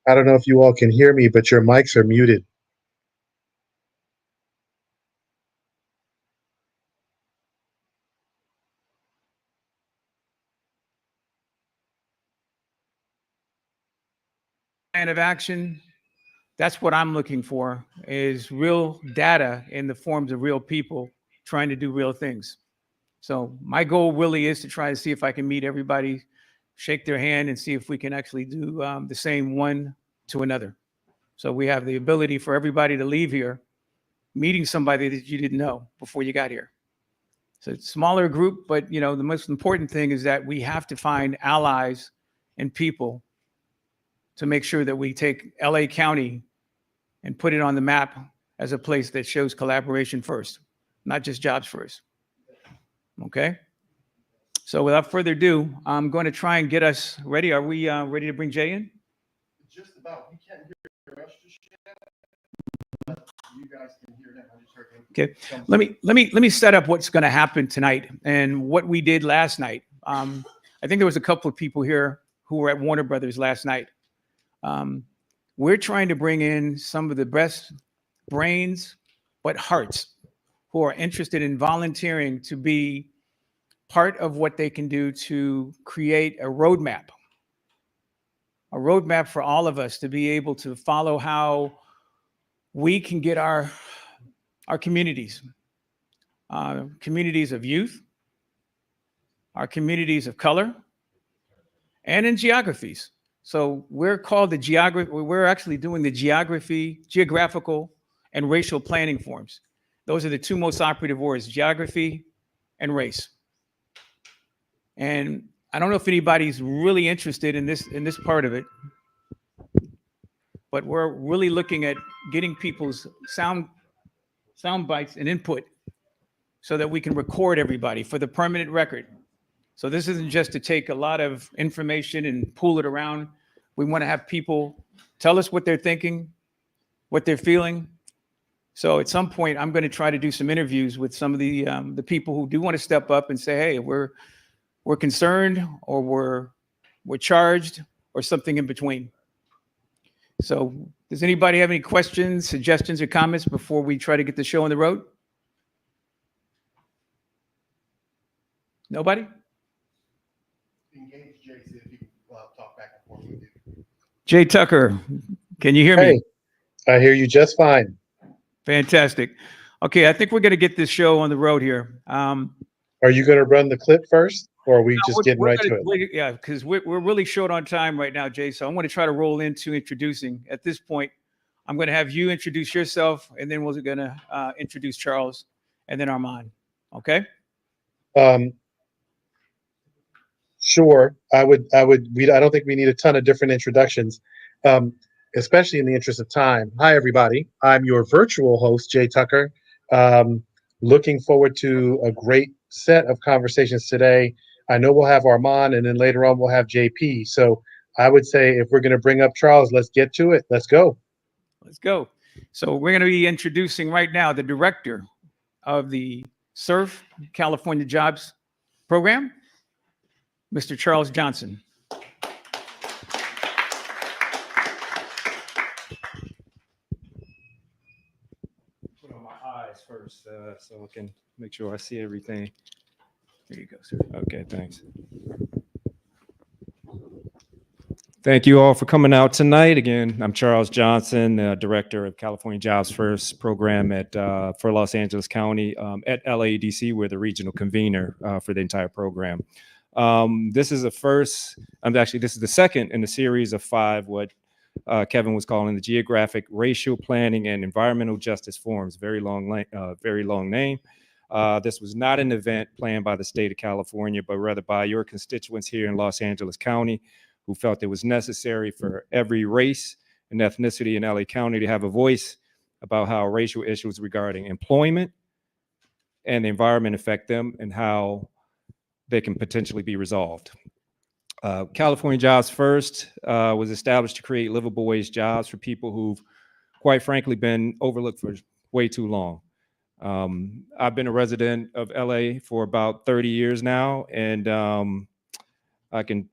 I don't know if you all can hear me, but your mics are muted. Plan of action, that's what I'm looking for, is real data in the forms of real people trying to do real things. So my goal really is to try to see if I can meet everybody, shake their hand, and see if we can actually do the same one to another. So we have the ability for everybody to leave here meeting somebody that you didn't know before you got here. So it's a smaller group, but the most important thing is that we have to find allies and people to make sure that we take LA County and put it on the map as a place that shows collaboration first, not just jobs first. Okay? So without further ado, I'm going to try and get us ready. Are we ready to bring Jay in? Just about. We can't hear us just yet. You guys can hear them. I just heard them. Okay. Let me set up what's going to happen tonight and what we did last night. I think there was a couple of people here who were at Warner Brothers last night. We're trying to bring in some of the best brains, but hearts, who are interested in volunteering to be part of what they can do to create a roadmap for all of us to be able to follow how we can get our communities, communities of youth, our communities of color, and in geographies. So we're called the geography. We're actually doing the geographical, and racial planning forms. Those are the two most operative words: geography and race. And I don't know if anybody's really interested in this part of it, but we're really looking at getting people's sound bites and input so that we can record everybody for the permanent record. So this isn't just to take a lot of information and pool it around. We want to have people tell us what they're thinking, what they're feeling. So at some point, I'm going to try to do some interviews with some of the people who do want to step up and say, "Hey, we're concerned, or we're charged, or something in between." So does anybody have any questions, suggestions, or comments before we try to get the show on the road? Nobody? Engage Jay, see if he can talk back and forth with you. Jay Tucker, can you hear Hey, me? I hear you just fine. Fantastic. Okay, I think we're going to get this show on the road here. Are you going to run the clip first, or are we just getting right to it? Yeah, because we're really short on time right now, Jay. So I'm going to try to roll into introducing. At this point, I'm going to have you introduce yourself, and then we're going to introduce Charles, and then Armand. Okay? Um, sure. I would. I don't think we need a ton of different introductions, um, especially in the interest of time. Hi, everybody. I'm your virtual host, Jay Tucker. Um, Looking forward to a great set of conversations today. I know we'll have Armand, and then later on we'll have JP. So I would say if we're going to bring up Charles, let's get to it. Let's go. Let's go. So we're going to be introducing right now the director of the SURF California Jobs Program, Mr. Charles Johnson. Put on my eyes first so I can make sure I see everything. There you go, sir. Okay, thanks. Thank you all for coming out tonight. Again, I'm Charles Johnson, Director of California Jobs First program for Los Angeles County at LADC. We're the regional convener for the entire program. This is this is the second in the series of 5, what Kevin was calling the Geographic, Racial Planning, and Environmental Justice Forums. Very long name. This was not an event planned by the state of California, but rather by your constituents here in Los Angeles County, who felt it was necessary for every race and ethnicity in LA County to have a voice about how racial issues regarding employment and the environment affect them and how they can potentially be resolved. California Jobs First was established to create livable wage jobs for people who've, quite frankly, been overlooked for way too long. I've been a resident of LA for about 30 years now, and I can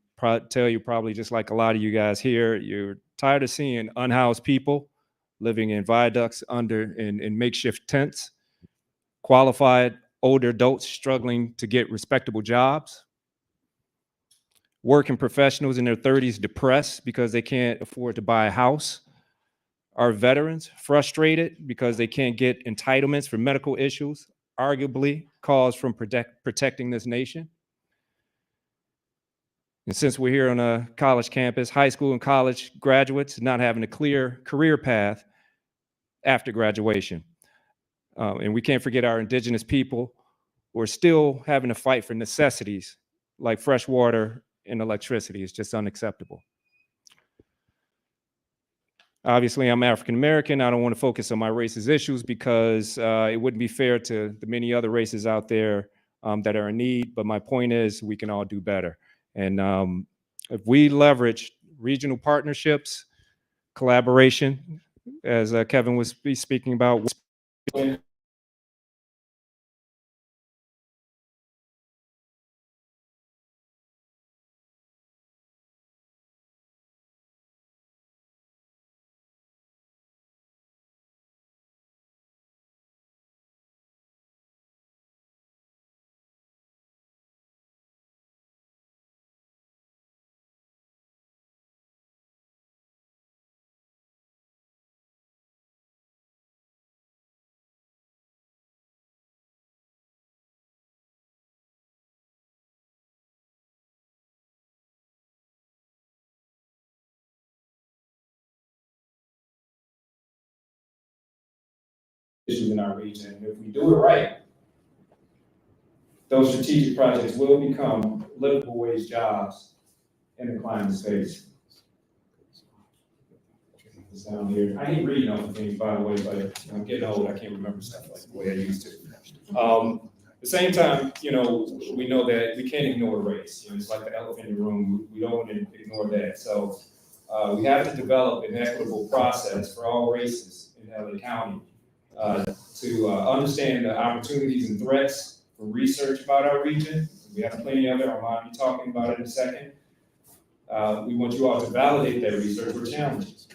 tell you probably just like a lot of you guys here, you're tired of seeing unhoused people living in viaducts in makeshift tents, qualified older adults struggling to get respectable jobs, working professionals in their 30s depressed because they can't afford to buy a house, our veterans frustrated because they can't get entitlements for medical issues, arguably caused from protecting this nation. And since we're here on a college campus, high school and college graduates not having a clear career path after graduation. And we can't forget our indigenous people who are still having to fight for necessities like fresh water and electricity. It's just unacceptable. Obviously, I'm African American. I don't want to focus on my race's issues because it wouldn't be fair to the many other races out there that are in need. But my point is, we can all do better. And if we leverage regional partnerships, collaboration, as Kevin was speaking about, issues in our region. And if we do it right, those strategic projects will become livable wage jobs in the climate space. Down here. I ain't reading all the things, by the way, but I'm getting old. I can't remember stuff like the way I used to. At the same time, we know that we can't ignore race. It's like the elephant in the room. We don't want to ignore that. So we have to develop an equitable process for all races in LA County to understand the opportunities and threats for research about our region. We have plenty of it. I'll be talking about it in a second. We want you all to validate that research or challenges.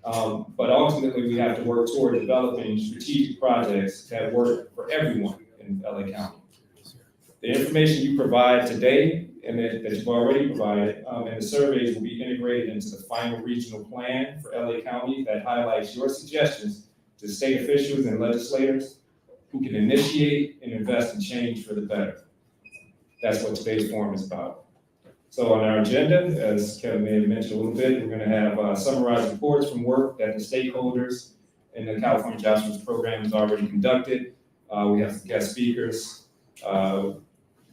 But ultimately, we have to work toward developing strategic projects that work for everyone in LA County. The information you provide today and that you've already provided and the surveys will be integrated into the final regional plan for LA County that highlights your suggestions to state officials and legislators who can initiate and invest in change for the better. That's what today's forum is about. So on our agenda, as Kevin may have mentioned a little bit, we're going to have summarized reports from work that the stakeholders in the California Jobs First program has already conducted. We have some guest speakers. We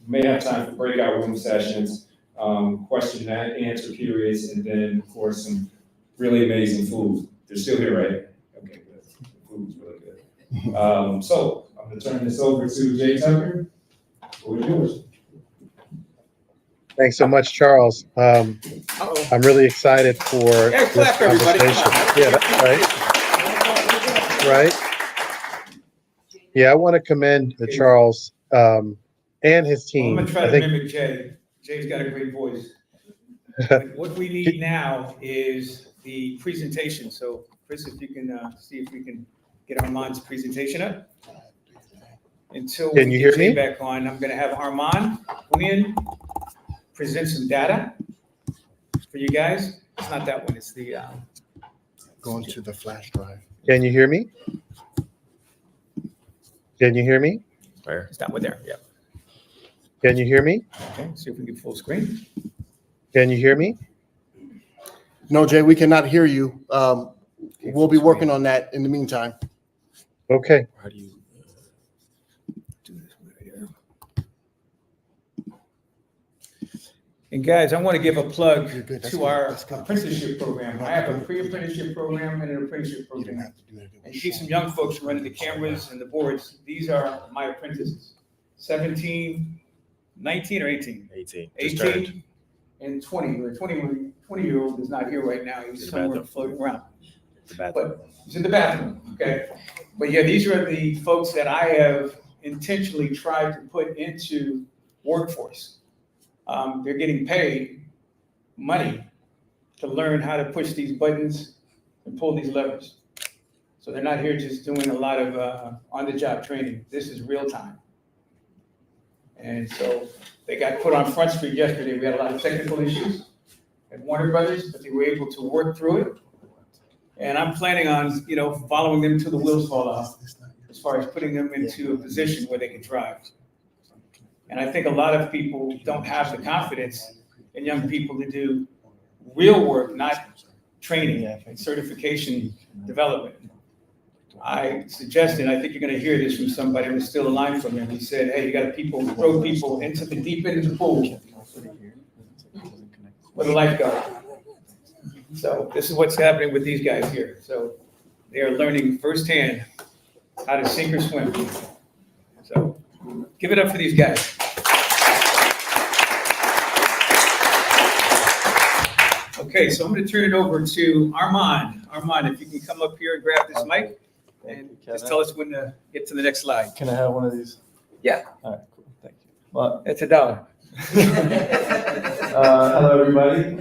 may have time for breakout room sessions, question and answer periods, and then, of course, some really amazing food. They're still here, right? Okay, good. The food's really good. So I'm going to turn this over to Jay Tucker. What are yours? Thanks so much, Charles. I'm really excited for this conversation. Yeah, that's right. Right. Yeah, I want to commend Charles and his team. I'm gonna try to mimic Jay. Jay's got a great voice. What we need now is the presentation. So, Chris, if you can see if we can get Armand's presentation up. Until we get Jay back on, I'm going to have Armand come in, present some data for you guys. It's not that one. It's the going to the flash drive. Can you hear me? Can you hear me? Where? It's that one there. Yeah. Can you hear me? Okay. See if we can get full screen. Can you hear me? No, Jay, we cannot hear you. We'll be working on that in the meantime. Okay. How do you do this right here? And guys, I want to give a plug to our apprenticeship program. I have a pre-apprenticeship program and an apprenticeship program. And you see some young folks running the cameras and the boards. These are my apprentices. 17, 19 or 18? 18. 18 and 20. The 20-year-old is not here right now. He's somewhere floating around. But he's in the bathroom, okay? But yeah, these are the folks that I have intentionally tried to put into workforce. They're getting paid money to learn how to push these buttons and pull these levers. So they're not here just doing a lot of on-the-job training. This is real time. And so they got put on Front Street yesterday. We had a lot of technical issues at Warner Brothers, but they were able to work through it. And I'm planning on, following them till the wheels fall off, as far as putting them into a position where they can drive. And I think a lot of people don't have the confidence in young people to do real work, not training and certification development. I suggested, I think you're going to hear this from somebody who's still alive from him. He said, hey, you got to throw people into the deep end of the pool with a lifeguard. So this is what's happening with these guys here. So they are learning firsthand how to sink or swim. So give it up for these guys. Okay, so I'm going to turn it over to Armand. Armand, if you can come up here and grab this mic and just tell us when to get to the next slide. Can I have one of these? Yeah. All right, cool. Thank you. Well, It's $1. hello, everybody.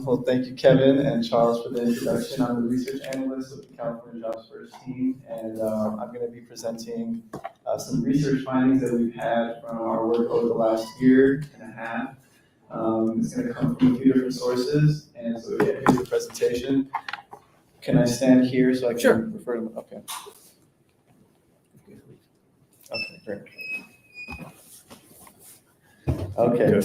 Well, thank you, Kevin and Charles, for the introduction. I'm the research analyst of the California Jobs First team, and I'm going to be presenting some research findings that we've had from our work over the last year and a half. It's going to come from a few different sources, and so yeah, here's the presentation. Can I stand here so I can refer to them? Okay. Okay, great. Okay.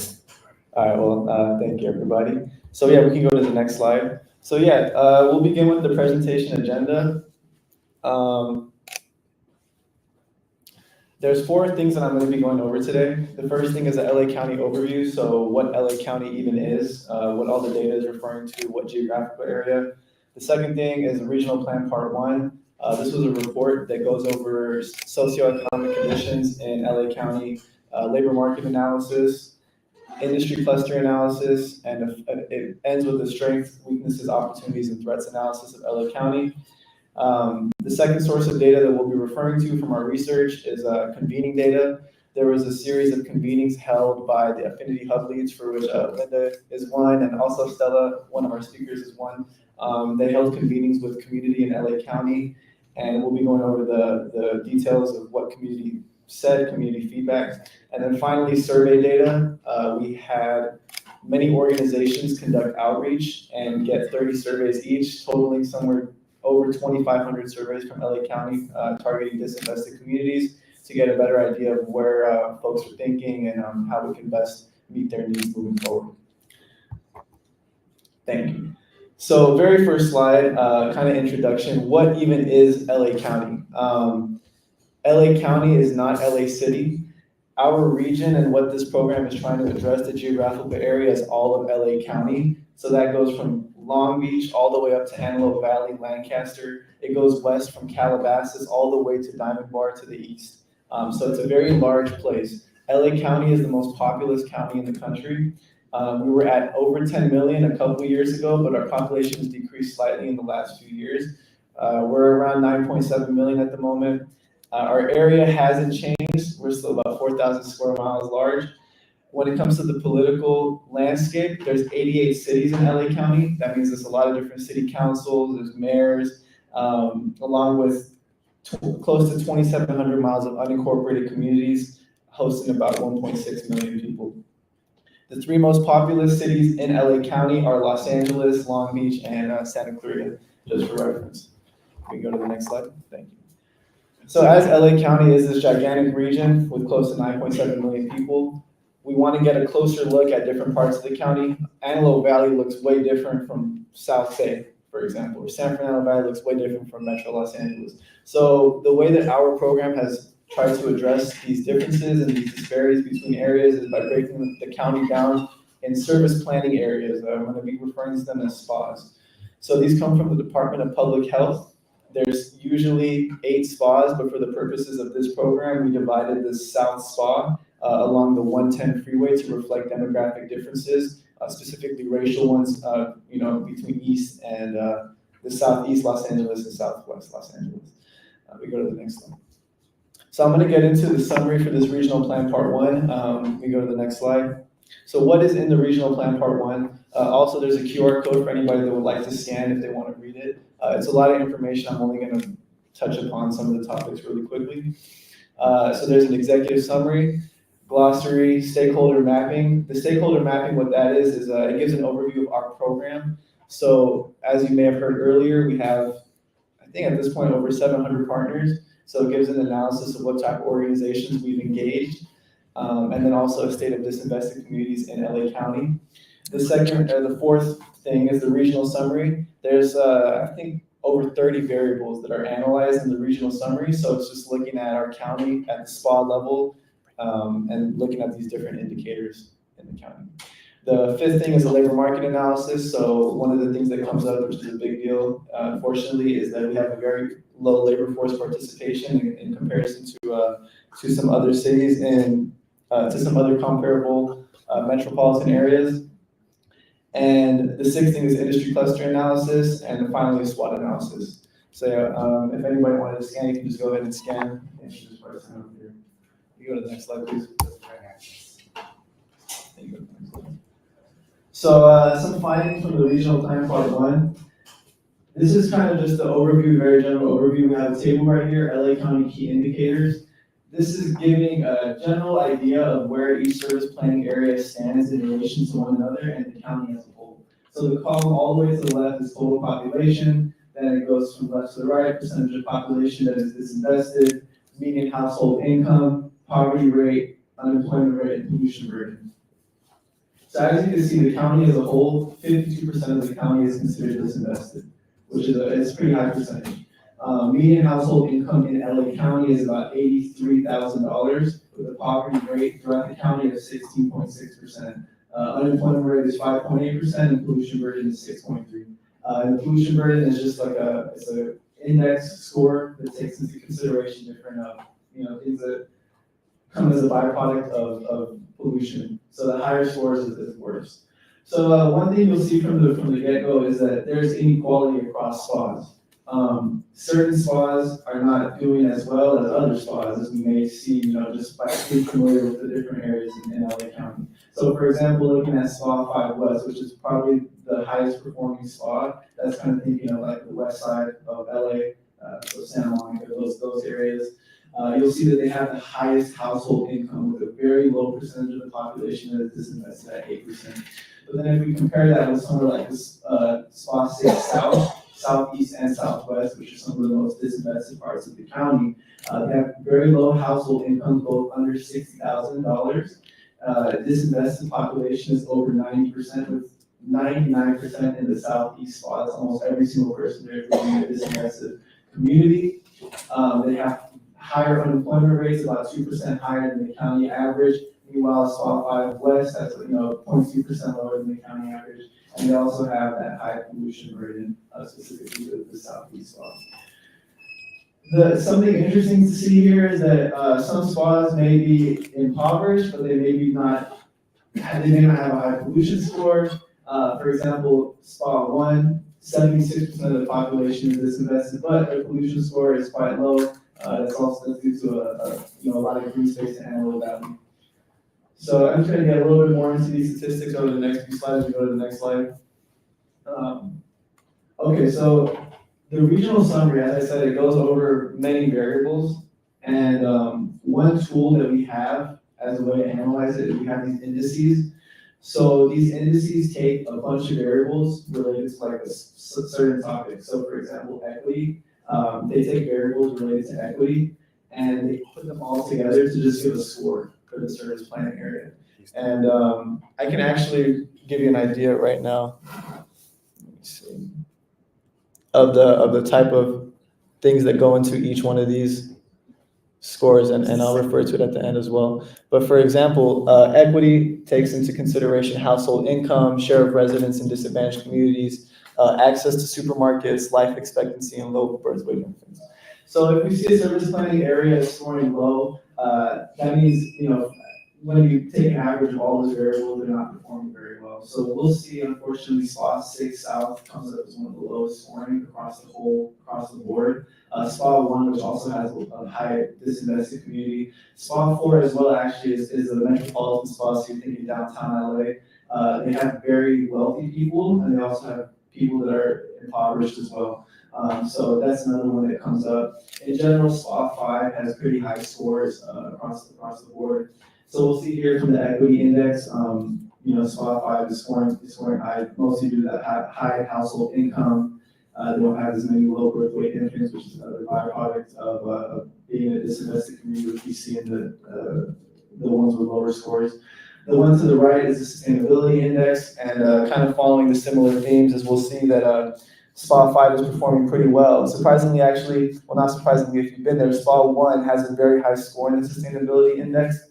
All right, well, thank you, everybody. So yeah, we can go to the next slide. So yeah, we'll begin with the presentation agenda. There's 4 things that I'm going to be going over today. The first thing is a LA County overview, so what LA County even is, what all the data is referring to, what geographical area. The second thing is Regional Plan Part 1. This was a report that goes over socioeconomic conditions in LA County, labor market analysis, industry cluster analysis, and it ends with the strengths, weaknesses, opportunities, and threats analysis of LA County. The second source of data that we'll be referring to from our research is convening data. There was a series of convenings held by the Affinity Hub leads, for which Linda is one, and also Stella, one of our speakers, is one. They held convenings with community in LA County, and we'll be going over the details of what community said, community feedback. And then finally, survey data. We had many organizations conduct outreach and get 30 surveys each, totaling somewhere over 2,500 surveys from LA County, targeting disinvested communities to get a better idea of where folks are thinking and how we can best meet their needs moving forward. Thank you. So very first slide, kind of introduction. What even is LA County? LA County is not LA City. Our region and what this program is trying to address, the geographical area, is all of LA County. So that goes from Long Beach all the way up to Antelope Valley, Lancaster. It goes west from Calabasas all the way to Diamond Bar to the east. So it's a very large place. LA County is the most populous county in the country. We were at over 10 million a couple of years ago, but our population has decreased slightly in the last few years. We're around 9.7 million at the moment. Our area hasn't changed. We're still about 4,000 square miles large. When it comes to the political landscape, there's 88 cities in LA County. That means there's a lot of different city councils, there's mayors, along with close to 2,700 miles of unincorporated communities, hosting about 1.6 million people. The 3 most populous cities in LA County are Los Angeles, Long Beach, and Santa Clarita, just for reference. We can go to the next slide. Thank you. So as LA County is this gigantic region with close to 9.7 million people, we want to get a closer look at different parts of the county. Antelope Valley looks way different from South Bay, for example, or San Fernando Valley looks way different from Metro Los Angeles. So the way that our program has tried to address these differences and these disparities between areas is by breaking the county down in service planning areas. I'm going to be referring to them as SPAs. So these come from the Department of Public Health. There's usually 8 spas, but for the purposes of this program, we divided the South Spa along the 110 freeway to reflect demographic differences, specifically racial ones, between East and the Southeast Los Angeles and Southwest Los Angeles. We go to the next one. So I'm going to get into the summary for this regional plan part 1. We go to the next slide. So what is in the regional plan part one? Also, there's a QR code for anybody that would like to scan if they want to read it. It's a lot of information. I'm only going to touch upon some of the topics really quickly. So there's an executive summary, glossary, stakeholder mapping. The stakeholder mapping, what that is it gives an overview of our program. So as you may have heard earlier, we have, I think at this point, over 700 partners. So it gives an analysis of what type of organizations we've engaged, and then also a state of disinvested communities in LA County. The fourth thing is the regional summary. There's, I think, over 30 variables that are analyzed in the regional summary. So it's just looking at our county at the SPA level, and looking at these different indicators in the county. The fifth thing is a labor market analysis. So one of the things that comes up, which is a big deal, unfortunately, is that we have a very low labor force participation in comparison to some other cities and to some other comparable metropolitan areas. And the sixth thing is industry cluster analysis, and finally a SWOT analysis. So if anybody wanted to scan, you can just go ahead and scan. And you just press it over here. You go to the next slide, please. You go to the next slide. So some findings from the regional plan part one. This is kind of just the overview, very general overview. We have a table right here, LA County key indicators. This is giving a general idea of where each service planning area stands in relation to one another and the county as a whole. So the column all the way to the left is total population, then it goes from left to the right, percentage of population that is disinvested, median household income, poverty rate, unemployment rate, and pollution burden. So as you can see, the county as a whole, 52% of the county is considered disinvested, which is it's a pretty high percentage. Median household income in LA County is about $83,000, with a poverty rate throughout the county of 16.6%. Unemployment rate is 5.8%, and pollution burden is 6.3%. And the pollution burden is just like it's an index score that takes into consideration different things that come as a byproduct of pollution. So the higher scores is worse. So one thing you'll see from the get-go is that there's inequality across spas. Certain spas are not doing as well as other spas, as we may see, just by being familiar with the different areas in LA County. So for example, looking at Spa 5 West, which is probably the highest performing spa, that's kind of thinking of like the west side of LA, so Santa Monica, those areas. You'll see that they have the highest household income with a very low percentage of the population that is disinvested at 8%. But then if we compare that with somewhere like this Spa 6 South, Southeast and Southwest, which are some of the most disinvested parts of the county, they have very low household incomes, both under $60,000. Disinvested population is over 90%, with 99% in the Southeast spas. Almost every single person there is living in a disinvested community. They have higher unemployment rates, about 2% higher than the county average. Meanwhile, Spa 5 West, that's 0.2% lower than the county average. And they also have that high pollution burden, specifically the Southeast spas. Something interesting to see here is that some spas may be impoverished, but they may not have a high pollution score. For example, Spa 1, 76% of the population is disinvested, but their pollution score is quite low. That's due to a lot of green space in Antelope Valley. So I'm just going to get a little bit more into these statistics over the next few slides. We go to the next slide. Okay, so the regional summary, as I said, it goes over many variables. And one tool that we have as a way to analyze it is we have these indices. So these indices take a bunch of variables related to like a certain topic. So for example, equity, they take variables related to equity and they put them all together to just give a score for the service planning area. And I can actually give you an idea right now. Let me see. Of the type of things that go into each one of these scores, and I'll refer to it at the end as well. But for example, equity takes into consideration household income, share of residents in disadvantaged communities, access to supermarkets, life expectancy, and low birth weight infants. So if we see a service planning area is scoring low, that means, when you take an average of all those variables, they're not performing very well. well. So we'll see, unfortunately, SPA 6 South comes up as one of the lowest scoring across the board. SPA 1, which also has a high disinvested community. SPA 4 as well actually is a metropolitan spa, so you're thinking downtown LA. They have very wealthy people, and they also have people that are impoverished as well. So that's another one that comes up. In general, SPA 5 has pretty high scores across the board. So we'll see here from the equity index, SPA 5 is scoring high, mostly due to that high household income. They don't have as many low birth weight infants, which is another byproduct of being a disinvested community, which we see in the ones with lower scores. The one to the right is the sustainability index, and kind of following the similar themes, as we'll see that SPA 5 is performing pretty well. Surprisingly, actually, well, not surprisingly if you've been there, SPA 1 has a very high score in the sustainability index.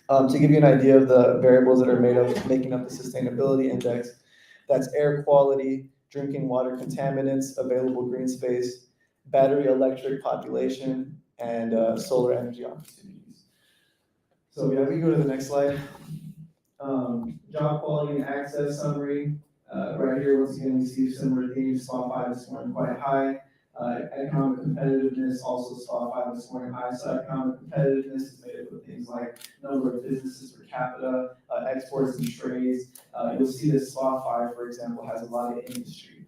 To give you an idea of the variables that are making up the sustainability index, that's air quality, drinking water contaminants, available green space, battery electric population, and solar energy opportunities. So yeah, we can go to the next slide. Job quality and access summary. Right here, once again, we see similar themes. SPA 5 is scoring quite high. Economic competitiveness, also SPA 5 is scoring high. So economic competitiveness is made up of things like number of businesses per capita, exports and trades. You'll see that SPA 5, for example, has a lot of industry.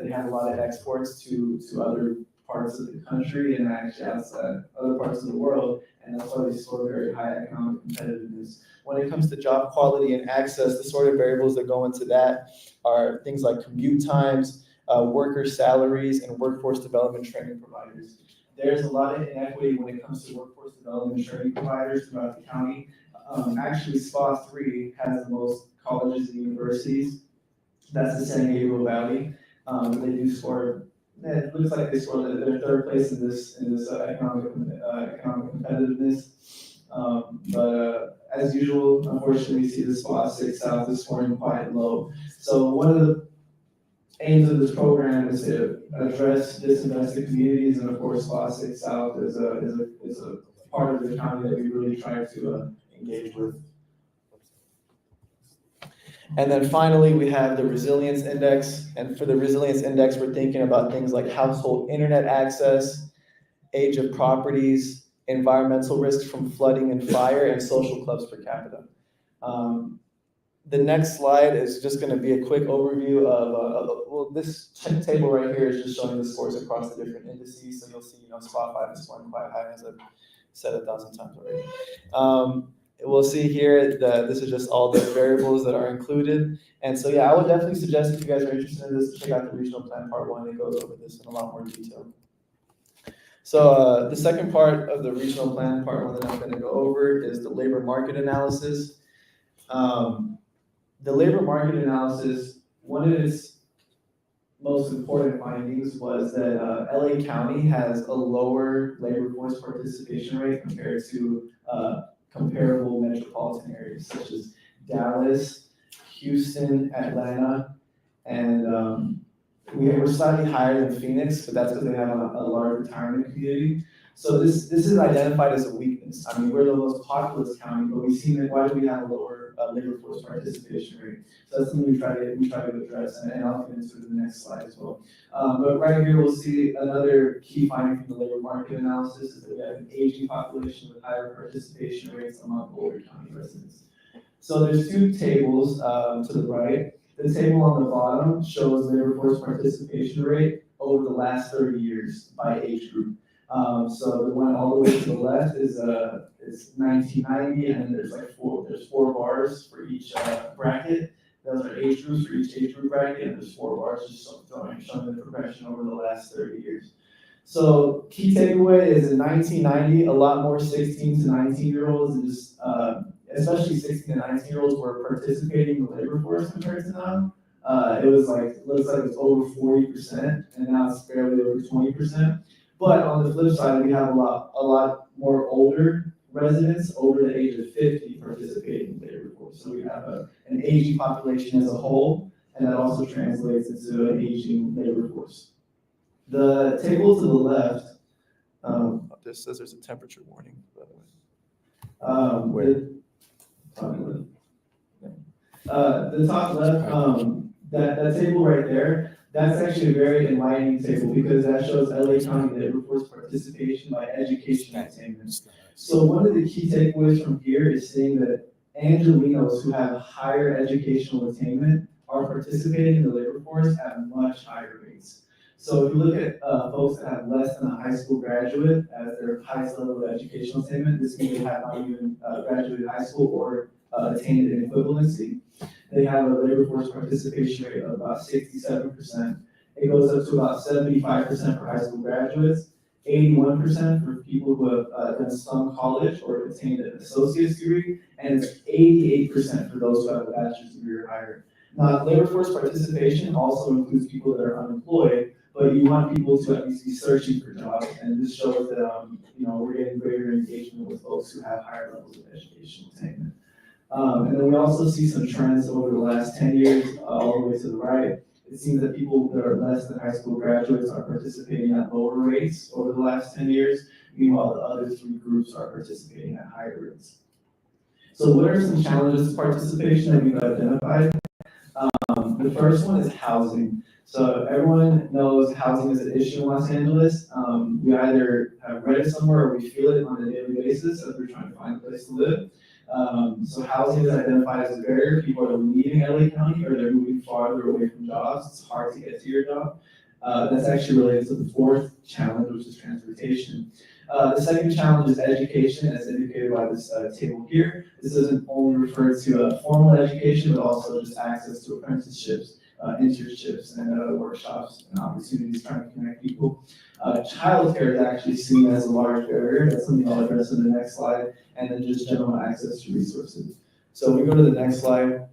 They have a lot of exports to other parts of the country and actually outside other parts of the world, and that's why they score very high economic competitiveness. When it comes to job quality and access, the sort of variables that go into that are things like commute times, worker salaries, and workforce development training providers. There's a lot of inequity when it comes to workforce development training providers throughout the county. Actually, SPA 3 has the most colleges and universities. That's the San Gabriel Valley. They do score. It looks like they scored their third place in this economic competitiveness. But as usual, unfortunately, we see the SPA 6 South is scoring quite low. So one of the aims of this program is to address disinvested communities, and of course, SPA 6 South is a part of the county that we really try to engage with. And then finally, we have the resilience index. And for the resilience index, we're thinking about things like household internet access, age of properties, environmental risks from flooding and fire, and social clubs per capita. The next slide is just going to be a quick overview of this table right here is just showing the scores across the different indices. So you'll see, SPA 5 is scoring quite high, as I've said 1,000 times already. We'll see here that this is just all the variables that are included. And so, yeah, I would definitely suggest if you guys are interested in this, check out the regional plan part 1. It goes over this in a lot more detail. So the second part of the regional plan part 1 that I'm going to go over is the labor market analysis. The labor market analysis, one of its most important findings was that LA County has a lower labor force participation rate compared to comparable metropolitan areas such as Dallas, Houston, Atlanta, and we're slightly higher than Phoenix, but that's because they have a large retirement community. So this is identified as a weakness. I mean, we're the most populous county, but we've seen that why do we have a lower labor force participation rate? So that's something we try to address, and I'll get into the next slide as well. But right here, we'll see another key finding from the labor market analysis is that we have an aging population with higher participation rates among older county residents. So there's two tables to the right. The table on the bottom shows labor force participation rate over the last 30 years by age group. So the one all the way to the left is 1990, and there's four bars for each bracket. Those are age groups for each age group bracket, and there's 4 bars just showing the progression over the last 30 years. So key takeaway is in 1990, a lot more 16 to 19-year-olds, and just especially 16 to 19-year-olds were participating in the labor force compared to now. It was looks like it's over 40%, and now it's barely over 20%. But on the flip side, we have a lot more older residents over the age of 50 participating in the labor force. So we have an aging population as a whole, and that also translates into an aging labor force. The table to the left, this says there's a temperature warning, by the way. The top left, that table right there, that's actually a very enlightening table because that shows LA County labor force participation by education attainment. So one of the key takeaways from here is seeing that Angelenos who have higher educational attainment are participating in the labor force at much higher rates. So if you look at folks that have less than a high school graduate as their highest level of educational attainment, this means they have not even graduated high school or attained an equivalency. They have a labor force participation rate of about 67%. It goes up to about 75% for high school graduates, 81% for people who have done some college or attained an associate's degree, and it's 88% for those who have a bachelor's degree or higher. Now, labor force participation also includes people that are unemployed, but you want people to at least be searching for jobs, and this shows that we're getting greater engagement with folks who have higher levels of educational attainment. And then we also see some trends over the last 10 years, all the way to the right. It seems that people that are less than high school graduates are participating at lower rates over the last 10 years. Meanwhile, the other three groups are participating at higher rates. So what are some challenges to participation that we've identified? The first one is housing. So everyone knows housing is an issue in Los Angeles. We either have read it somewhere or we feel it on a daily basis as we're trying to find a place to live. So housing is identified as a barrier. People are leaving LA County or they're moving farther away from jobs. It's hard to get to your job. That's actually related to the fourth challenge, which is transportation. The second challenge is education, as indicated by this table here. This doesn't only refer to formal education, but also just access to apprenticeships, internships, and workshops and opportunities trying to connect people. Childcare is actually seen as a large barrier. That's something I'll address in the next slide. And then just general access to resources. So we go to the next slide.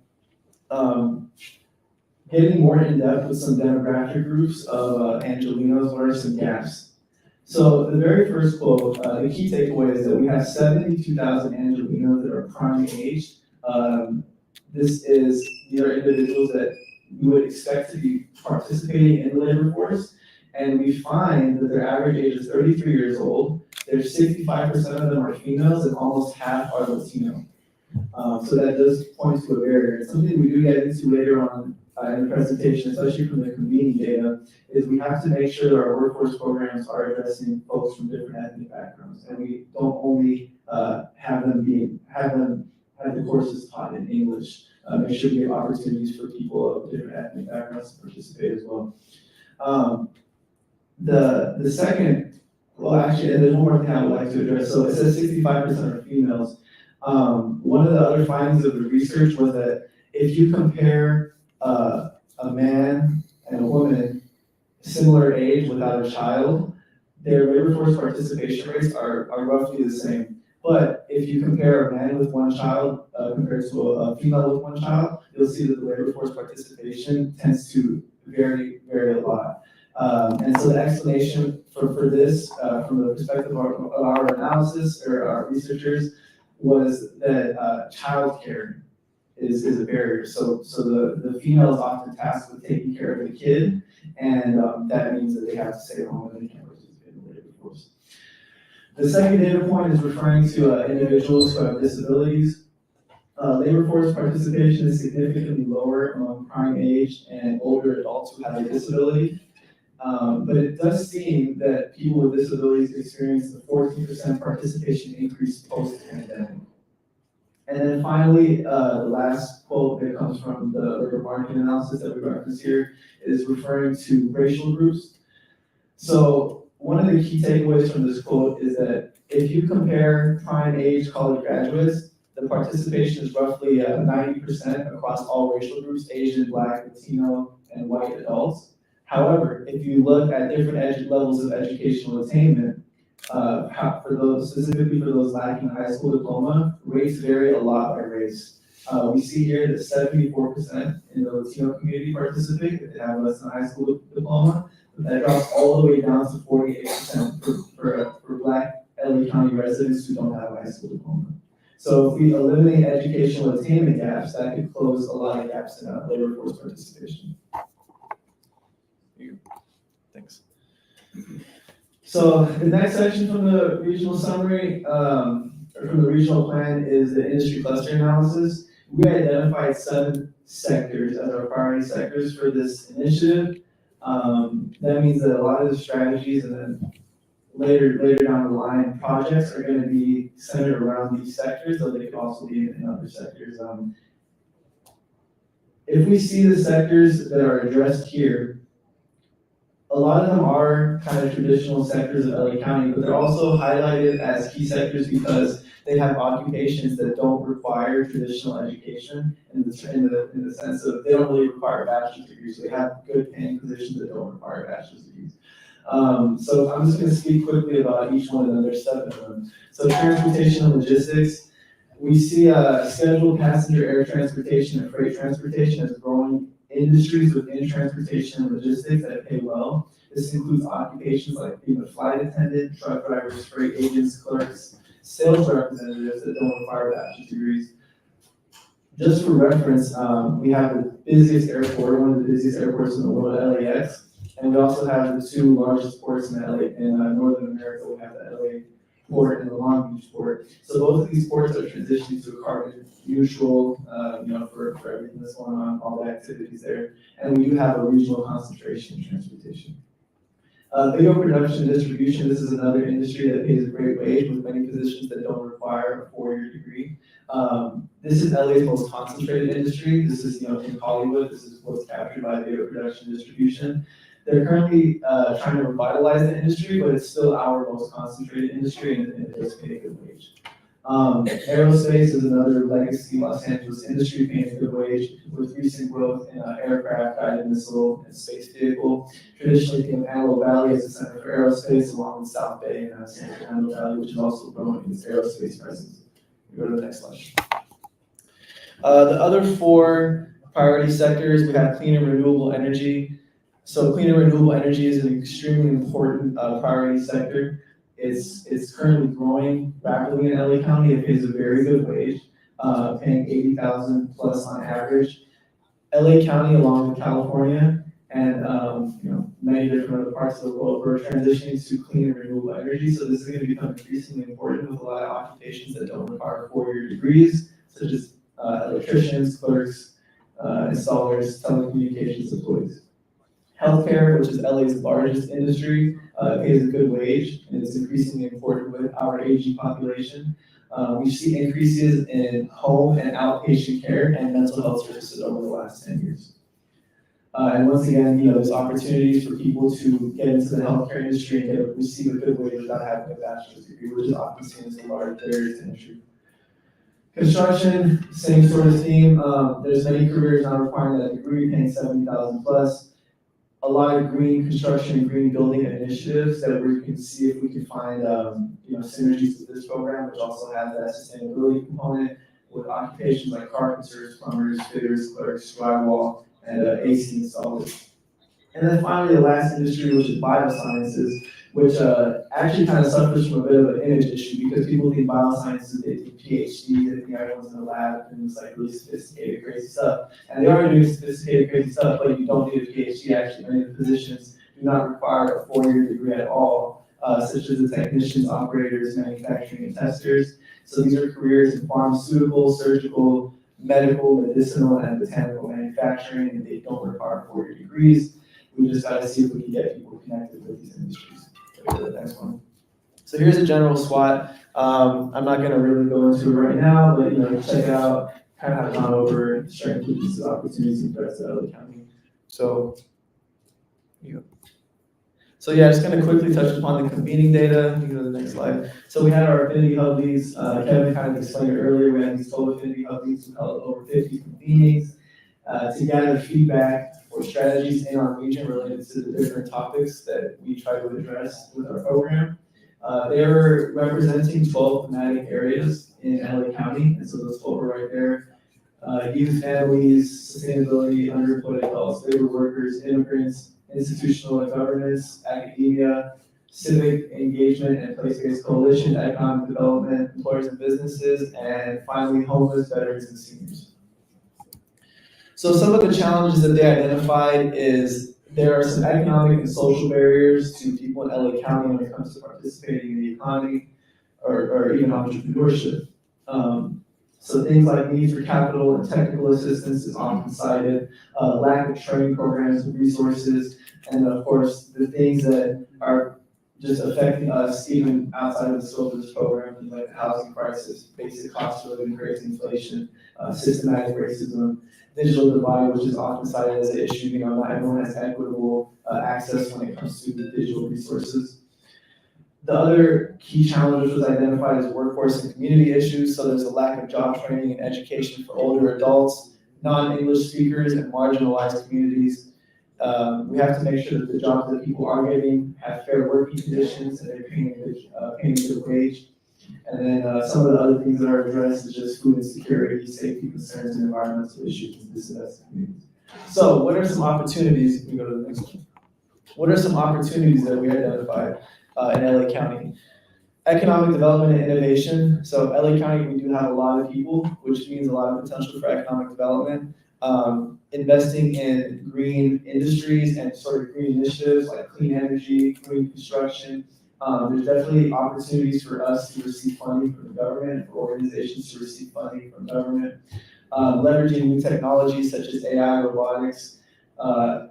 Getting more in depth with some demographic groups of Angelenos, what are some gaps? So the very first quote, the key takeaway is that we have 72,000 Angelenos that are prime aged. These are individuals that you would expect to be participating in the labor force. And we find that their average age is 33 years old. There's 65% of them are females and almost half are Latino. So that does point to a barrier. And something we do get into later on in the presentation, especially from the convening data, is we have to make sure that our workforce programs are addressing folks from different ethnic backgrounds. And we don't only have the courses taught in English. Make sure we have opportunities for people of different ethnic backgrounds to participate as well. The second, well, actually, and there's one more thing I would like to address. So it says 65% are females. One of the other findings of the research was that if you compare a man and a woman similar age without a child, their labor force participation rates are roughly the same. But if you compare a man with one child compared to a female with one child, you'll see that the labor force participation tends to vary a lot. And so the explanation for this, from the perspective of our analysis or our researchers, was that childcare is a barrier. So the female is often tasked with taking care of the kid, and that means that they have to stay at home and they can't participate in the labor force. The second data point is referring to individuals who have disabilities. Labor force participation is significantly lower among prime age and older adults who have a disability. But it does seem that people with disabilities experience a 14% participation increase post-pandemic. And then finally, the last quote that comes from the labor market analysis that we referenced here is referring to racial groups. So one of the key takeaways from this quote is that if you compare prime age college graduates, the participation is roughly 90% across all racial groups, Asian, Black, Latino, and white adults. However, if you look at different levels of educational attainment, specifically for those lacking a high school diploma, rates vary a lot by race. We see here that 74% in the Latino community participate if they have less than a high school diploma. But that drops all the way down to 48% for Black LA County residents who don't have a high school diploma. So if we eliminate educational attainment gaps, that could close a lot of gaps in labor force participation. Thanks. So the next section from the regional summary, or from the regional plan, is the industry cluster analysis. We identified 7 sectors as our priority sectors for this initiative. That means that a lot of the strategies and then later down the line projects are going to be centered around these sectors, though they could also be in other sectors. If we see the sectors that are addressed here, a lot of them are kind of traditional sectors of LA County, but they're also highlighted as key sectors because they have occupations that don't require traditional education in the sense of they don't really require bachelor's degrees. They have good paying positions that don't require bachelor's degrees. So I'm just going to speak quickly about each one, and then there's 7 of them. So transportation and logistics, we see scheduled passenger air transportation and freight transportation as growing industries within transportation and logistics that pay well. This includes occupations like being a flight attendant, truck drivers, freight agents, clerks, sales representatives that don't require bachelor's degrees. Just for reference, we have the busiest airport, one of the busiest airports in the world, LAX, and we also have the 2 largest ports in Northern America. We have the LA port and the Long Beach port. So both of these ports are transitioning to a carbon neutral, for everything that's going on, all the activities there. And we do have a regional concentration in transportation. Video production and distribution, this is another industry that pays a great wage with many positions that don't require a 4-year degree. This is LA's most concentrated industry. This is, in Hollywood, this is what's captured by video production and distribution. They're currently trying to revitalize the industry, but it's still our most concentrated industry, and it does pay a good wage. Aerospace is another legacy Los Angeles industry paying a good wage with recent growth in aircraft, guided missile, and space vehicle. Traditionally, think of Antelope Valley as a center for aerospace, along with South Bay and San Fernando Valley, which is also growing its aerospace presence. We go to the next slide. The other 4 priority sectors, we have clean and renewable energy. So clean and renewable energy is an extremely important priority sector. It's currently growing rapidly in LA County. It pays a very good wage, paying $80,000 plus on average. LA County, along with California and many different other parts of the world, we're transitioning to clean and renewable energy. So this is going to become increasingly important with a lot of occupations that don't require 4-year degrees, such as electricians, clerks, installers, telecommunications employees. Healthcare, which is LA's largest industry, pays a good wage, and it's increasingly important with our aging population. We see increases in home and outpatient care and mental health services over the last 10 years. And once again, there's opportunities for people to get into the healthcare industry and receive a good wage without having a bachelor's degree, which is often seen as a large barrier to entry. Construction, same sort of theme. There's many careers not requiring that degree, paying $70,000 plus. A lot of green construction and green building initiatives that we can see if we can find synergies with this program, which also has that sustainability component with occupations like carpenters, plumbers, fitters, clerks, drywall, and AC installers. And then finally, the last industry, which is biosciences, which actually kind of suffers from a bit of an image issue because people think biosciences, they think PhD, they think everyone's in the lab and it's like really sophisticated, crazy stuff. And they are doing sophisticated, crazy stuff, but you don't need a PhD. Actually, many of the positions do not require a 4-year degree at all, such as the technicians, operators, manufacturing, and testers. So these are careers in pharmaceutical, surgical, medical, medicinal, and botanical manufacturing, and they don't require 4-year degrees. We just got to see if we can get people connected with these industries. Go to the next one. So here's a general SWOT. I'm not going to really go into it right now, but check out kind of gone over strengths, weaknesses, opportunities, and threats of LA County. So yeah, just going to quickly touch upon the convening data. You can go to the next slide. So we had our affinity hub leads. Kevin kind of explained it earlier. We had these 12 affinity hub leads. We held over 50 convenings to gather feedback or strategies in our region related to the different topics that we try to address with our program. They were representing 12 thematic areas in LA County, and so those 12 are right there. Youth, families, sustainability, underemployed adults, labor workers, immigrants, institutional and governance, academia, civic engagement and place-based coalition, economic development, employers and businesses, and finally homeless, veterans, and seniors. So some of the challenges that they identified is there are some economic and social barriers to people in LA County when it comes to participating in the economy or even entrepreneurship. So things like need for capital and technical assistance is often cited, lack of training programs and resources, and of course, the things that are just affecting us even outside of the scope of this program, things like the housing crisis, basic cost of living, crazy inflation, systematic racism, digital divide, which is often cited as an issue. You know, not everyone has equitable access when it comes to the digital resources. The other key challenge was identified as workforce and community issues. So there's a lack of job training and education for older adults, non-English speakers, and marginalized communities. We have to make sure that the jobs that people are getting have fair working conditions and they're paying a good wage. And then some of the other things that are addressed is just food insecurity, safety concerns, and environmental issues in disadvantaged communities. So what are some opportunities? We go to the next one. What are some opportunities that we identified in LA County? Economic development and innovation. So LA County, we do have a lot of people, which means a lot of potential for economic development. Investing in green industries and sort of green initiatives like clean energy, green construction. There's definitely opportunities for us to receive funding from the government, for organizations to receive funding from government. Leveraging new technologies such as AI, robotics,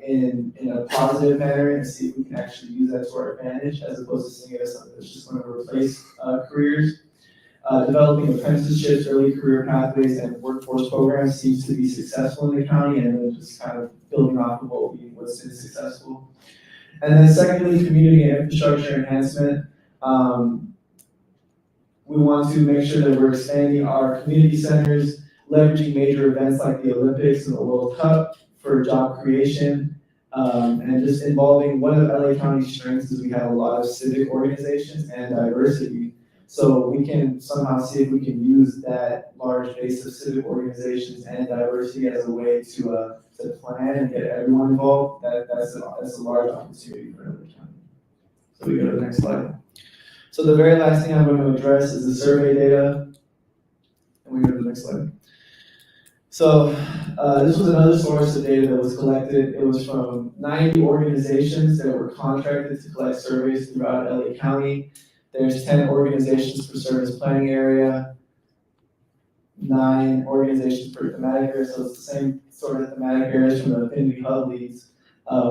in a positive manner and see if we can actually use that to our advantage as opposed to seeing it as something that's just going to replace careers. Developing apprenticeships, early career pathways, and workforce programs seems to be successful in the county, and then just kind of building off of what's been successful. And then secondly, community and infrastructure enhancement. We want to make sure that we're expanding our community centers, leveraging major events like the Olympics and the World Cup for job creation, and just involving one of LA County's strengths is we have a lot of civic organizations and diversity. So we can somehow see if we can use that large base of civic organizations and diversity as a way to plan and get everyone involved. That's a large opportunity for LA County. So we go to the next slide. So the very last thing I'm going to address is the survey data. And we go to the next slide. So this was another source of data that was collected. It was from 90 organizations that were contracted to collect surveys throughout LA County. There's 10 organizations per service planning area, 9 organizations per thematic area, so it's the same sort of thematic areas from the Affinity Hub leads.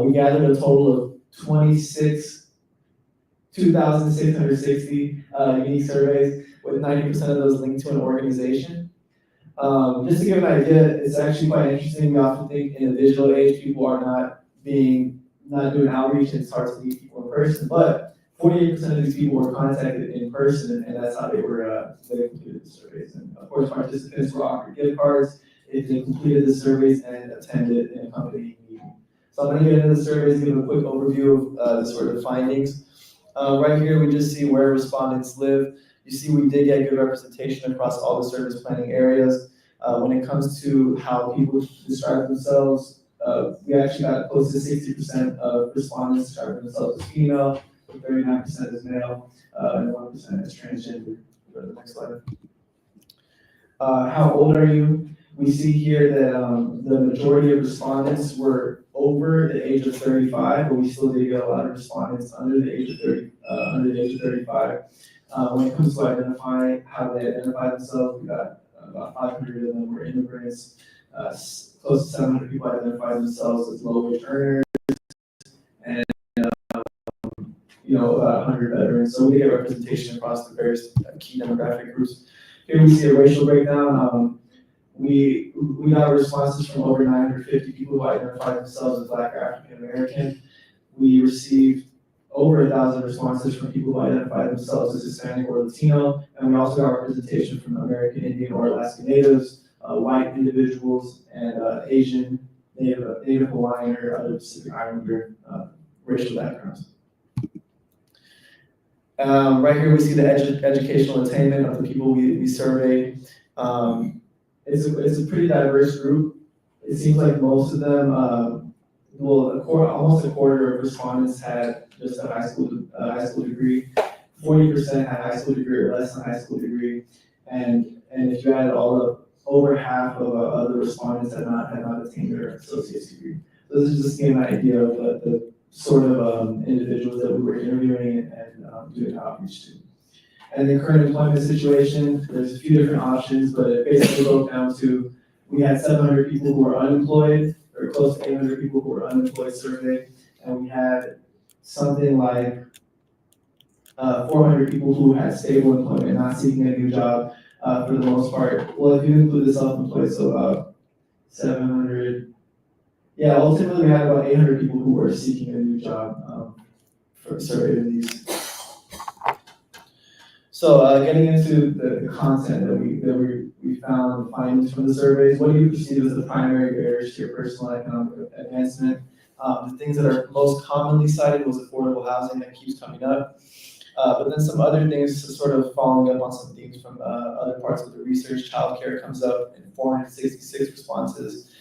We gathered a total of 2,660 unique surveys, with 90% of those linked to an organization. Just to give an idea, it's actually quite interesting. We often think in the digital age, people are not doing outreach, and it's hard to meet people in person, but 48% of these people were contacted in person, and that's how they completed the surveys. And of course, participants were offered gift cards if they completed the surveys and attended an accompanying meeting. So I'm going to get into the surveys, give a quick overview of the sort of findings. Right here, we just see where respondents live. You see we did get good representation across all the service planning areas. When it comes to how people describe themselves, we actually got close to 60% of respondents describing themselves as female, 39% as male, and 1% as transgender. Go to the next slide. How old are you? We see here that the majority of respondents were over the age of 35, but we still did get a lot of respondents under the age of 35. When it comes to identifying how they identify themselves, we got about 500 of them were immigrants. Close to 700 people identify themselves as low-wage earners, and about 100 veterans. So we get representation across the various key demographic groups. Here we see a racial breakdown. We got responses from over 950 people who identified themselves as Black or African American. We received over 1,000 responses from people who identify themselves as Hispanic or Latino, and we also got representation from American Indian or Alaska Natives, white individuals, and Asian, Native Hawaiian, or other Pacific Islander racial backgrounds. Right here we see the educational attainment of the people we surveyed. It's a pretty diverse group. It seems like most of them, almost a quarter of respondents had just a high school degree. 40% had high school degree or less than high school degree, and if you add all up, over half of the respondents had not attained their associate's degree. So this is just to give an idea of the sort of individuals that we were interviewing and doing outreach to. And the current employment situation, there's a few different options, but it basically broke down to, we had 700 people who were unemployed, or close to 800 people who were unemployed surveyed, and we had something like 400 people who had stable employment, not seeking a new job for the most part. Well, if you include the self-employed, so about 700. Yeah, ultimately we had about 800 people who were seeking a new job for surveyed in these. So getting into the content that we found, the findings from the surveys, what do you perceive as the primary barriers to your personal economic advancement? The things that are most commonly cited was affordable housing that keeps coming up. But then some other things sort of following up on some themes from other parts of the research. Childcare comes up in 466 responses.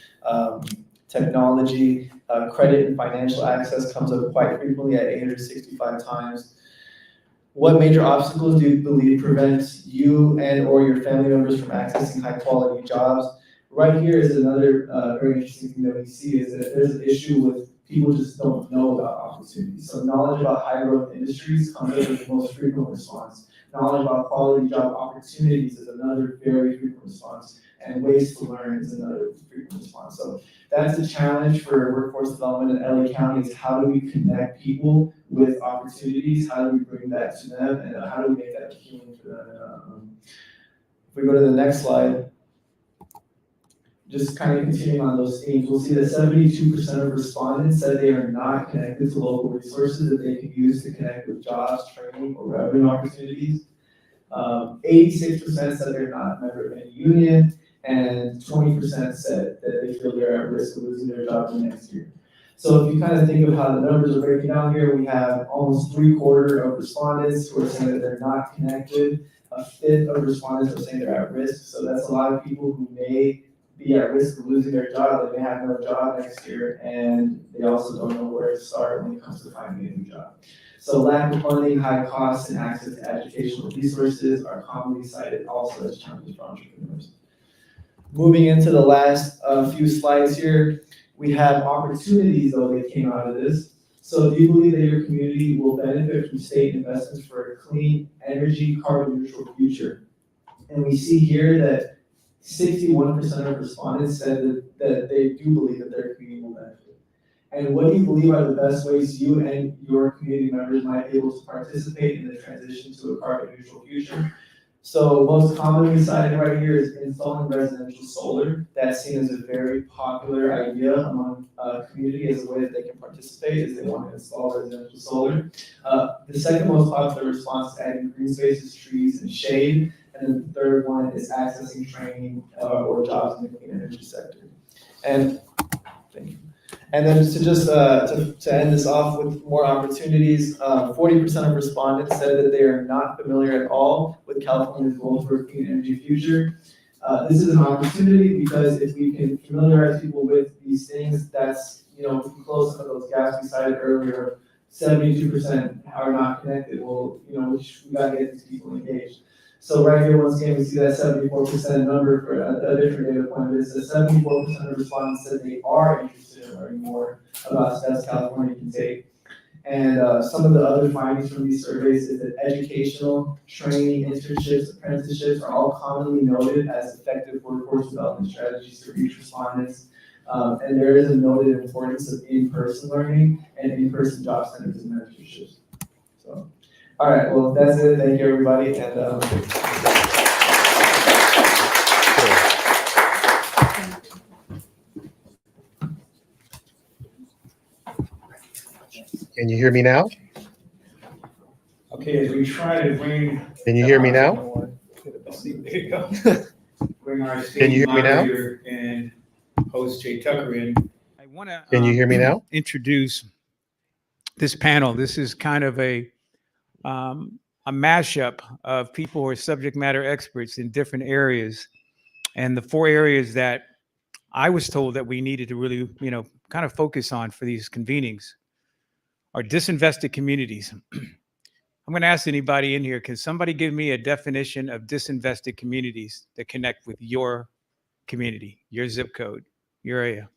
Technology, credit and financial access comes up quite frequently at 865 times. What major obstacles do you believe prevents you and or your family members from accessing high quality jobs? Right here is another very interesting thing that we see is that there's an issue with people just don't know about opportunities. So knowledge about high growth industries comes up as the most frequent response. Knowledge about quality job opportunities is another very frequent response. And ways to learn is another frequent response. So that's a challenge for workforce development in LA County is how do we connect people with opportunities? How do we bring that to them? And how do we make that appealing for them? If we go to the next slide, just kind of continuing on those themes, we'll see that 72% of respondents said they are not connected to local resources that they can use to connect with jobs, training, or revenue opportunities. 86% said they're not a member of any union, and 20% said that they feel they're at risk of losing their job the next year. So if you kind of think of how the numbers are breaking down here, we have almost 3/4 of respondents who are saying that they're not connected. A fifth of respondents are saying they're at risk. So that's a lot of people who may be at risk of losing their job. They may have no job next year, and they also don't know where to start when it comes to finding a new job. So lack of funding, high costs, and access to educational resources are commonly cited also as challenges for entrepreneurs. Moving into the last few slides here, we have opportunities though that came out of this. So do you believe that your community will benefit from state investments for a clean energy, carbon neutral future? And we see here that 61% of respondents said that they do believe that their community will benefit. And what do you believe are the best ways you and your community members might be able to participate in the transition to a carbon neutral future? So most commonly cited right here is installing residential solar. That's seen as a very popular idea among community as a way that they can participate is they want to install residential solar. The second most popular response is adding green spaces, trees, and shade. And then the third one is accessing training or jobs in the clean energy sector. And thank you. And then to end this off with more opportunities, 40% of respondents said that they are not familiar at all with California's goals for a clean energy future. This is an opportunity because if we can familiarize people with these things, that's, we can close some of those gaps we cited earlier. 72% are not connected. Well, we gotta get these people engaged. So right here, once again, we see that 74% number for a different data point. But it says 74% of respondents said they are interested in learning more about steps California can take. And some of the other findings from these surveys is that educational, training, internships, apprenticeships are all commonly noted as effective workforce development strategies to reach respondents. And there is a noted importance of in-person learning and in-person job centers and mentorships. So. All right, well, that's it. Thank you, everybody. And Can you hear me now? Okay, as we try to bring. Can you hear me now? There you go. Bring our Can you hear me now? moderator and host Jay Tucker in. I want to. Can you hear me now? Introduce this panel. This is kind of a mashup of people who are subject matter experts in different areas. And the 4 areas that I was told that we needed to really, kind of focus on for these convenings are disinvested communities. I'm going to ask anybody in here, can somebody give me a definition of disinvested communities that connect with your community, your zip code, your area?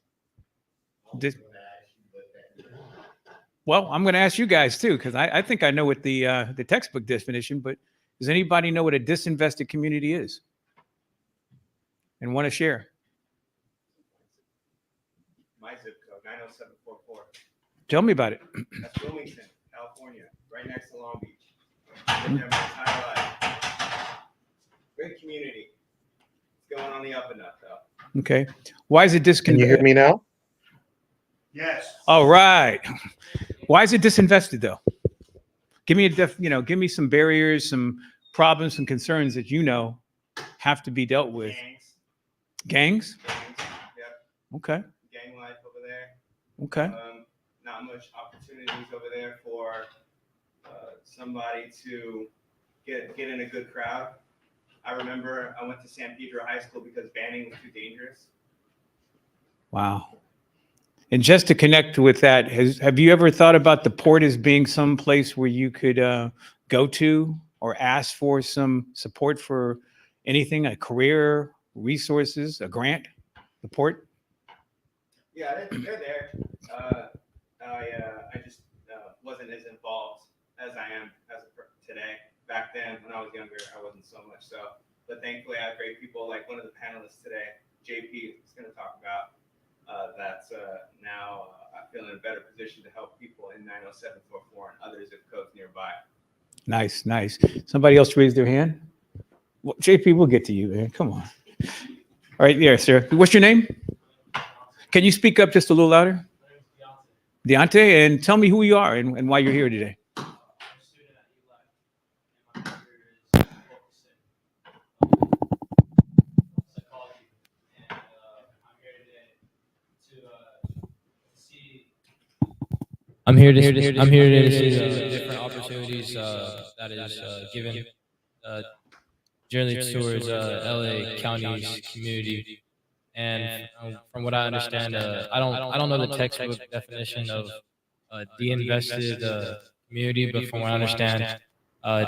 Well, I'm going to ask you guys too, because I think I know what the textbook definition, but Does anybody know what a disinvested community is? And want to share? My zip code, 90744. Tell me about it. That's Wilmington, California, right next to Long Beach. I've been there my entire life. Great community. It's going on the up and up, though. Okay. Why is it Can you hear me now? Yes. All right. Why is it disinvested though? Give me give me some barriers, some problems, some concerns that have to be dealt with. Gangs. Gangs? Yep. Okay. Gang life over there. Okay. Not much opportunities over there for somebody to get in a good crowd. I remember I went to San Pedro High School because banning was too dangerous. Wow. And just to connect with that, have you ever thought about the port as being some place where you could go to or ask for some support for anything, a career, resources, a grant, the port? Yeah, they're there. I just wasn't as involved as I am today. Back then, when I was younger, I wasn't so much so. But thankfully, I have great people like one of the panelists today, JP, is going to talk about that's now I feel in a better position to help people in 90744 and other zip codes nearby. Nice, nice. Somebody else raised their hand? Well, JP, we'll get to you, man. Come on. All right, yeah, sir. What's your name? Can you speak up just a little louder? Deontay, and tell me who you are and why you're here today. I'm here to see different opportunities that is given generally towards LA County's community. And from what I understand, I don't know the textbook definition of de-invested community, but from what I understand,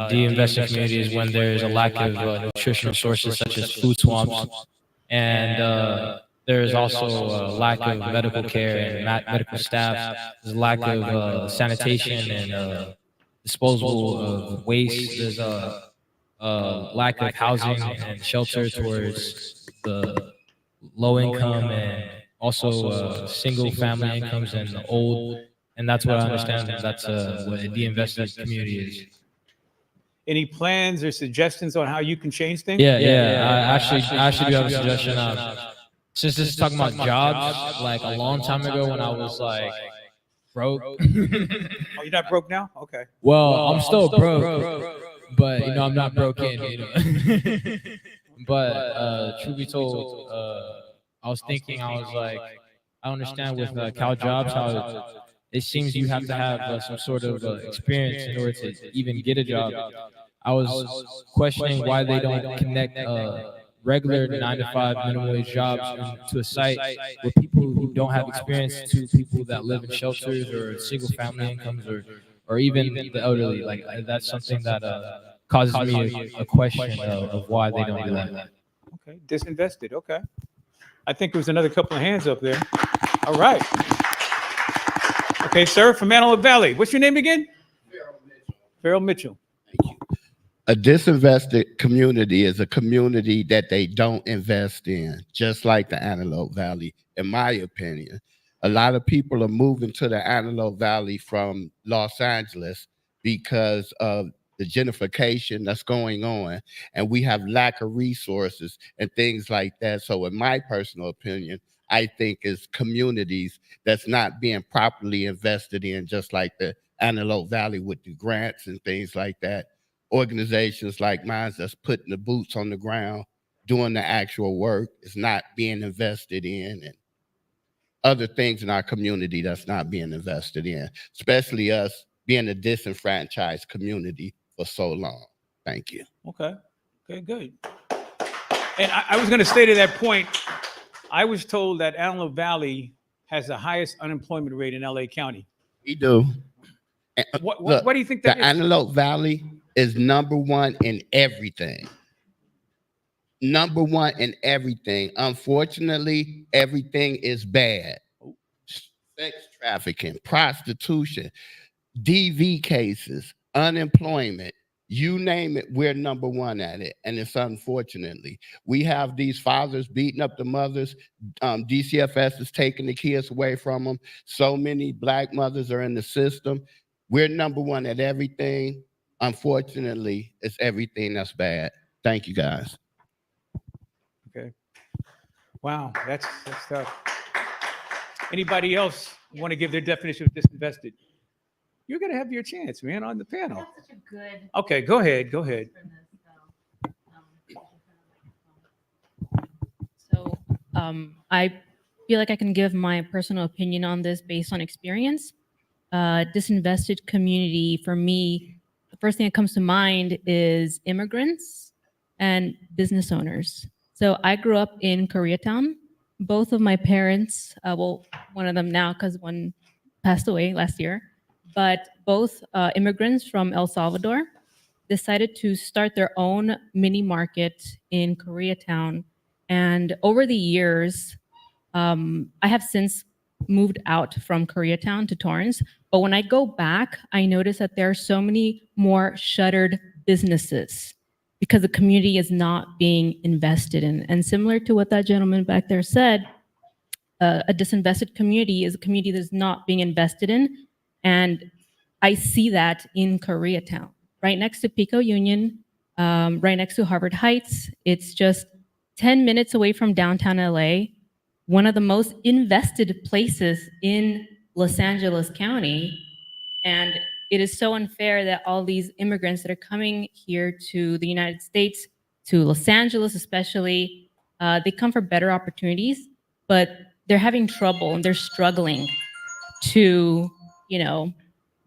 de-invested community is when there is a lack of nutritional sources such as food swamps, and there is also a lack of medical care and medical staff. There's a lack of sanitation and disposal of waste. There's a lack of housing and shelter towards the low income and also single family incomes and the old. And that's what I understand. That's what a de-invested community is. Any plans or suggestions on how you can change things? Yeah. I actually do have a suggestion. Since this is talking about jobs, like a long time ago when I was like broke. Oh, you're not broke now? Okay. Well, I'm still broke, but I'm not broken. But truth be told, I was thinking, I was like, I understand with Cal Jobs how it seems you have to have some sort of experience in order to even get a job. I was questioning why they don't connect regular 9-to-5 minimum wage jobs to a site where people who don't have experience to people that live in shelters or single family incomes or even the elderly. Like that's something that causes me a question of why they don't do that. Okay. Disinvested. Okay. I think there was another couple of hands up there. All right. Okay, sir, from Antelope Valley. What's your name again? Farrell Mitchell. A disinvested community is a community that they don't invest in, just like the Antelope Valley, in my opinion. A lot of people are moving to the Antelope Valley from Los Angeles because of the gentrification that's going on, and we have lack of resources and things like that. So in my personal opinion, I think it's communities that's not being properly invested in, just like the Antelope Valley with the grants and things like that. Organizations like mine that's putting the boots on the ground, doing the actual work, is not being invested in, and other things in our community that's not being invested in, especially us being a disenfranchised community for so long. Thank you. Okay. Okay, good. And I was going to say to that point, I was told that Antelope Valley has the highest unemployment rate in LA County. We do. What do you think that the is? Antelope Valley is #1 in everything. #1 in everything. Unfortunately, everything is bad. Sex trafficking, prostitution, DV cases, unemployment, You name it, we're number one at it. And it's unfortunately, we have these fathers beating up the mothers. DCFS is taking the kids away from them. So many Black mothers are in the system. We're number one at everything. Unfortunately, it's everything that's bad. Thank you, guys. Okay. Wow, that's tough. Anybody else want to give their definition of disinvested? You're gonna have your chance, man, on the panel. That's such a good. Okay, go ahead. Go ahead. So I feel like I can give my personal opinion on this based on experience. Disinvested community, for me, the first thing that comes to mind is immigrants and business owners. So I grew up in Koreatown. Both of my parents, well, one of them now because one passed away last year, but both immigrants from El Salvador decided to start their own mini market in Koreatown. And over the years, I have since moved out from Koreatown to Torrance. But when I go back, I notice that there are so many more shuttered businesses because the community is not being invested in. And similar to what that gentleman back there said, a disinvested community is a community that's not being invested in. And I see that in Koreatown, right next to Pico Union, right next to Harvard Heights. It's just 10 minutes away from downtown LA, one of the most invested places in Los Angeles County. And it is so unfair that all these immigrants that are coming here to the United States, to Los Angeles especially, they come for better opportunities, but they're having trouble and they're struggling to,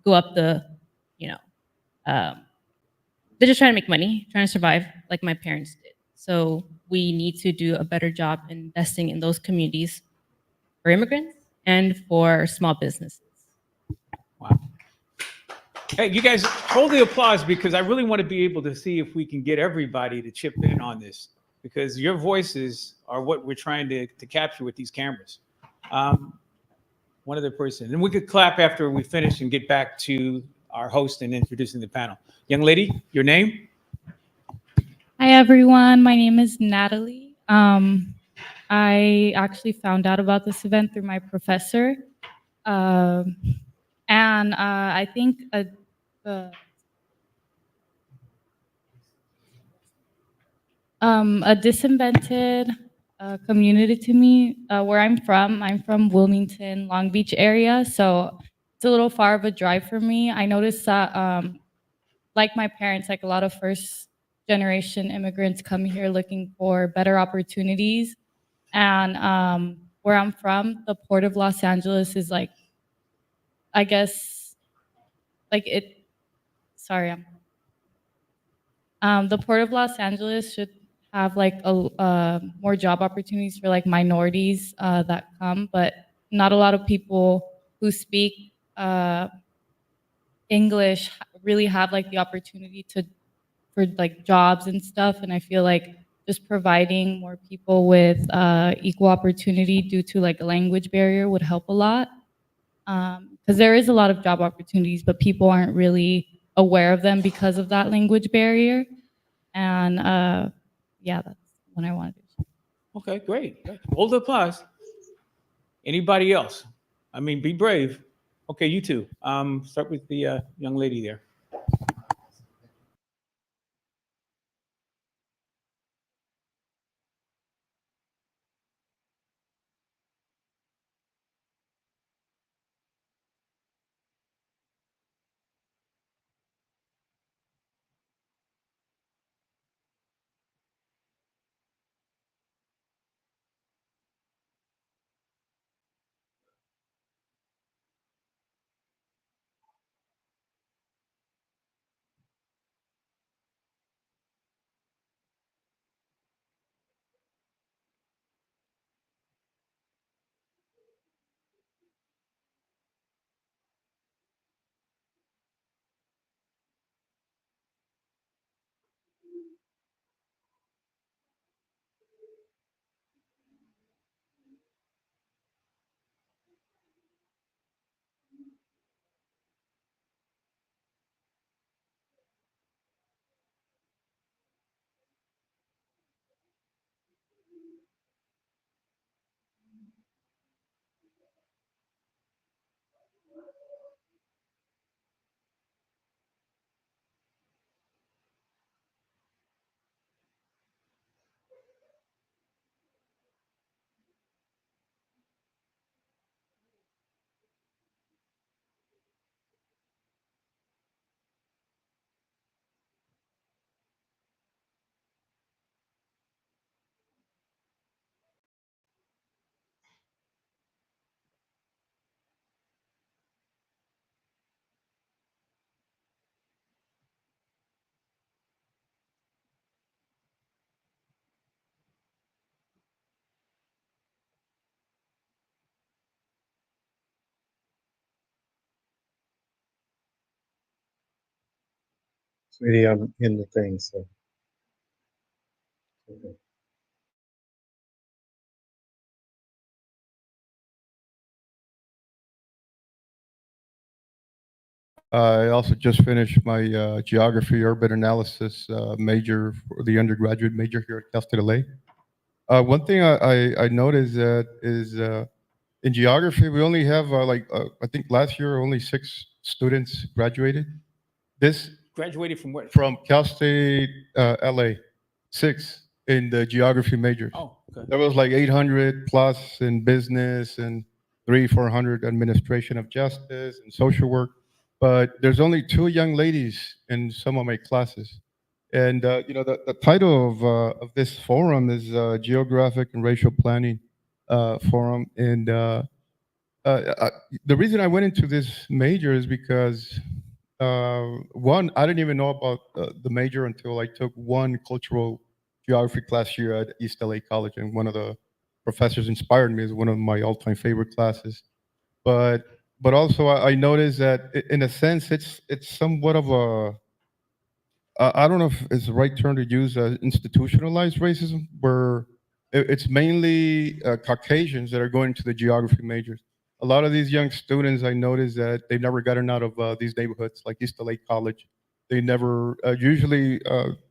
go up the, you know, they're just trying to make money, trying to survive like my parents did. So we need to do a better job investing in those communities for immigrants and for small businesses. Wow. Hey, you guys hold the applause because I really want to be able to see if we can get everybody to chip in on this because your voices are what we're trying to capture with these cameras. One other person, and we could clap after we finish and get back to our host and introducing the panel. Young lady, your name? Hi, everyone. My name is Natalie. I actually found out about this event through my professor. And I think a disinvented community to me, where I'm from Wilmington, Long Beach area. So it's a little far of a drive for me. I noticed that, like my parents, like a lot of first generation immigrants come here looking for better opportunities. And where I'm from, the Port of Los Angeles is like, I guess, like it, sorry, the Port of Los Angeles should have like more job opportunities for like minorities that come, but not a lot of people who speak English really have like the opportunity for like jobs and stuff. And I feel like just providing more people with equal opportunity due to like a language barrier would help a lot. Because there is a lot of job opportunities, but people aren't really aware of them because of that language barrier. And yeah, that's what I wanted to say. Okay, great. Hold the applause. Anybody else? I mean, be brave. Okay, you two. Start with the young lady there. Sweetie, I'm in the thing, so. Okay. I also just finished my geography urban analysis major for the undergraduate major here at Cal State LA. One thing I noticed that is in geography, we only have I think last year only 6 students graduated. This Graduated from what? from Cal State LA, 6 in the geography majors. Oh, okay. There was like 800 plus in business and 400 administration of justice and social work. But there's only 2 young ladies in some of my classes. And the title of this forum is Geographic and Racial Planning Forum. And the reason I went into this major is because one, I didn't even know about the major until I took one cultural geography class here at East LA College, and one of the professors inspired me as one of my all-time favorite classes. But also I noticed that in a sense it's somewhat of a I don't know if it's the right term to use, institutionalized racism, where it's mainly Caucasians that are going to the geography majors. A lot of these young students, I noticed that they've never gotten out of these neighborhoods like East LA College. They never, usually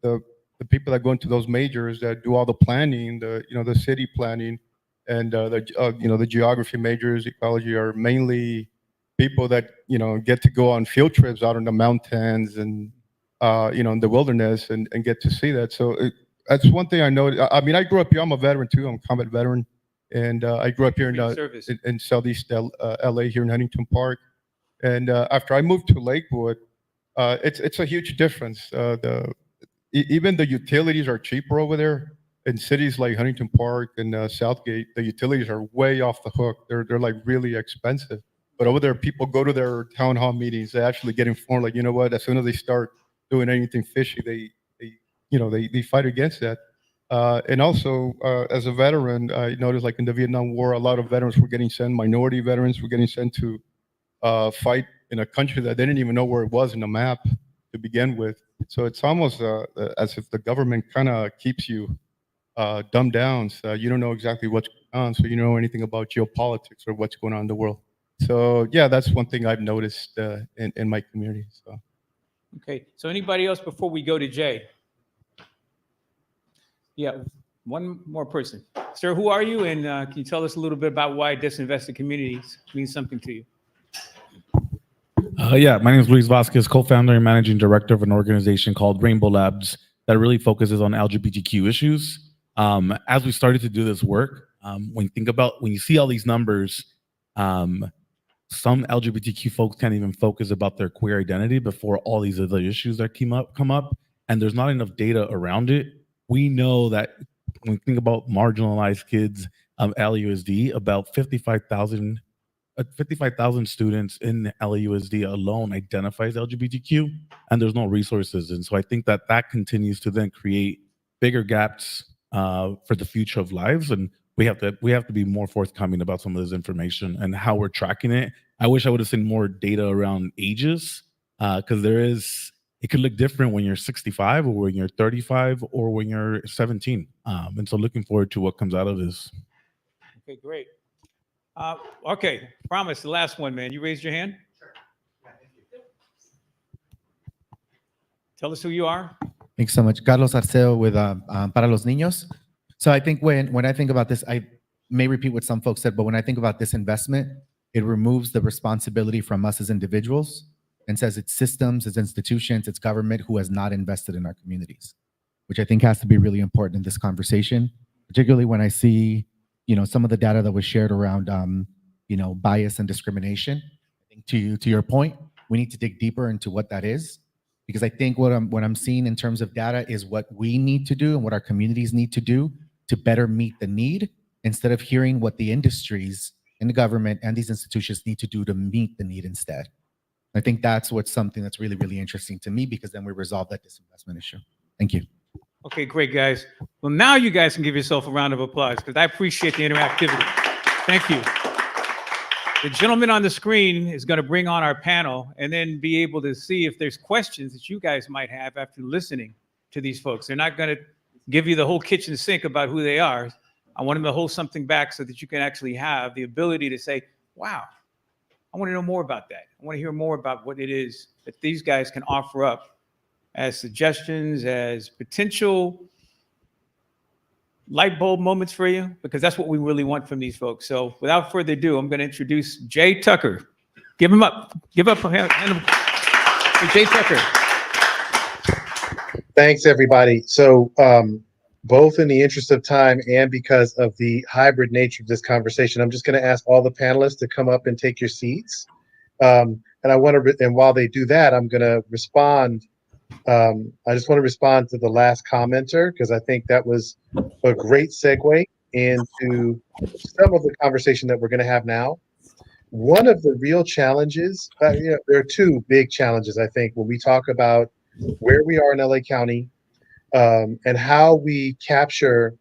the people that go into those majors that do all the planning, the city planning, and the geography majors, ecology, are mainly people that get to go on field trips out in the mountains and in the wilderness and get to see that. So that's one thing I know. I mean, I grew up here. I'm a veteran too. I'm a combat veteran, and I grew up here Service. in Southeast LA here in Huntington Park. And after I moved to Lakewood, it's a huge difference. Even the utilities are cheaper over there. In cities like Huntington Park and Southgate, the utilities are way off the hook. They're like really expensive. But over there, people go to their town hall meetings. They actually get informed. Like, you know what? As soon as they start doing anything fishy, they fight against that. And also, as a veteran, I noticed like in the Vietnam War, a lot of veterans were getting sent. Minority veterans were getting sent to fight in a country that they didn't even know where it was in the map to begin with. So it's almost as if the government kind of keeps you dumbed down. So you don't know exactly what's going on. So you don't know anything about geopolitics or what's going on in the world. So yeah, that's one thing I've noticed in my community. So. Okay. So anybody else before we go to Jay? Yeah, one more person. Sir, who are you? And can you tell us a little bit about why disinvested communities means something to you? Yeah, my name is Luis Vasquez, co-founder and managing director of an organization called Rainbow Labs that really focuses on LGBTQ issues. As we started to do this work, when you see all these numbers, some LGBTQ folks can't even focus about their queer identity before all these other issues that come up, and there's not enough data around it. We know that when we think about marginalized kids, LAUSD, about 55,000 students in LAUSD alone identifies LGBTQ, and there's no resources. And so I think that continues to then create bigger gaps for the future of lives. And we have to be more forthcoming about some of this information and how we're tracking it. I wish I would have seen more data around ages, because it could look different when you're 65 or when you're 35 or when you're 17. And so looking forward to what comes out of this. Okay, great. Okay, promise, the last one, man. You raised your hand? Sure. Yeah, thank you. Tell us who you are. Thanks so much. Carlos Arceo with Para los Niños. So I think when I think about this, I may repeat what some folks said, but when I think about this investment, it removes the responsibility from us as individuals and says it's systems, it's institutions, it's government who has not invested in our communities, which I think has to be really important in this conversation, particularly when I see some of the data that was shared around bias and discrimination. I think to your point, we need to dig deeper into what that is, because I think what I'm seeing in terms of data is what we need to do and what our communities need to do to better meet the need, instead of hearing what the industries and the government and these institutions need to do to meet the need instead. I think that's something that's really, really interesting to me, because then we resolve that disinvestment issue. Thank you. Okay, great, guys. Well, now you guys can give yourself a round of applause, because I appreciate the interactivity. Thank you. the gentleman on the screen is going to bring on our panel and then be able to see if there's questions that you guys might have after listening to these folks. They're not going to give you the whole kitchen sink about who they are. I want them to hold something back so that you can actually have the ability to say, wow, I want to know more about that. I want to hear more about what it is that these guys can offer up as suggestions, as potential light bulb moments for you, because that's what we really want from these folks. So without further ado, I'm going to introduce Jay Tucker. Give him up. Give up a hand for Jay Tucker. Thanks, everybody. So both in the interest of time and because of the hybrid nature of this conversation, I'm just going to ask all the panelists to come up and take your seats. And I want to, and while they do that, I'm going to respond. I just want to respond to the last commenter because I think that was a great segue into some of the conversation that we're going to have now. One of the real challenges, there are two big challenges, I think, when we talk about where we are in LA County and how we capture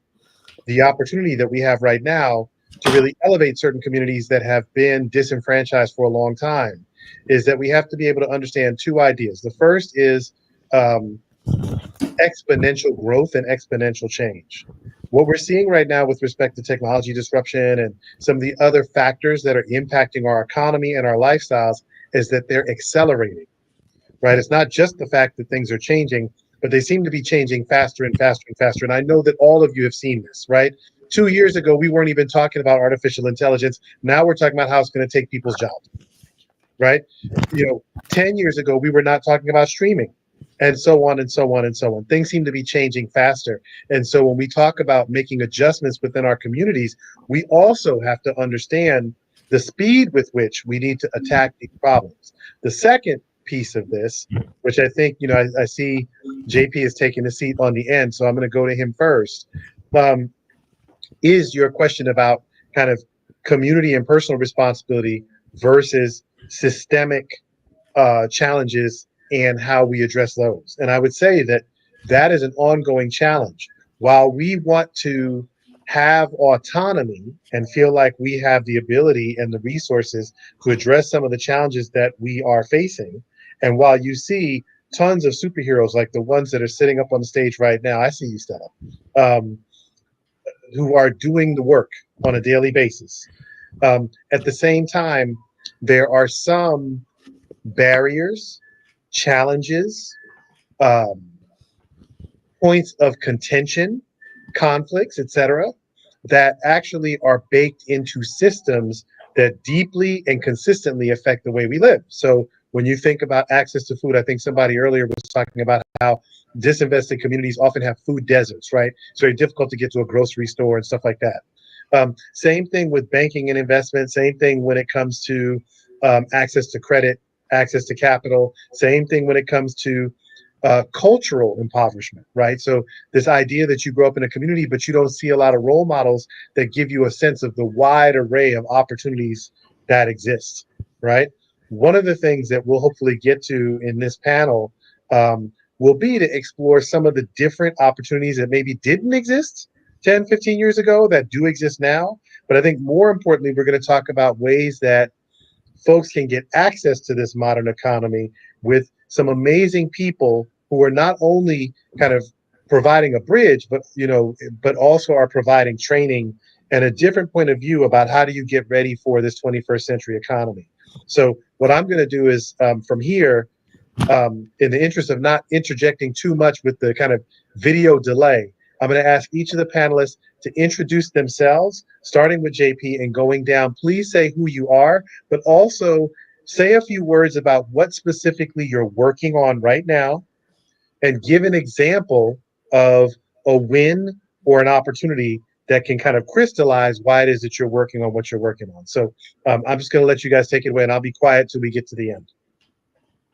the opportunity that we have right now to really elevate certain communities that have been disenfranchised for a long time, is that we have to be able to understand two ideas. The first is exponential growth and exponential change. What we're seeing right now with respect to technology disruption and some of the other factors that are impacting our economy and our lifestyles is that they're accelerating, right? It's not just the fact that things are changing, but they seem to be changing faster and faster and faster. And I know that all of you have seen this, right? 2 years ago, we weren't even talking about artificial intelligence. Now we're talking about how it's going to take people's jobs, right? 10 years ago, we were not talking about streaming. And so on and so on and so on. Things seem to be changing faster. And so when we talk about making adjustments within our communities, we also have to understand the speed with which we need to attack these problems. The second piece of this, which I think, I see JP is taking a seat on the end, so I'm going to go to him first, is your question about kind of community and personal responsibility versus systemic challenges and how we address those. And I would say that that is an ongoing challenge. While we want to have autonomy and feel like we have the ability and the resources to address some of the challenges that we are facing, and while you see tons of superheroes like the ones that are sitting up on the stage right now, I see you, Stella, who are doing the work on a daily basis. At the same time, there are some barriers, challenges, points of contention, conflicts, etc., that actually are baked into systems that deeply and consistently affect the way we live. So when you think about access to food, I think somebody earlier was talking about how disinvested communities often have food deserts, right? It's very difficult to get to a grocery store and stuff like that. Same thing with banking and investment, same thing when it comes to access to credit, access to capital, same thing when it comes to cultural impoverishment, right? So this idea that you grow up in a community, but you don't see a lot of role models that give you a sense of the wide array of opportunities that exist, right? One of the things that we'll hopefully get to in this panel will be to explore some of the different opportunities that maybe didn't exist 10, 15 years ago that do exist now. But I think more importantly, we're going to talk about ways that folks can get access to this modern economy with some amazing people who are not only kind of providing a bridge, but also are providing training and a different point of view about how do you get ready for this 21st century economy. So what I'm going to do is from here, in the interest of not interjecting too much with the kind of video delay, I'm going to ask each of the panelists to introduce themselves, starting with JP and going down. Please say who you are, but also say a few words about what specifically you're working on right now and give an example of a win or an opportunity that can kind of crystallize why it is that you're working on what you're working on. So I'm just going to let you guys take it away and I'll be quiet till we get to the end.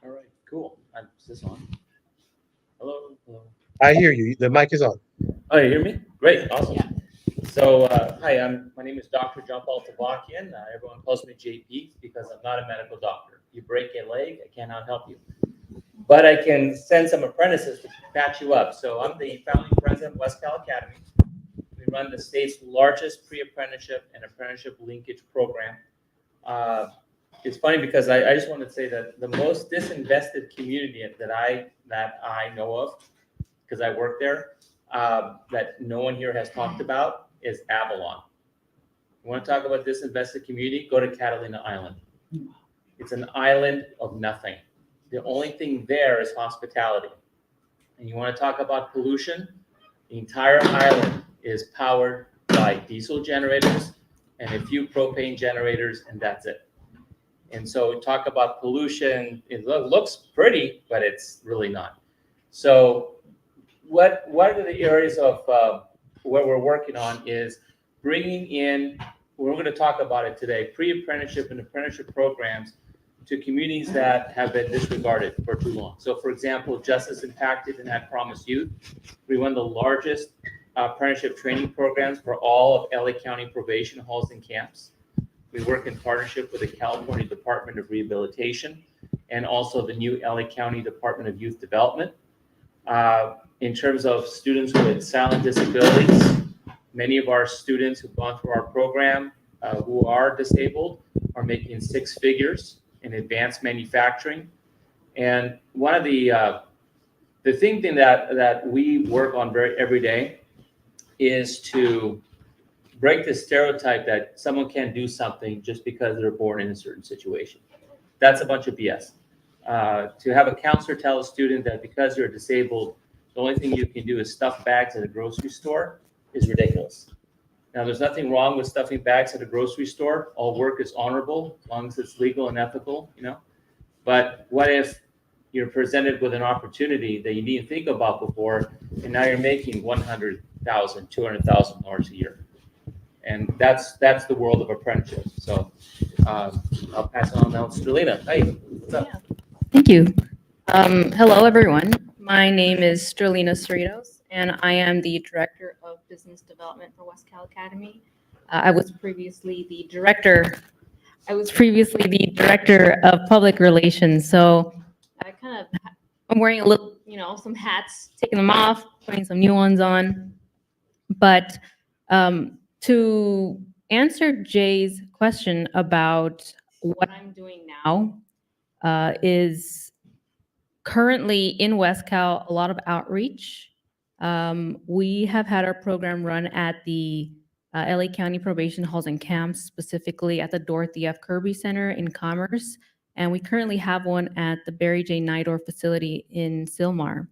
All right, cool. Is this on? Hello? Hello? I hear you. The mic is on. Oh, you hear me? Great, awesome. Yeah. So, hi, my name is Dr. John Paul Tavakian. Everyone calls me JP because I'm not a medical doctor. You break a leg, I cannot help you. But I can send some apprentices to patch you up. So I'm the founding president of West Cal Academy. We run the state's largest pre-apprenticeship and apprenticeship linkage program. It's funny because I just want to say that the most disinvested community that I know of, because I work there, that no one here has talked about is Avalon. You want to talk about disinvested community? Go to Catalina Island. It's an island of nothing. The only thing there is hospitality. And you want to talk about pollution? The entire island is powered by diesel generators and a few propane generators, and that's it. And so talk about pollution, it looks pretty, but it's really not. So what are the areas of what we're working on is bringing in, we're going to talk about it today, pre-apprenticeship and apprenticeship programs to communities that have been disregarded for too long. So for example, Justice Impacted and At Promise Youth, we run the largest apprenticeship training programs for all of LA County probation halls and camps. We work in partnership with the California Department of Rehabilitation and also the new LA County Department of Youth Development. In terms of students with silent disabilities, many of our students who've gone through our program who are disabled are making six figures in advanced manufacturing. And one of the thing that we work on every day is to break the stereotype that someone can't do something just because they're born in a certain situation. That's a bunch of BS. To have a counselor tell a student that because you're disabled, the only thing you can do is stuff bags at a grocery store is ridiculous. Now, there's nothing wrong with stuffing bags at a grocery store. All work is honorable, as long as it's legal and ethical, you know. But what if you're presented with an opportunity that you didn't think about before, and now you're making $100,000, $200,000 a year? And that's the world of apprenticeship. So I'll pass it on now to Sterlina. Hey, what's up? Yeah. Thank you. Hello, everyone. My name is Sterlina Cerritos, and I am the Director of Business Development for West Cal Academy. I was previously the Director of Public Relations. So I'm wearing a little, some hats, taking them off, putting some new ones on. But to answer Jay's question about what I'm doing now is currently in West Cal, a lot of outreach. We have had our program run at the LA County Probation Halls and Camps, specifically at the Dorothy F. Kirby Center in Commerce. And we currently have one at the Barry J. Nydor facility in Sylmar.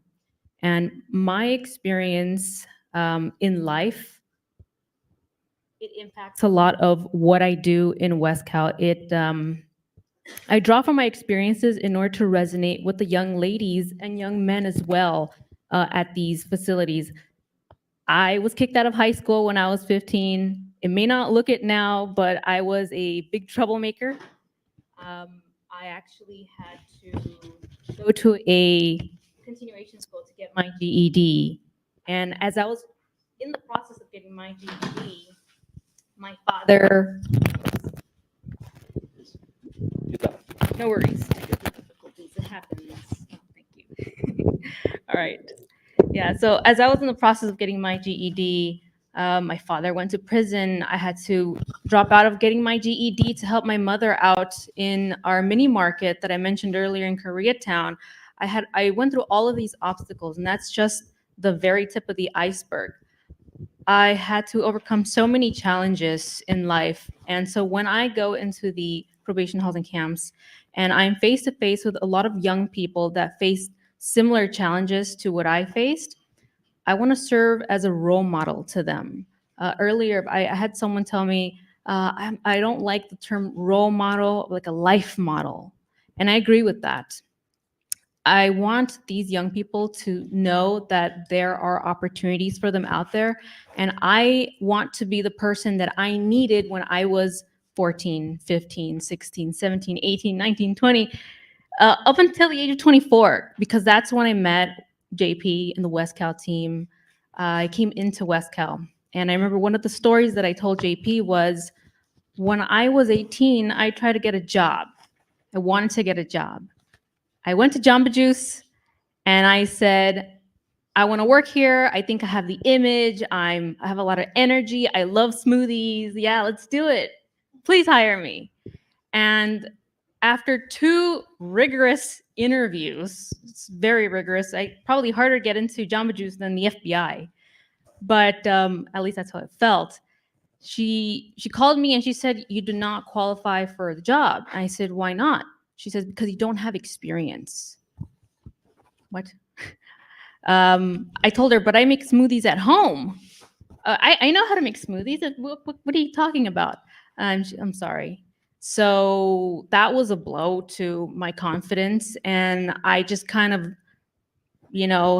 And my experience in life, it impacts a lot of what I do in West Cal. I draw from my experiences in order to resonate with the young ladies and young men as well at these facilities. I was kicked out of high school when I was 15. It may not look it now, but I was a big troublemaker. I actually had to go to a continuation school to get my GED. And as I was in the process of getting my GED, my father... No worries. Difficulties, it happens. Oh, thank you. All right. Yeah, so as I was in the process of getting my GED, my father went to prison. I had to drop out of getting my GED to help my mother out in our mini market that I mentioned earlier in Koreatown. I went through all of these obstacles, and that's just the very tip of the iceberg. I had to overcome so many challenges in life. And so when I go into the probation halls and camps, and I'm face to face with a lot of young people that face similar challenges to what I faced, I want to serve as a role model to them. Earlier, I had someone tell me, I don't like the term role model, like a life model. And I agree with that. I want these young people to know that there are opportunities for them out there. And I want to be the person that I needed when I was 14, 15, 16, 17, 18, 19, 20, up until the age of 24, because that's when I met JP and the West Cal team. I came into West Cal. And I remember one of the stories that I told JP was when I was 18, I tried to get a job. I wanted to get a job. I went to Jamba Juice and I said, I want to work here. I think I have the image. I have a lot of energy. I love smoothies. Yeah, let's do it. Please hire me. And after 2 rigorous interviews, it's very rigorous, probably harder to get into Jamba Juice than the FBI, but at least that's how it felt. She called me and she said, "You do not qualify for the job." I said, "Why not?" She says, "Because you don't have experience." What? I told her, "But I make smoothies at home. I know how to make smoothies. What are you talking about?" I'm sorry. So that was a blow to my confidence. And I just kind of,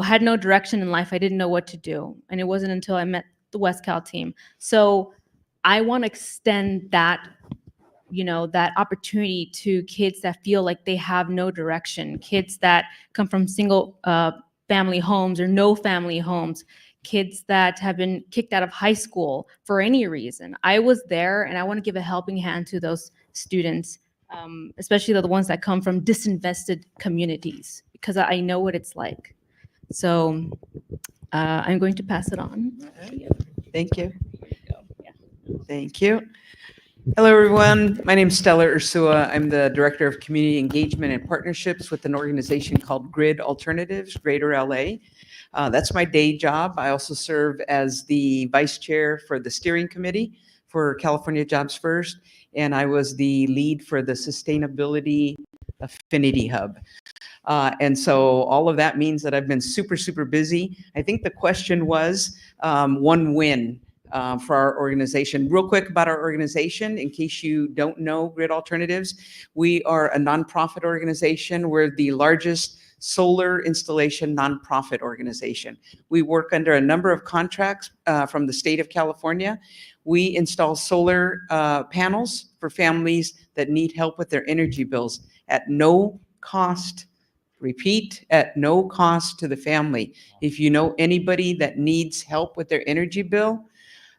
had no direction in life. I didn't know what to do. And it wasn't until I met the West Cal team. So I want to extend that, that opportunity to kids that feel like they have no direction, kids that come from single family homes or no family homes, kids that have been kicked out of high school for any reason. I was there, and I want to give a helping hand to those students, especially the ones that come from disinvested communities, because I know what it's like. So I'm going to pass it on. Thank you. Thank you. Hello, everyone. My name is Stella Ursua. I'm the Director of Community Engagement and Partnerships with an organization called Grid Alternatives, Greater LA. That's my day job. I also serve as the Vice Chair for the Steering Committee for California Jobs First, and I was the lead for the Sustainability Affinity Hub. And so all of that means that I've been super, super busy. I think the question was one win for our organization. Real quick about our organization, in case you don't know Grid Alternatives, we are a nonprofit organization. We're the largest solar installation nonprofit organization. We work under a number of contracts from the state of California. We install solar panels for families that need help with their energy bills at no cost. Repeat, at no cost to the family. If you know anybody that needs help with their energy bill,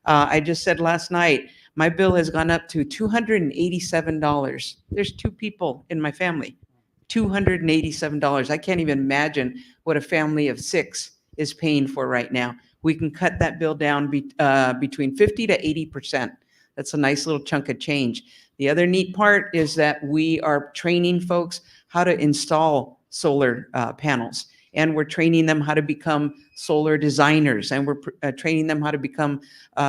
I just said last night, my bill has gone up to $287. There's 2 people in my family, $287. I can't even imagine what a family of 6 is paying for right now. We can cut that bill down between 50 to 80%. That's a nice little chunk of change. The other neat part is that we are training folks how to install solar panels. And we're training them how to become solar designers, and we're training them how to become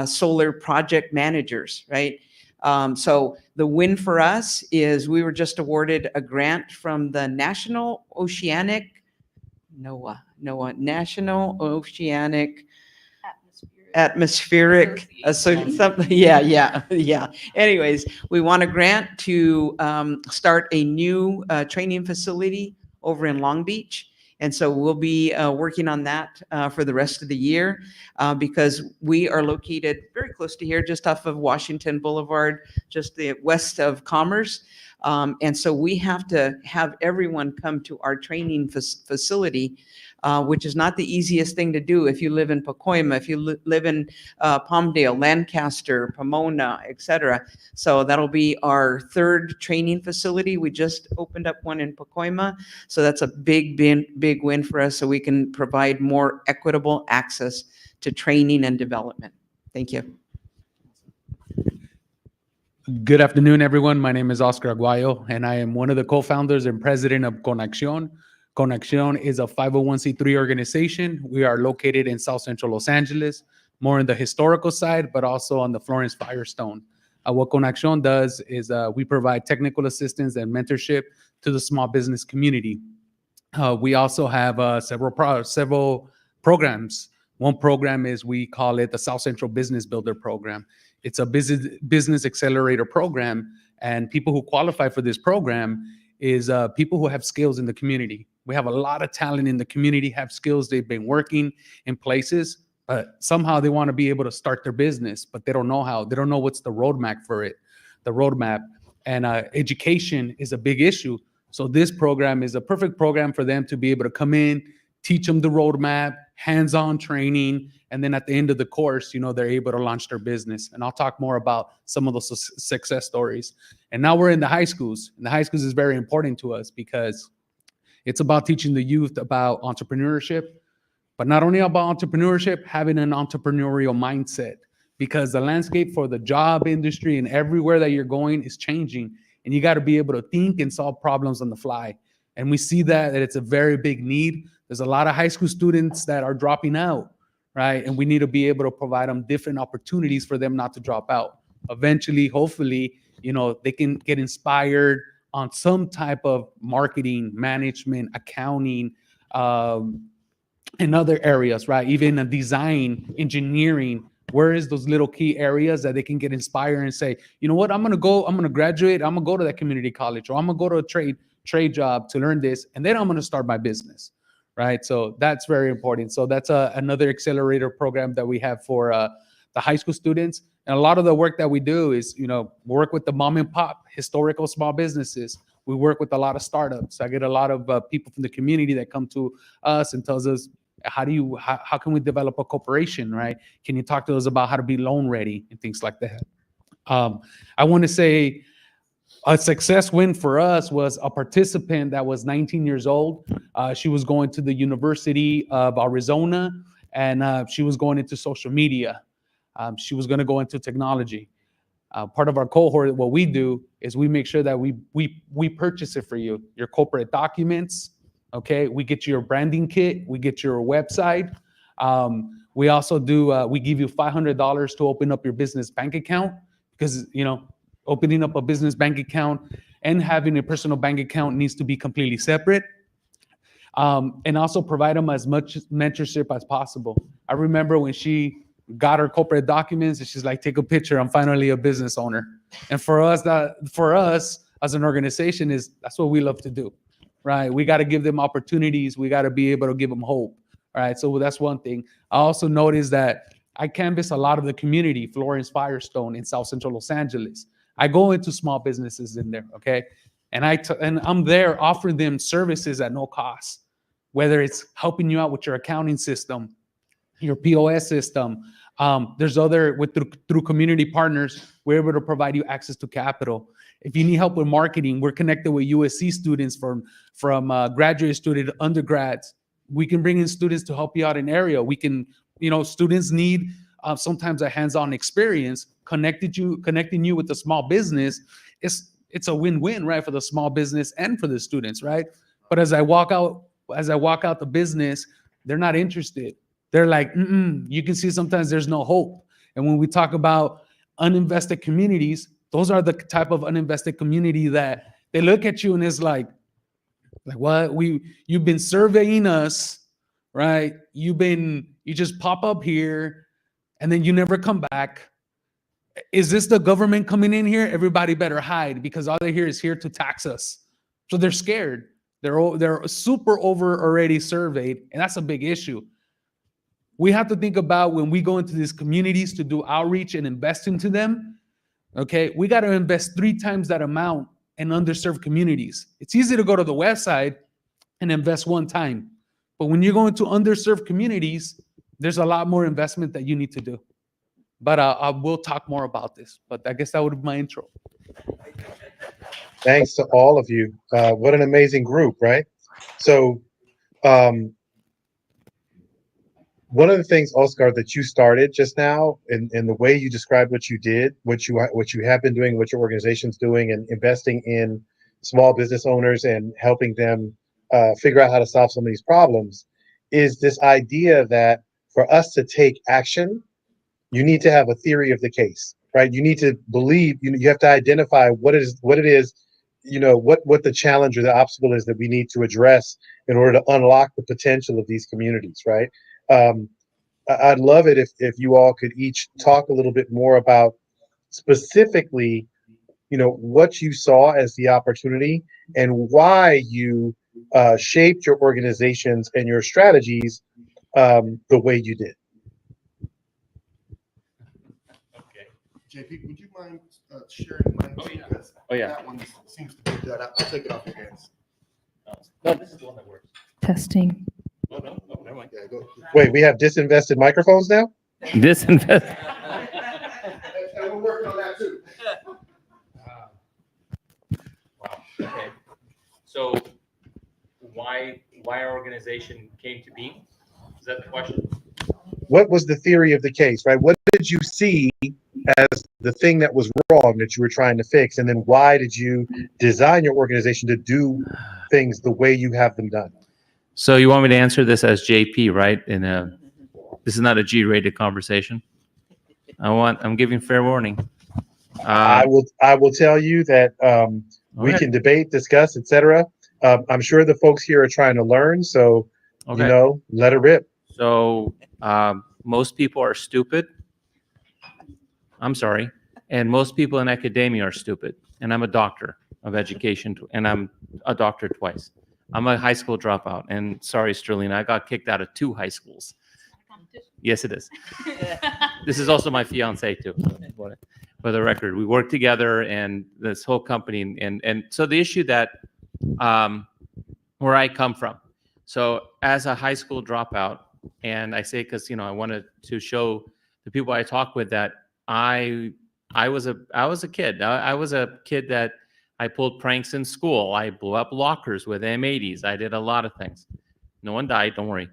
solar project managers, right? So the win for us is we were just awarded a grant from the National Oceanic Atmospheric something. Yeah. Anyways, we want a grant to start a new training facility over in Long Beach. And so we'll be working on that for the rest of the year because we are located very close to here, just off of Washington Boulevard, just the west of Commerce. And so we have to have everyone come to our training facility, which is not the easiest thing to do if you live in Pacoima, if you live in Palmdale, Lancaster, Pomona, etc. So that'll be our 3rd training facility. We just opened up one in Pacoima. So that's a big win for us, so we can provide more equitable access to training and development. Thank you. Good afternoon, everyone. My name is Oscar Aguayo, and I am one of the co-founders and president of Conexión. Conexión is a 501c3 organization. We are located in South Central Los Angeles, more on the historical side, but also on the Florence Firestone. What Conexión does is we provide technical assistance and mentorship to the small business community. We also have several programs. One program is, we call it the South Central Business Builder Program. It's a business accelerator program, and people who qualify for this program is people who have skills in the community. We have a lot of talent in the community, have skills. They've been working in places, but somehow they want to be able to start their business, but they don't know how. They don't know what's the roadmap for it, and education is a big issue. So this program is a perfect program for them to be able to come in, teach them the roadmap, hands-on training, and then at the end of the course, they're able to launch their business. And I'll talk more about some of those success stories. And now we're in the high schools. And the high schools is very important to us because it's about teaching the youth about entrepreneurship, but not only about entrepreneurship, having an entrepreneurial mindset, because the landscape for the job industry and everywhere that you're going is changing. and you got to be able to think and solve problems on the fly. And we see that it's a very big need. There's a lot of high school students that are dropping out, right? And we need to be able to provide them different opportunities for them not to drop out. Eventually, hopefully, they can get inspired on some type of marketing, management, accounting, in other areas, right? Even design, engineering. Where is those little key areas that they can get inspired and say, you know what, I'm gonna graduate, I'm gonna go to that community college, or I'm gonna go to a trade job to learn this, and then I'm gonna start my business, right? So that's very important. So that's another accelerator program that we have for the high school students. And a lot of the work that we do is, work with the mom and pop historical small businesses. We work with a lot of startups. I get a lot of people from the community that come to us and tells us, how can we develop a corporation, right? Can you talk to us about how to be loan ready and things like that? I want to say a success win for us was a participant that was 19 years old. She was going to the University of Arizona, and she was going into social media. She was going to go into technology. Part of our cohort, what we do is we make sure that we purchase it for you, your corporate documents. Okay, we get you your branding kit, we get your website. We also do, we give you $500 to open up your business bank account, because, opening up a business bank account and having a personal bank account needs to be completely separate. And also provide them as much mentorship as possible. I remember when she got her corporate documents and she's like, take a picture, I'm finally a business owner. And for us as an organization, that's what we love to do. Right, we got to give them opportunities. We got to be able to give them hope. All right, so that's one thing. I also noticed that I canvass a lot of the community, Florence, Firestone, in South Central Los Angeles. I go into small businesses in there, okay, and I'm there offering them services at no cost, whether it's helping you out with your accounting system, your POS system. There's through community partners, we're able to provide you access to capital. If you need help with marketing, we're connected with USC students from graduate student, undergrads. We can bring in students to help you out in area. We can, students need sometimes a hands-on experience. Connecting you with a small business, it's a win-win, right, for the small business and for the students, right? But as I walk out the business, they're not interested. They're like, you can see sometimes there's no hope. And when we talk about uninvested communities, those are the type of uninvested community that they look at you and it's like what? You've been surveying us, right? You just pop up here and then you never come back. Is this the government coming in here? Everybody better hide, because all they hear is here to tax us. So they're scared. They're super over already surveyed, and that's a big issue. We have to think about when we go into these communities to do outreach and invest into them. Okay, we got to invest 3 times that amount in underserved communities. It's easy to go to the west side and invest 1 time. But when you go into underserved communities, there's a lot more investment that you need to do. But I will talk more about this. But I guess that would be my intro. Thanks to all of you. What an amazing group, right? So one of the things, Oscar, that you started just now, in the way you described what you did, what you have been doing, what your organization's doing, and investing in small business owners and helping them figure out how to solve some of these problems, is this idea that for us to take action, you need to have a theory of the case, right? You need to believe, you have to identify what it is, what the challenge or the obstacle is that we need to address in order to unlock the potential of these communities, right? I'd love it if you all could each talk a little bit more about specifically, what you saw as the opportunity and why you shaped your organizations and your strategies the way you did. JP, would you mind sharing mine? Oh, yeah. That one seems to be good. I'll take it off your hands. No, this is the one that works. Testing. Oh, no, never mind. Yeah, go. Wait, we have disinvested microphones now? Disinvest. And we're working on that too. Wow. Okay. So why our organization came to being? Is that the question? What was the theory of the case, right? What did you see as the thing that was wrong that you were trying to fix? And then why did you design your organization to do things the way you have them done? So you want me to answer this as JP, right? This is not a G-rated conversation. I'm giving fair warning. I will tell you that we Okay. can debate, discuss, etc. I'm sure the folks here are trying to learn, so Okay. let it rip. So most people are stupid. I'm sorry. And most people in academia are stupid. And I'm a doctor of education, and I'm a doctor twice. I'm a high school dropout. And sorry, Sterling, I got kicked out of 2 high schools. Yes, it is. This is also my fiance too. For the record, we work together, and this whole company, and so the issue that where I come from. So as a high school dropout, and I say because I wanted to show the people I talk with that I was a kid. I was a kid that I pulled pranks in school. I blew up lockers with M80s. I did a lot of things. No one died, don't worry.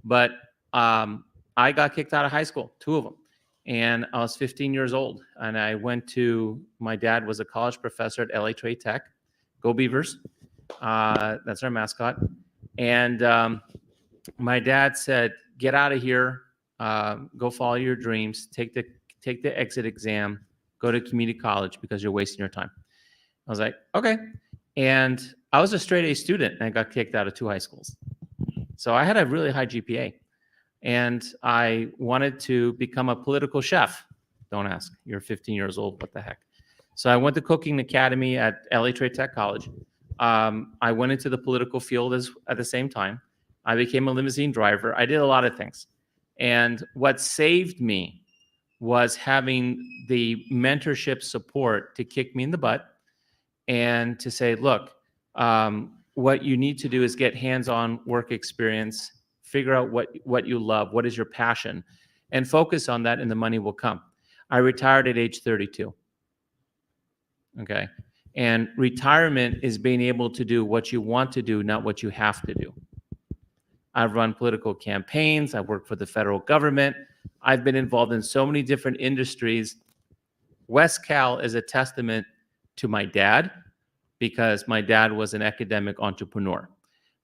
But I got kicked out of high school, 2 of them. And I was 15 years old. And I went to, my dad was a college professor at LA Trade Tech. Go Beavers. That's our mascot. And my dad said, get out of here. Go follow your dreams. Take the exit exam. Go to community college because you're wasting your time. I was like, okay. And I was a straight A student and I got kicked out of 2 high schools. So I had a really high GPA. And I wanted to become a political chef. Don't ask. You're 15 years old. What the heck? So I went to cooking academy at LA Trade Tech College. I went into the political field at the same time. I became a limousine driver. I did a lot of things. And what saved me was having the mentorship support to kick me in the butt and to say, look, what you need to do is get hands-on work experience, figure out what you love, what is your passion, and focus on that, and the money will come. I retired at age 32. Okay. And retirement is being able to do what you want to do, not what you have to do. I've run political campaigns. I've worked for the federal government. I've been involved in so many different industries. West Cal is a testament to my dad because my dad was an academic entrepreneur.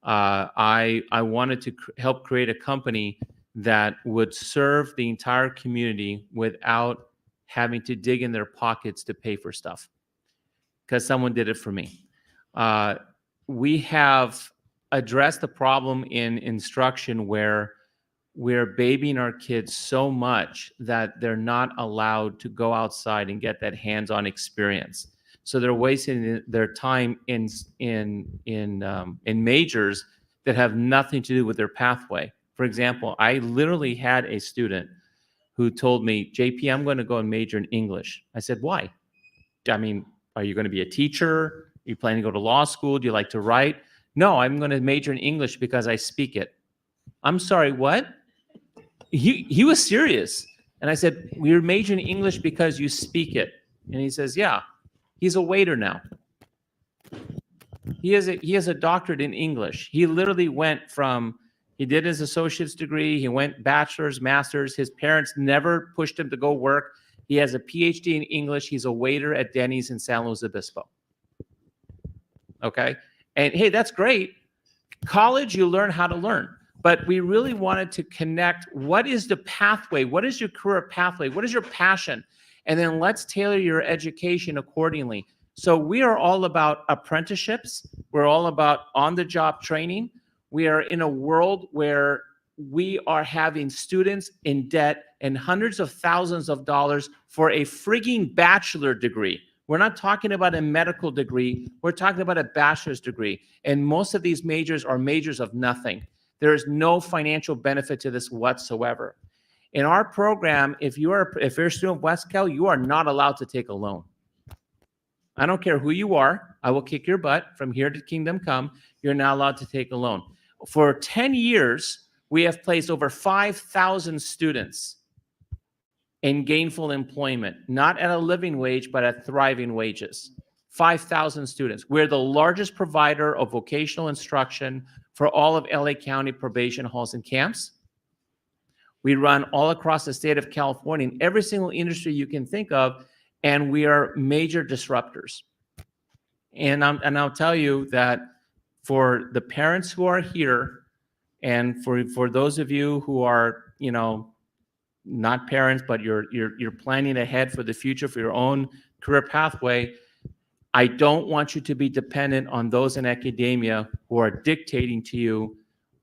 I wanted to help create a company that would serve the entire community without having to dig in their pockets to pay for stuff, because someone did it for me. We have addressed the problem in instruction where we're babying our kids so much that they're not allowed to go outside and get that hands-on experience. So they're wasting their time in majors that have nothing to do with their pathway. For example, I literally had a student who told me, JP, I'm going to go and major in English. I said, why? I mean, are you going to be a teacher? Are you planning to go to law school? Do you like to write? No, I'm going to major in English because I speak it. I'm sorry, what? He was serious. And I said, we're majoring in English because you speak it. And he says, yeah. He's a waiter now. He has a doctorate in English. He literally went from, he did his associate's degree, he went bachelor's, master's. His parents never pushed him to go work. He has a PhD in English. He's a waiter at Denny's in San Luis Obispo. Okay? And hey, that's great. College, you learn how to learn. But we really wanted to connect, what is the pathway? What is your career pathway? What is your passion? And then let's tailor your education accordingly. So we are all about apprenticeships. We're all about on-the-job training. We are in a world where we are having students in debt and hundreds of thousands of dollars for a frigging bachelor degree. We're not talking about a medical degree. We're talking about a bachelor's degree. And most of these majors are majors of nothing. There is no financial benefit to this whatsoever. In our program, if you're a student of West Cal, you are not allowed to take a loan. I don't care who you are. I will kick your butt from here to kingdom come. You're not allowed to take a loan. For 10 years, we have placed over 5,000 students in gainful employment, not at a living wage, but at thriving wages. 5,000 students. We're the largest provider of vocational instruction for all of LA County probation halls and camps. We run all across the state of California in every single industry you can think of, and we are major disruptors. And I'll tell you that for the parents who are here, and for those of you who are, you know, not parents, but you're planning ahead for the future for your own career pathway, I don't want you to be dependent on those in academia who are dictating to you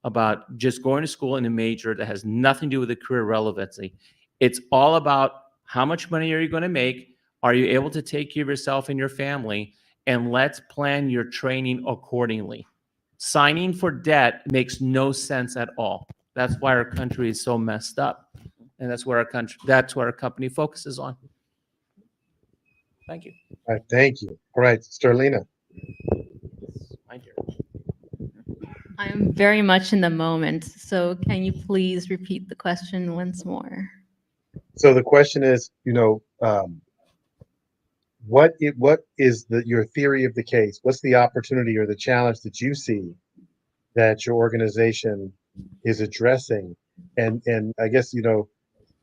about just going to school in a major that has nothing to do with the career relevancy. It's all about how much money are you going to make? Are you able to take care of yourself and your family? And let's plan your training accordingly. Signing for debt makes no sense at all. That's why our country is so messed up. And that's what our company focuses on. Thank you. All right, thank you. All right, Sterlina. My dear. I'm very much in the moment. So can you please repeat the question once more? So the question is, what is your theory of the case? What's the opportunity or the challenge that you see that your organization is addressing? And I guess,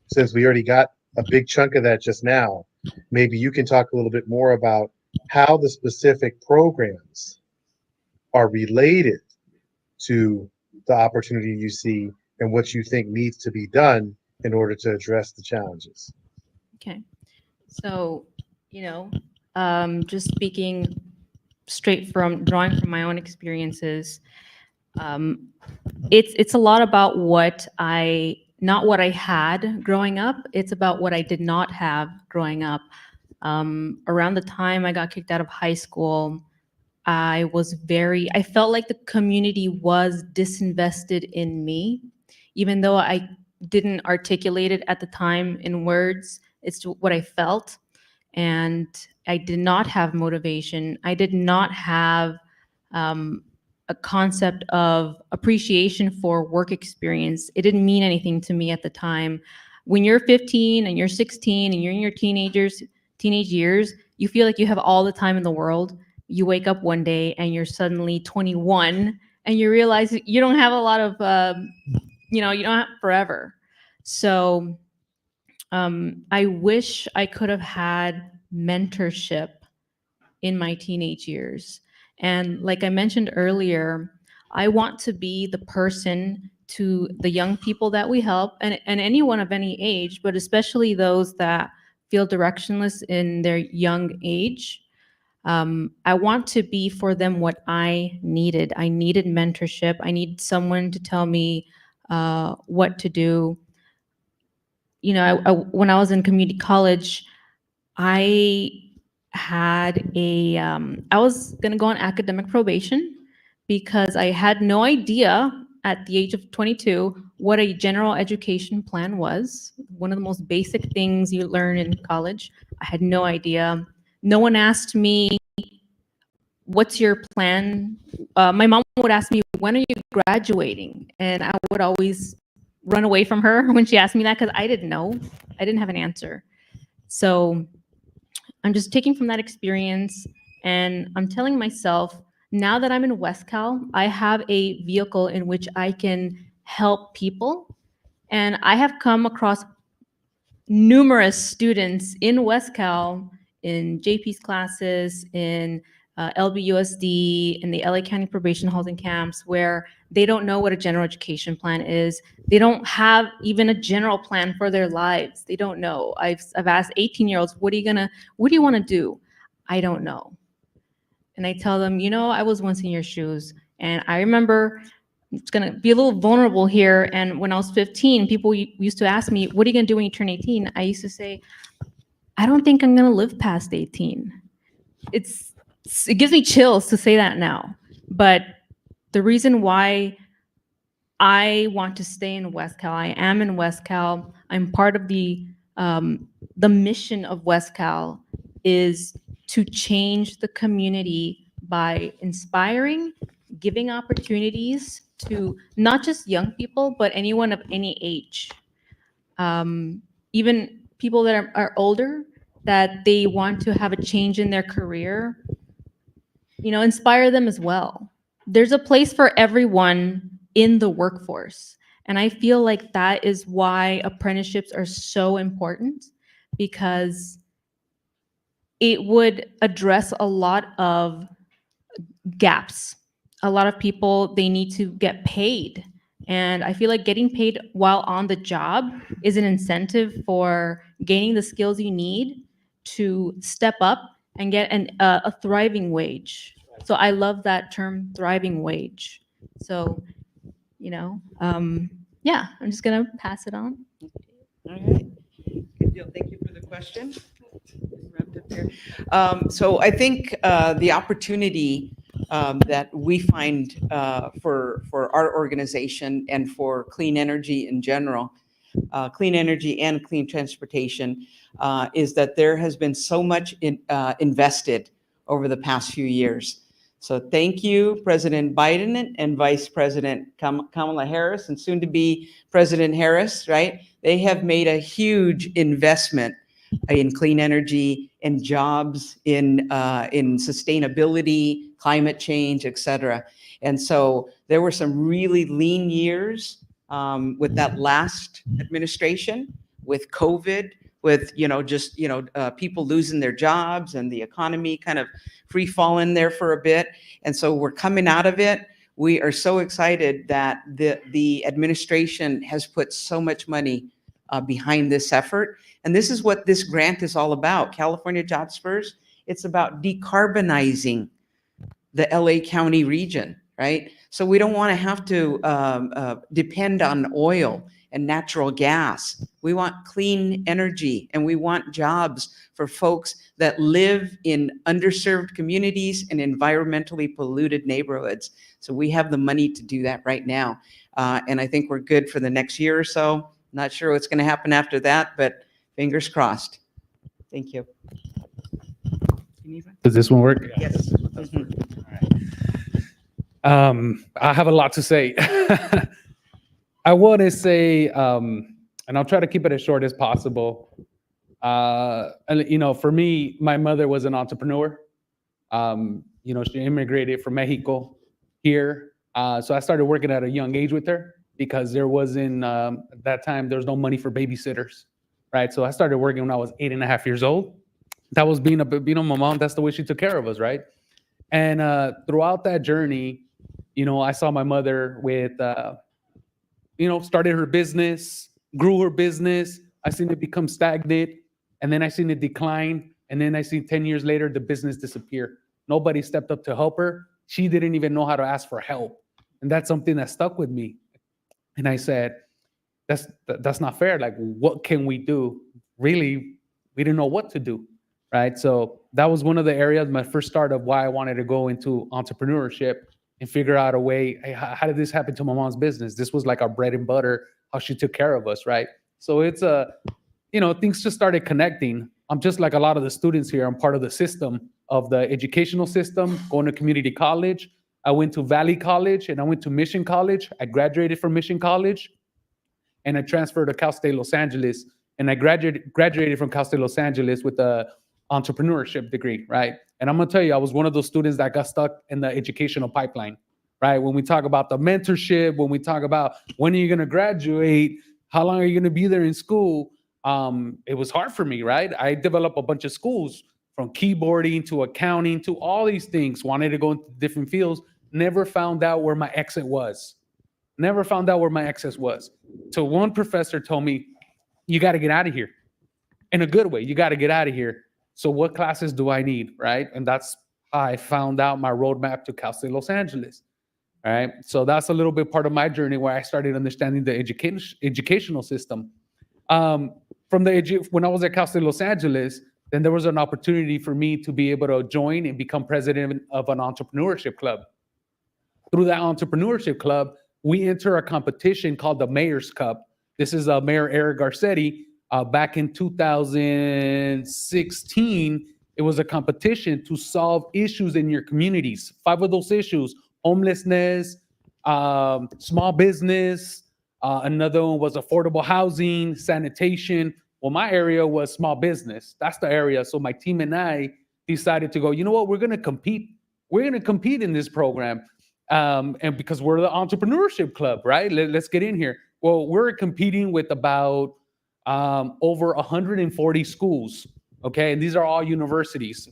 since we already got a big chunk of that just now, maybe you can talk a little bit more about how the specific programs are related to the opportunity you see and what you think needs to be done in order to address the challenges. Okay. So, just speaking straight from drawing from my own experiences, it's a lot about not what I had growing up. It's about what I did not have growing up. Around the time I got kicked out of high school, I felt like the community was disinvested in me, even though I didn't articulate it at the time in words. It's what I felt. And I did not have motivation. I did not have a concept of appreciation for work experience. It didn't mean anything to me at the time. When you're 15 and you're 16 and you're in your teenage years, you feel like you have all the time in the world. You wake up one day and you're suddenly 21 and you realize you don't have a lot of, you don't have forever. So I wish I could have had mentorship in my teenage years. And like I mentioned earlier, I want to be the person to the young people that we help, and anyone of any age, but especially those that feel directionless in their young age. I want to be for them what I needed. I needed mentorship. I needed someone to tell me what to do. When I was in community college, I was going to go on academic probation because I had no idea at the age of 22 what a general education plan was. One of the most basic things you learn in college. I had no idea. No one asked me, what's your plan? My mom would ask me, when are you graduating? And I would always run away from her when she asked me that because I didn't know. I didn't have an answer. So I'm just taking from that experience and I'm telling myself, now that I'm in West Cal, I have a vehicle in which I can help people. And I have come across numerous students in West Cal, in JP's classes, in LBUSD, in the LA County probation housing camps, where they don't know what a general education plan is. They don't have even a general plan for their lives. They don't know. I've asked 18-year-olds, what do you want to do? I don't know. And I tell them, I was once in your shoes. And I remember, it's going to be a little vulnerable here. And when I was 15, people used to ask me, what are you going to do when you turn 18? I used to say, I don't think I'm going to live past 18. It gives me chills to say that now. But the reason why I want to stay in West Cal, I am in West Cal, I'm part of the mission of West Cal is to change the community by inspiring, giving opportunities to not just young people, but anyone of any age. Even people that are older, that they want to have a change in their career, inspire them as well. There's a place for everyone in the workforce. And I feel like that is why apprenticeships are so important, because it would address a lot of gaps. A lot of people, they need to get paid. And I feel like getting paid while on the job is an incentive for gaining the skills you need to step up and get a thriving wage. So I love that term, thriving wage. So, yeah, I'm just gonna pass it on. All right. Good deal. Thank you for the question. Wrapped up here. So I think the opportunity that we find for our organization and for clean energy in general, clean energy and clean transportation, is that there has been so much invested over the past few years. So thank you, President Biden and Vice President Kamala Harris, and soon to be President Harris, right? They have made a huge investment in clean energy, in jobs, in sustainability, climate change, et cetera. And so there were some really lean years with that last administration, with COVID, with people losing their jobs and the economy kind of free falling there for a bit. And so we're coming out of it. We are so excited that the administration has put so much money behind this effort. And this is what this grant is all about. California Jobs First, it's about decarbonizing the LA County region, right? So we don't want to have to depend on oil and natural gas. We want clean energy, and we want jobs for folks that live in underserved communities and environmentally polluted neighborhoods. So we have the money to do that right now. And I think we're good for the next year or so. Not sure what's going to happen after that, but fingers crossed. Thank you. Does this one work? Yes. I have a lot to say. I want to say, and I'll try to keep it as short as possible. For me, my mother was an entrepreneur. She immigrated from Mexico here. So I started working at a young age with her because there wasn't, at that time, there was no money for babysitters, right? So I started working when I was 8.5 years old. That was being my mom. That's the way she took care of us, right? And throughout that journey, I saw my mother with, started her business, grew her business. I seen it become stagnant, and then I seen it decline, and then I seen 10 years later the business disappear. Nobody stepped up to help her. She didn't even know how to ask for help, and that's something that stuck with me. And I said, that's not fair. Like, what can we do? Really, we didn't know what to do, right? So that was one of the areas, my first start of why I wanted to go into entrepreneurship and figure out a way, hey, how did this happen to my mom's business? This was like our bread and butter, how she took care of us, right? So it's things just started connecting. I'm just like a lot of the students here. I'm part of the system of the educational system, going to community college. I went to Valley College and I went to Mission College. I graduated from Mission College and I transferred to Cal State Los Angeles. And I graduated from Cal State Los Angeles with a entrepreneurship degree, right? And I'm gonna tell you, I was one of those students that got stuck in the educational pipeline, right? When we talk about the mentorship, when we talk about when are you gonna graduate, how long are you gonna be there in school, it was hard for me, right? I developed a bunch of schools from keyboarding to accounting to all these things, wanted to go into different fields, never found out where my exit was. Never found out where my exit was. So one professor told me, you gotta get out of here. In a good way, you gotta get out of here. So what classes do I need, right? And that's how I found out my roadmap to Cal State Los Angeles, right? So that's a little bit part of my journey where I started understanding the educational system. When I was at Cal State Los Angeles, then there was an opportunity for me to be able to join and become president of an entrepreneurship club. Through that entrepreneurship club, we enter a competition called the Mayor's Cup. This is Mayor Eric Garcetti. Back in 2016, it was a competition to solve issues in your communities. 5 of those issues: homelessness, small business, another one was affordable housing, sanitation. Well, my area was small business. That's the area. So my team and I decided to go, you know what, we're gonna compete. We're gonna compete in this program. And because we're the entrepreneurship club, right? Let's get in here. Well, we're competing with about over 140 schools. Okay, and these are all universities.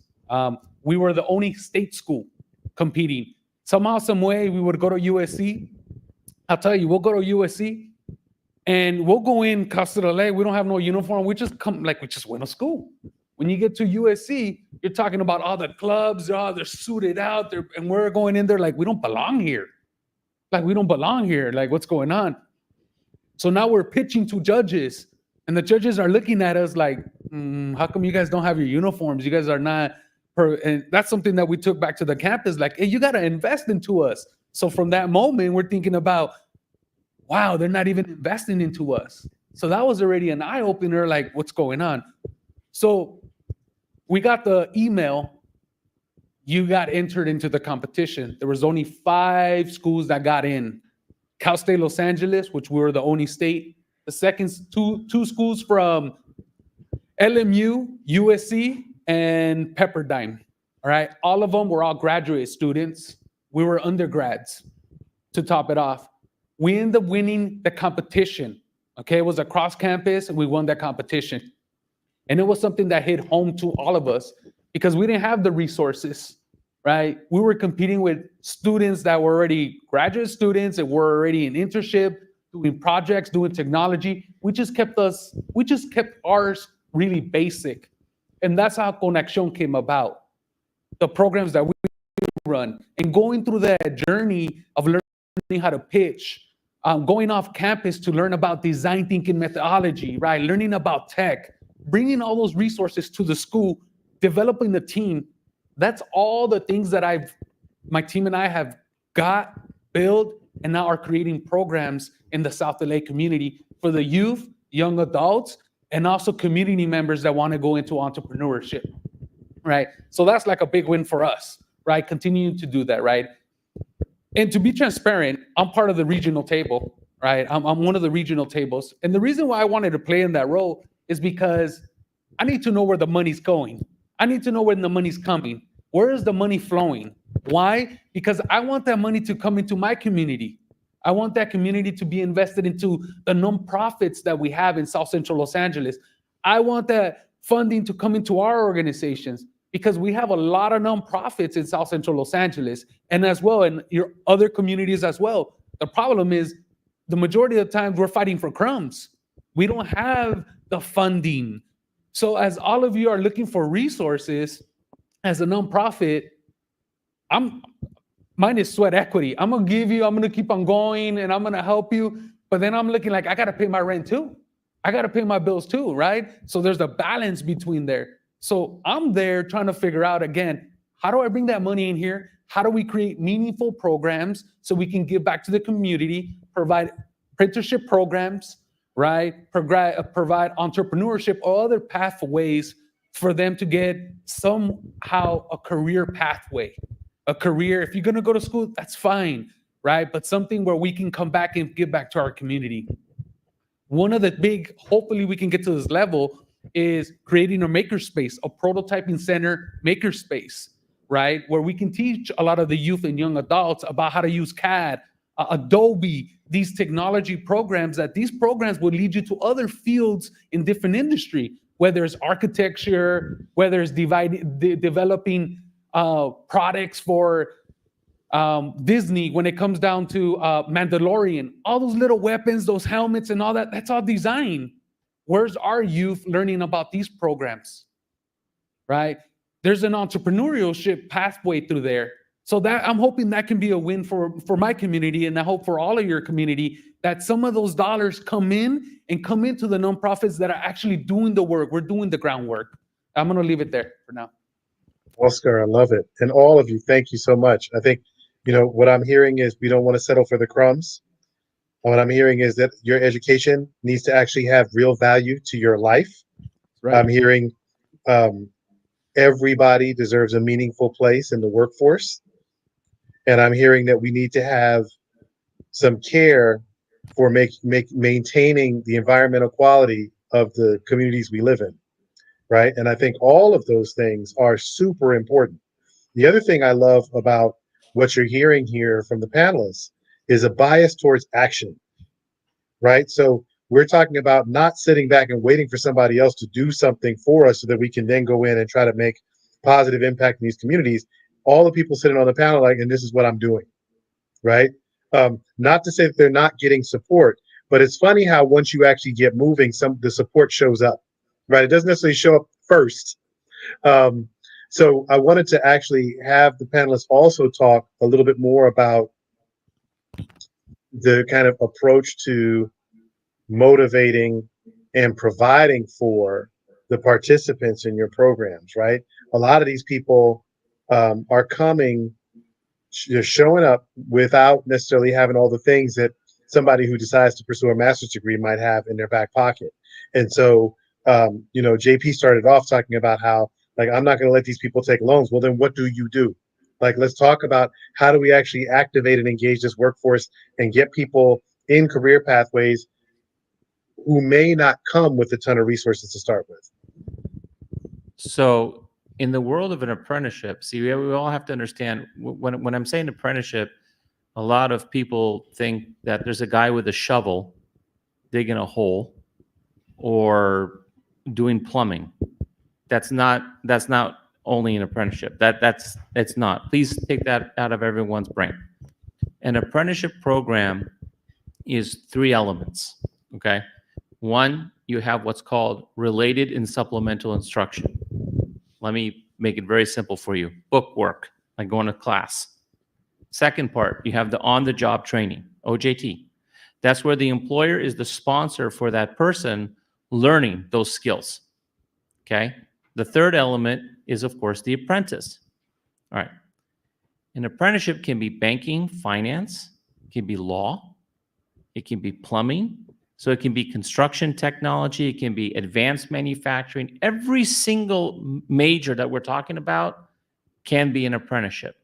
We were the only state school competing. Somehow, some way, we would go to USC. I'll tell you, we'll go to USC and we'll go in Casa de Ley. We don't have no uniform. We just come like we just went to school. When you get to USC, you're talking about all the clubs. Oh, they're suited out. And we're going in there like we don't belong here. Like we don't belong here. Like what's going on? So now we're pitching to judges, and the judges are looking at us like, how come you guys don't have your uniforms? You guys are not. And that's something that we took back to the campus. Like, hey, you got to invest into us. So from that moment, we're thinking about, wow, they're not even investing into us. So that was already an eye opener. Like, what's going on? So we got the email. You got entered into the competition. There was only 5 schools that got in. Cal State Los Angeles, which we were the only state. The second two schools from LMU, USC, and Pepperdine. All right. All of them were all graduate students. We were undergrads to top it off. We ended up winning the competition. Okay. It was across campus, and we won that competition. And it was something that hit home to all of us because we didn't have the resources. Right? We were competing with students that were already graduate students that were already in internship, doing projects, doing technology. We just kept ours really basic. And that's how Conexión came about. The programs that we run and going through that journey of learning how to pitch, going off campus to learn about design thinking methodology, right? Learning about tech, bringing all those resources to the school, developing the team. That's all the things that my team and I have got, built, and now are creating programs in the South LA community for the youth, young adults, and also community members that want to go into entrepreneurship, right? So that's like a big win for us, right? Continuing to do that, right? And to be transparent, I'm part of the regional table, right? I'm one of the regional tables. And the reason why I wanted to play in that role is because I need to know where the money's going. I need to know when the money's coming. Where is the money flowing? Why? Because I want that money to come into my community. I want that community to be invested into the nonprofits that we have in South Central Los Angeles. I want that funding to come into our organizations because we have a lot of nonprofits in South Central Los Angeles and as well in your other communities as well. The problem is the majority of the times we're fighting for crumbs. We don't have the funding. So as all of you are looking for resources, as a nonprofit, mine is sweat equity. I'm gonna keep on going and I'm gonna help you. But then I'm looking like I gotta pay my rent too. I gotta pay my bills too, right? So there's a balance between there. So I'm there trying to figure out again, how do I bring that money in here? How do we create meaningful programs so we can give back to the community, provide apprenticeship programs, right? Provide entrepreneurship or other pathways for them to get somehow a career pathway, a career. If you're going to go to school, that's fine, right? But something where we can come back and give back to our community. One of the big, hopefully we can get to this level, is creating a makerspace, a prototyping center makerspace, right? Where we can teach a lot of the youth and young adults about how to use CAD, Adobe, these technology programs, that these programs will lead you to other fields in different industry, whether it's architecture, whether it's developing products for Disney when it comes down to Mandalorian, all those little weapons, those helmets and all that, that's all design. Where's our youth learning about these programs, right? There's an entrepreneurship pathway through there. So that I'm hoping that can be a win for my community, and I hope for all of your community that some of those dollars come in and come into the nonprofits that are actually doing the work. We're doing the groundwork. I'm going to leave it there for now. Oscar, I love it. And all of you, thank you so much. I think, what I'm hearing is we don't want to settle for the crumbs. What I'm hearing is that your education needs to actually have real value to your life. Right. I'm hearing everybody deserves a meaningful place in the workforce. And I'm hearing that we need to have some care for maintaining the environmental quality of the communities we live in, right? And I think all of those things are super important. The other thing I love about what you're hearing here from the panelists is a bias towards action. right? So we're talking about not sitting back and waiting for somebody else to do something for us so that we can then go in and try to make positive impact in these communities. All the people sitting on the panel, like, and this is what I'm doing, right? Not to say that they're not getting support, but it's funny how once you actually get moving, the support shows up, right? It doesn't necessarily show up first. So I wanted to actually have the panelists also talk a little bit more about the kind of approach to motivating and providing for the participants in your programs, right? A lot of these people are coming, they're showing up without necessarily having all the things that somebody who decides to pursue a master's degree might have in their back pocket. And so, JP started off talking about how, like, I'm not going to let these people take loans. Well, then what do you do? Like, let's talk about how do we actually activate and engage this workforce and get people in career pathways who may not come with a ton of resources to start with. So in the world of an apprenticeship, see, we all have to understand when I'm saying apprenticeship, a lot of people think that there's a guy with a shovel digging a hole or doing plumbing. That's not only an apprenticeship. It's not. Please take that out of everyone's brain. An apprenticeship program is 3 elements, okay? One, you have what's called related and supplemental instruction. Let me make it very simple for you. Book work, like going to class. Second part, you have the on-the-job training, OJT. That's where the employer is the sponsor for that person learning those skills, okay? The third element is, of course, the apprentice. All right. An apprenticeship can be banking, finance, it can be law, it can be plumbing, so it can be construction technology, it can be advanced manufacturing. Every single major that we're talking about can be an apprenticeship.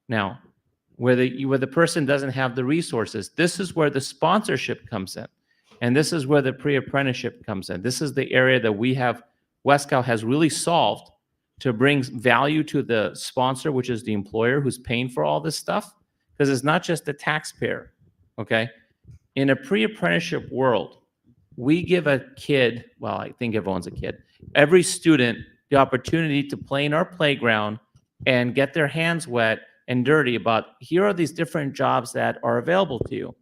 Now, where the person doesn't have the resources, this is where the sponsorship comes in. And this is where the pre-apprenticeship comes in. This is the area that Westcal has really solved to bring value to the sponsor, which is the employer who's paying for all this stuff, because it's not just the taxpayer, okay? In a pre-apprenticeship world, we give a kid, well, I think everyone's a kid, every student the opportunity to play in our playground and get their hands wet and dirty about, here are these different jobs that are available to you.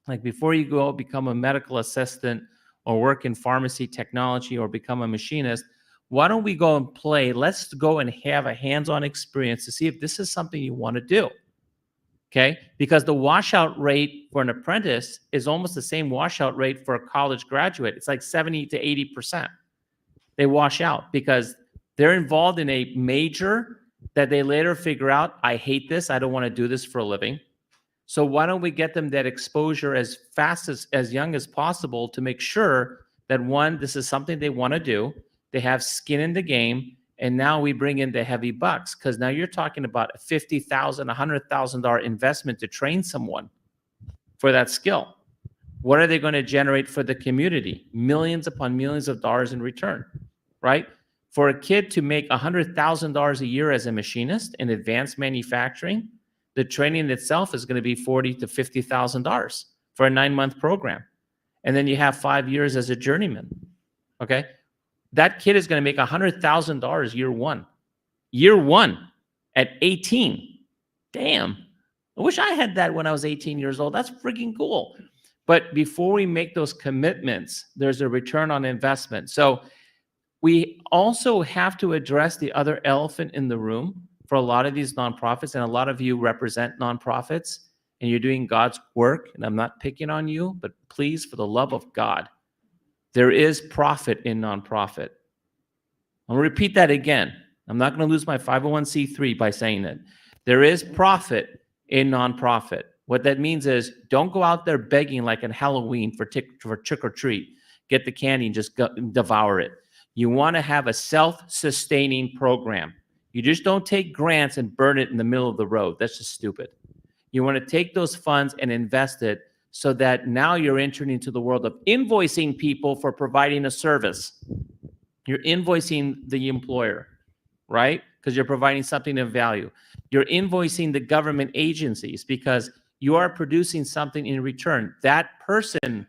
Like before you go become a medical assistant or work in pharmacy technology or become a machinist, why don't we go and play? Let's go and have a hands-on experience to see if this is something you want to do. Okay, because the washout rate for an apprentice is almost the same washout rate for a college graduate. It's like 70 to 80%. They wash out because they're involved in a major that they later figure out, I hate this, I don't want to do this for a living. So why don't we get them that exposure as fast as young as possible to make sure that, one, this is something they want to do, they have skin in the game, and now we bring in the heavy bucks, because now you're talking about a $50,000, $100,000 investment to train someone for that skill. What are they going to generate for the community? Millions upon millions of dollars in return, right? For a kid to make $100,000 a year as a machinist in advanced manufacturing, the training itself is going to be $40,000 to $50,000 for a 9-month program. And then you have 5 years as a journeyman, okay? That kid is going to make $100,000 year one. Year one at 18. Damn. I wish I had that when I was 18 years old. That's freaking cool. But before we make those commitments, there's a return on investment. So we also have to address the other elephant in the room for a lot of these nonprofits, and a lot of you represent nonprofits, and you're doing God's work, and I'm not picking on you, but please, for the love of God, there is profit in nonprofit. I'm going to repeat that again. I'm not going to lose my 501c3 by saying it. There is profit in nonprofit. What that means is don't go out there begging like on Halloween for trick or treat. Get the candy and just devour it. You want to have a self-sustaining program. You just don't take grants and burn it in the middle of the road. That's just stupid. You want to take those funds and invest it so that now you're entering into the world of invoicing people for providing a service. You're invoicing the employer, right? Because you're providing something of value. You're invoicing the government agencies because You are producing something in return. That person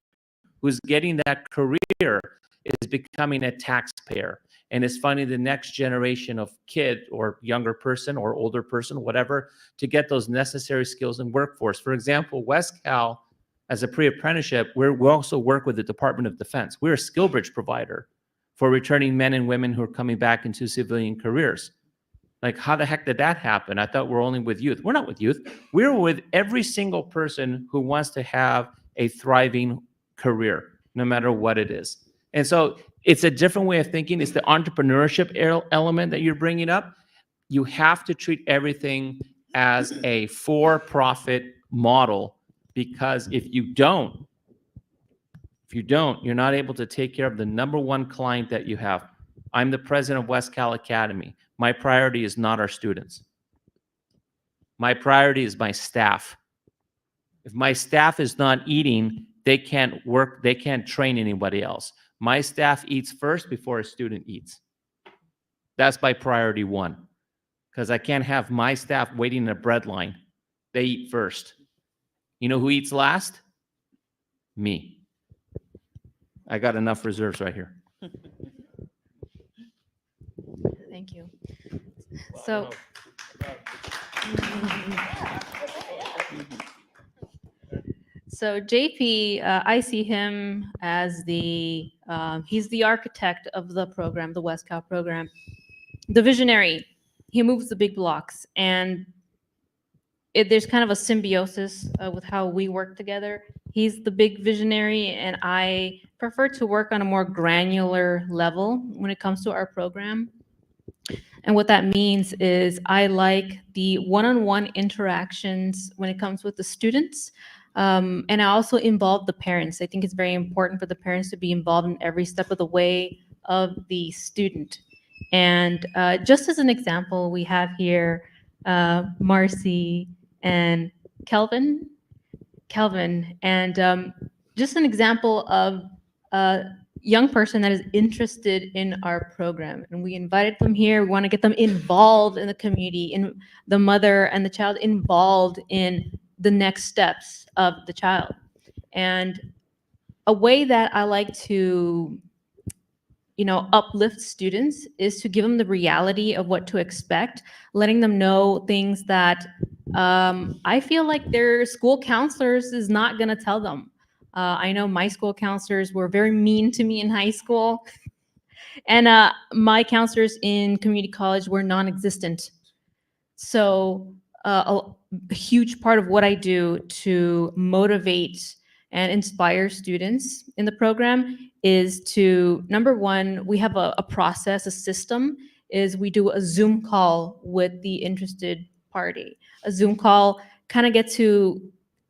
who's getting that career is becoming a taxpayer and is funding the next generation of kid or younger person or older person, whatever, to get those necessary skills in workforce. For example, West Cal, as a pre-apprenticeship, we also work with the Department of Defense. We're a skill bridge provider for returning men and women who are coming back into civilian careers. Like, how the heck did that happen? I thought we're only with youth. We're not with youth. We're with every single person who wants to have a thriving career, no matter what it is. And so it's a different way of thinking. It's the entrepreneurship element that you're bringing up. You have to treat everything as a for-profit model, because if you don't, you're not able to take care of the number one client that you have. I'm the president of West Cal Academy. My priority is not our students. My priority is my staff. If my staff is not eating, they can't work, they can't train anybody else. My staff eats first before a student eats. That's my priority one, because I can't have my staff waiting in a bread line. They eat first. You know who eats last? Me. I got enough reserves right here. Thank you. So, JP, I see him as he's the architect of the program, the West Cal program, the visionary. He moves the big blocks, and there's kind of a symbiosis with how we work together. He's the big visionary, and I prefer to work on a more granular level when it comes to our program. And what that means is I like the one-on-one interactions when it comes with the students. And I also involve the parents. I think it's very important for the parents to be involved in every step of the way of the student. And just as an example, we have here Marcy and Kelvin, and just an example of a young person that is interested in our program. And we invited them here. We want to get them involved in the community, in the mother and the child involved in the next steps of the child. And a way that I like to uplift students is to give them the reality of what to expect, letting them know things that I feel like their school counselors is not going to tell them. I know my school counselors were very mean to me in high school, and my counselors in community college were non-existent. So a huge part of what I do to motivate and inspire students in the program is to, number one, we have a process, a system, is we do a Zoom call with the interested party. A Zoom call kind of gets to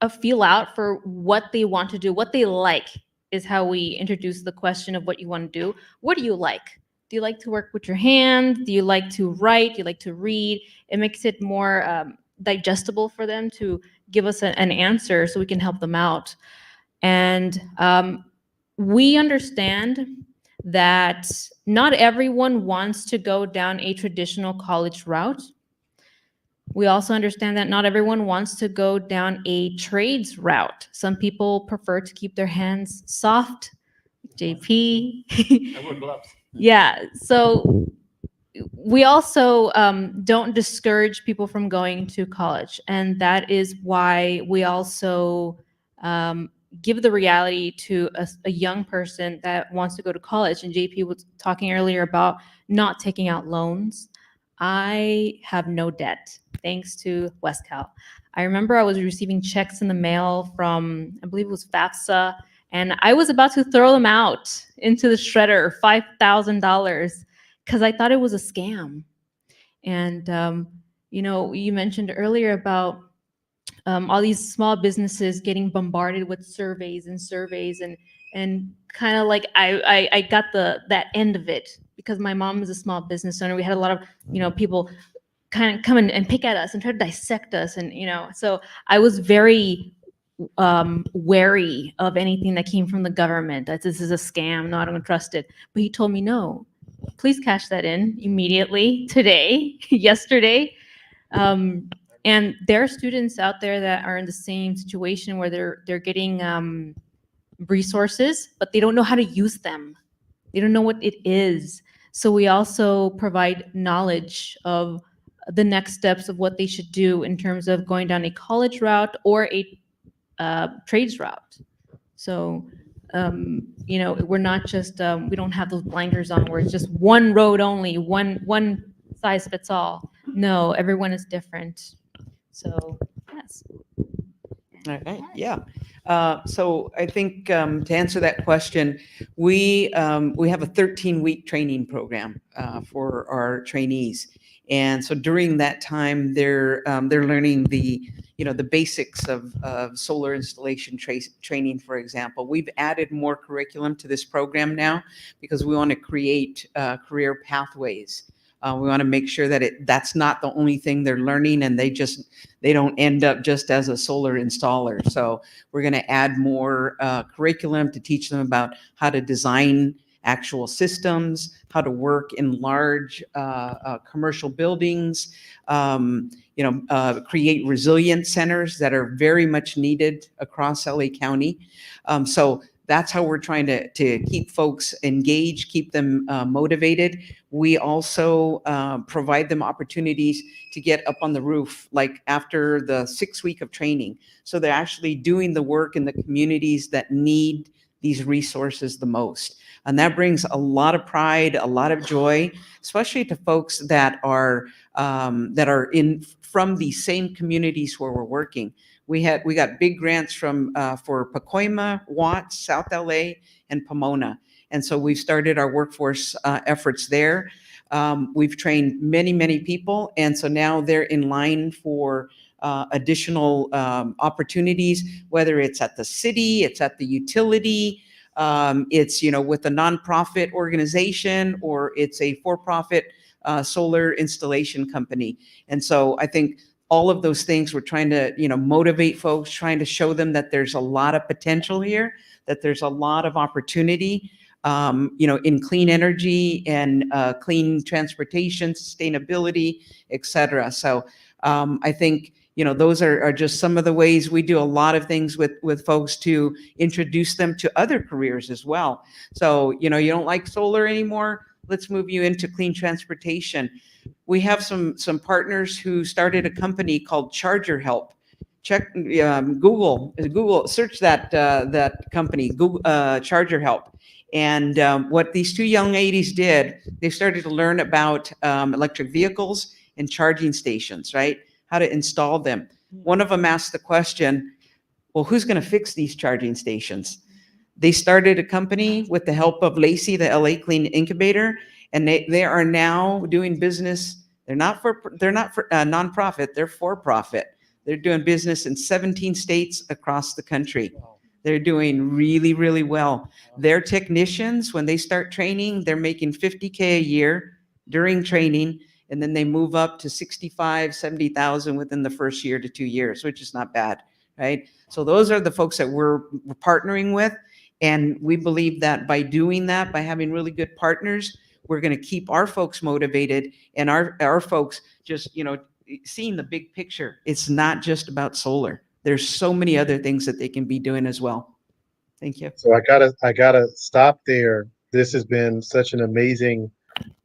a feel out for what they want to do, what they like is how we introduce the question of what you want to do. What do you like? Do you like to work with your hands? Do you like to write? Do you like to read? It makes it more digestible for them to give us an answer so we can help them out. And we understand that not everyone wants to go down a traditional college route. We also understand that not everyone wants to go down a trades route. Some people prefer to keep their hands soft. JP. I wear gloves. Yeah, so we also don't discourage people from going to college. And that is why we also give the reality to a young person that wants to go to college. And JP was talking earlier about not taking out loans. I have no debt, thanks to West Cal. I remember I was receiving checks in the mail from, I believe it was FAFSA, and I was about to throw them out into the shredder, $5,000, because I thought it was a scam. And, you mentioned earlier about all these small businesses getting bombarded with surveys and kind of like I got that end of it because my mom is a small business owner. We had a lot of people kind of come in and pick at us and try to dissect us, and so I was very wary of anything that came from the government. That this is a scam, not going to trust it. But he told me, no, please cash that in immediately today, yesterday. And there are students out there that are in the same situation where they're getting resources, but they don't know how to use them. They don't know what it is. So we also provide knowledge of the next steps of what they should do in terms of going down a college route or a trades route. So, we're not just, we don't have those blinders on where it's just one road only, one size fits all. No, everyone is different. So, yes. All right, yeah. So I think to answer that question, we have a 13-week training program for our trainees, and so during that time, they're learning the basics of solar installation training, for example. We've added more curriculum to this program now because we want to create career pathways. We want to make sure that that's not the only thing they're learning, and they don't end up just as a solar installer. So we're going to add more curriculum to teach them about how to design actual systems, how to work in large commercial buildings, create resilient centers that are very much needed across LA County. So that's how we're trying to keep folks engaged, keep them motivated. We also provide them opportunities to get up on the roof, like after the 6 week of training. So they're actually doing the work in the communities that need these resources the most. And that brings a lot of pride, a lot of joy, especially to folks that are from the same communities where we're working. We got big grants for Pacoima, Watts, South LA, and Pomona. And so we've started our workforce efforts there. We've trained many, many people. And so now they're in line for additional opportunities, whether it's at the city, it's at the utility, it's with a nonprofit organization, or it's a for-profit solar installation company. And so I think all of those things, we're trying to motivate folks, trying to show them that there's a lot of potential here, that there's a lot of opportunity in clean energy and clean transportation, sustainability, et cetera. So I think those are just some of the ways we do a lot of things with folks to introduce them to other careers as well. So you don't like solar anymore, let's move you into clean transportation. We have some partners who started a company called Charger Help. Check Google, search that company, Google Charger Help. And what these two young ladies did, they started to learn about electric vehicles and charging stations, right? How to install them. One of them asked the question, well, who's going to fix these charging stations? They started a company with the help of Lacey, the LA Clean Incubator, and they are now doing business. They're not for nonprofit, they're for profit. They're doing business in 17 states across the country. They're doing really, really well. Their technicians, when they start training, they're making $50K a year during training, and then they move up to 65, 70,000 within the first year to 2 years, which is not bad, right? So those are the folks that we're partnering with. And we believe that by doing that, by having really good partners, we're going to keep our folks motivated, and our folks just, seeing the big picture. It's not just about solar. There's so many other things that they can be doing as well. Thank you. So I gotta stop there. This has been such an amazing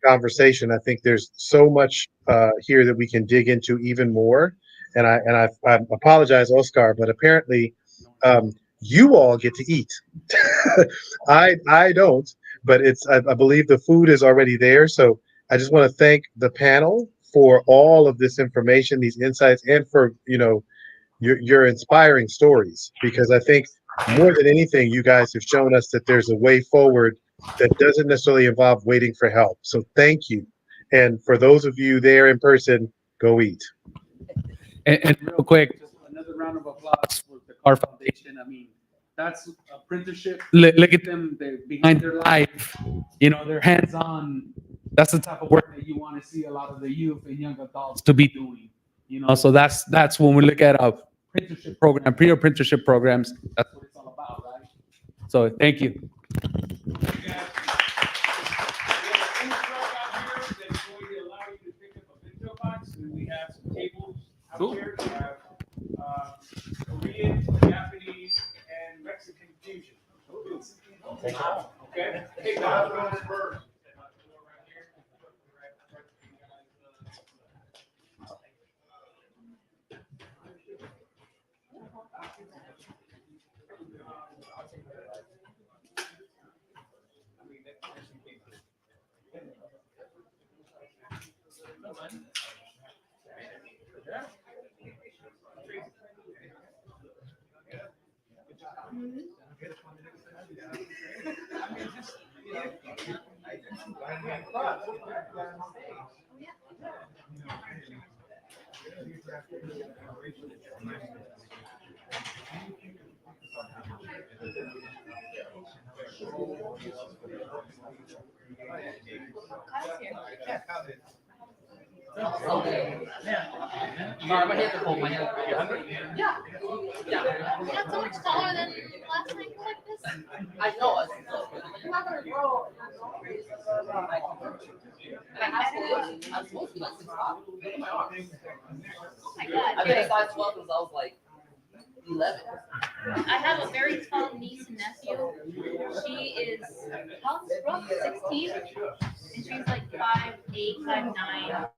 conversation. I think there's so much here that we can dig into even more. And I apologize, Oscar, but apparently you all get to eat. I don't, but I believe the food is already there. So I just want to thank the panel for all of this information, these insights, and for your inspiring stories, because I think more than anything, you guys have shown us that there's a way forward that doesn't necessarily involve waiting for help. So thank you. And for those of you there in person, go eat. And real quick, just another round of applause for the CAR Foundation. I mean, that's a apprenticeship. Look at them, they're behind their life. They're hands-on. That's the type of work that you want to see a lot of the youth and young adults to be doing. So that's when we look at a apprenticeship program, pre-apprenticeship programs. That's what it's all about, right? So thank you. We have some tables Cool. Here we have Korean, Japanese, and Mexican fusion. Okay. Hey, God's going first. Sorry, my hands are cold. My hands are cold. Yeah. Yeah. That's so much taller than last time like this. I know. You're not gonna grow. And I'm supposed to be like 6'5". Look at my arms. Oh my God. I've been a size 12 since I was like 11. I have a very tall niece and nephew. She is, how old is Brooke? 16? And she's like 5'8", 5'9".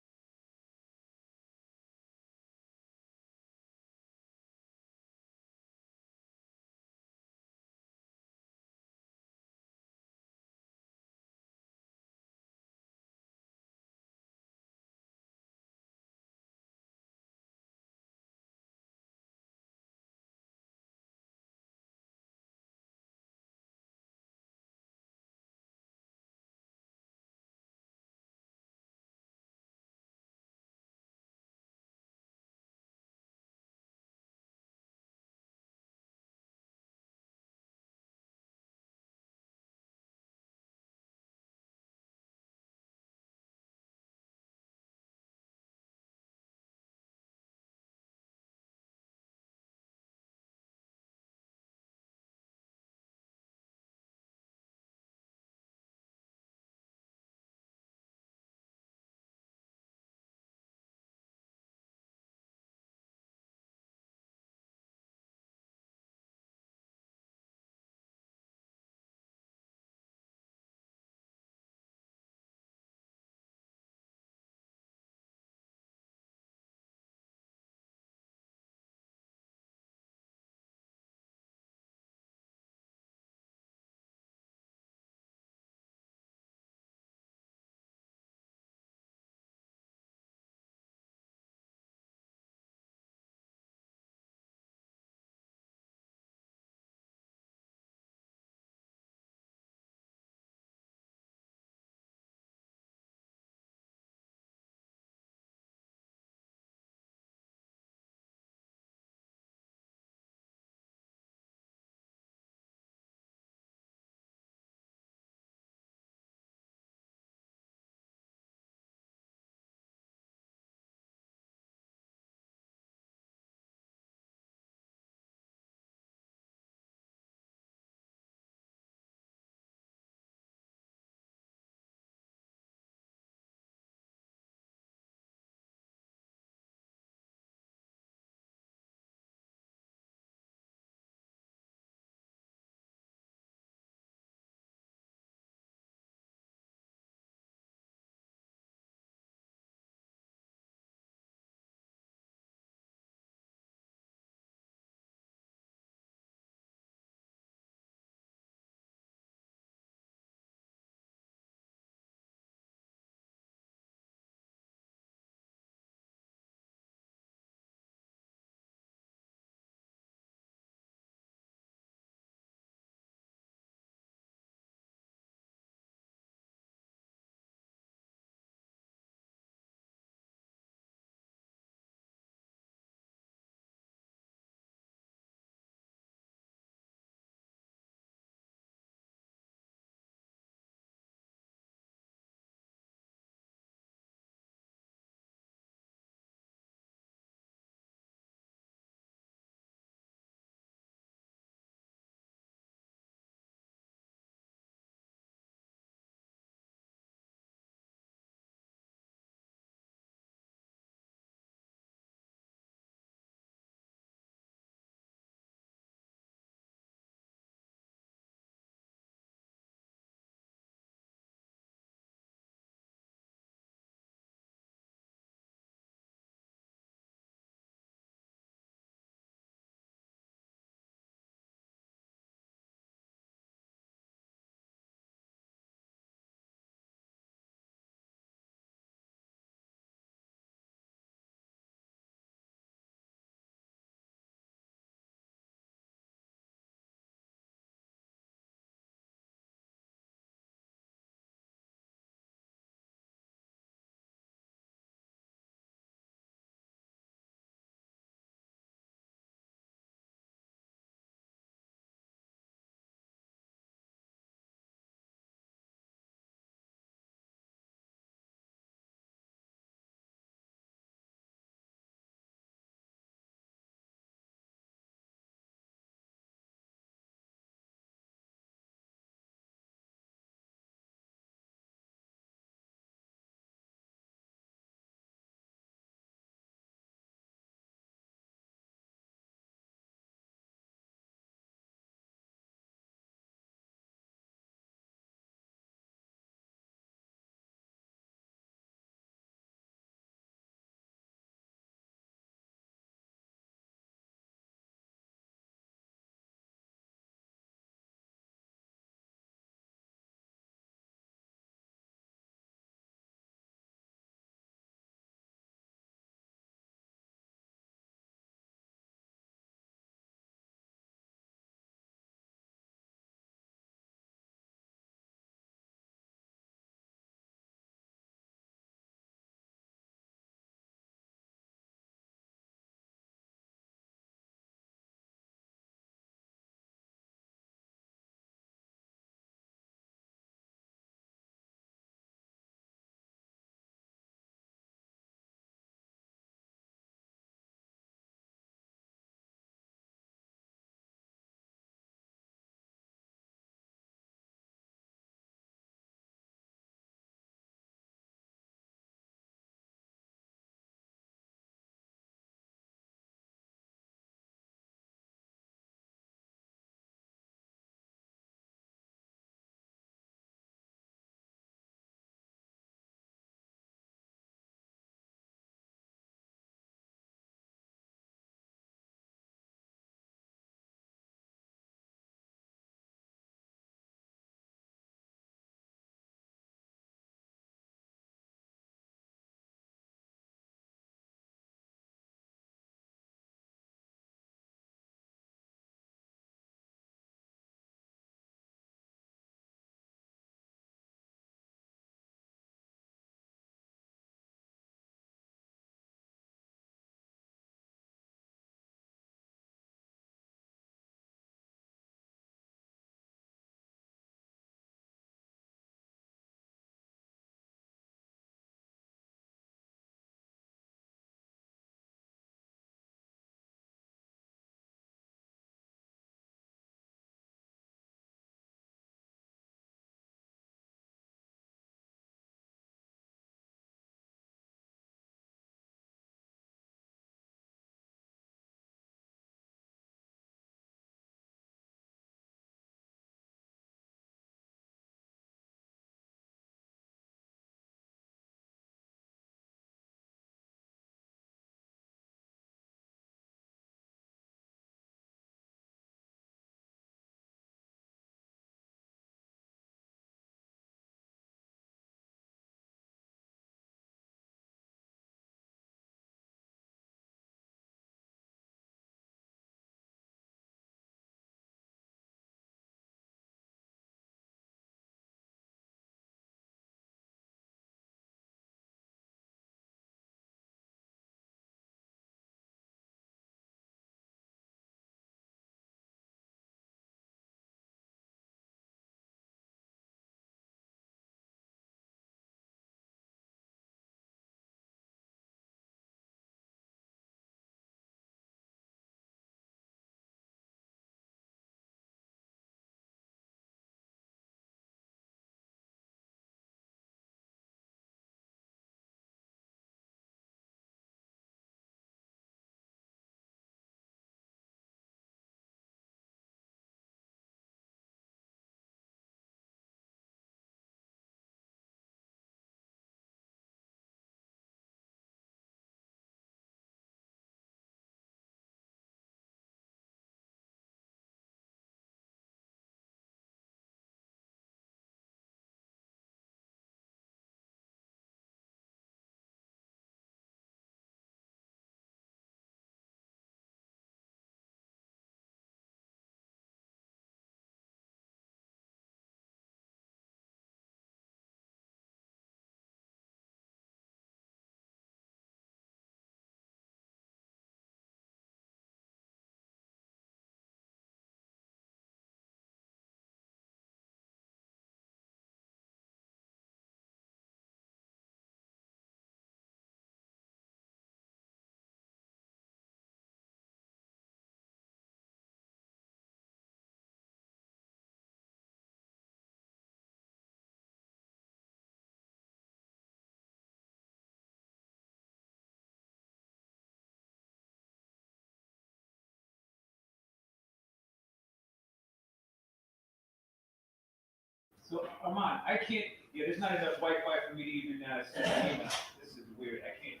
So Armand, I can't. Yeah, there's not enough Wi-Fi for me to even send an email. This is weird. I can't.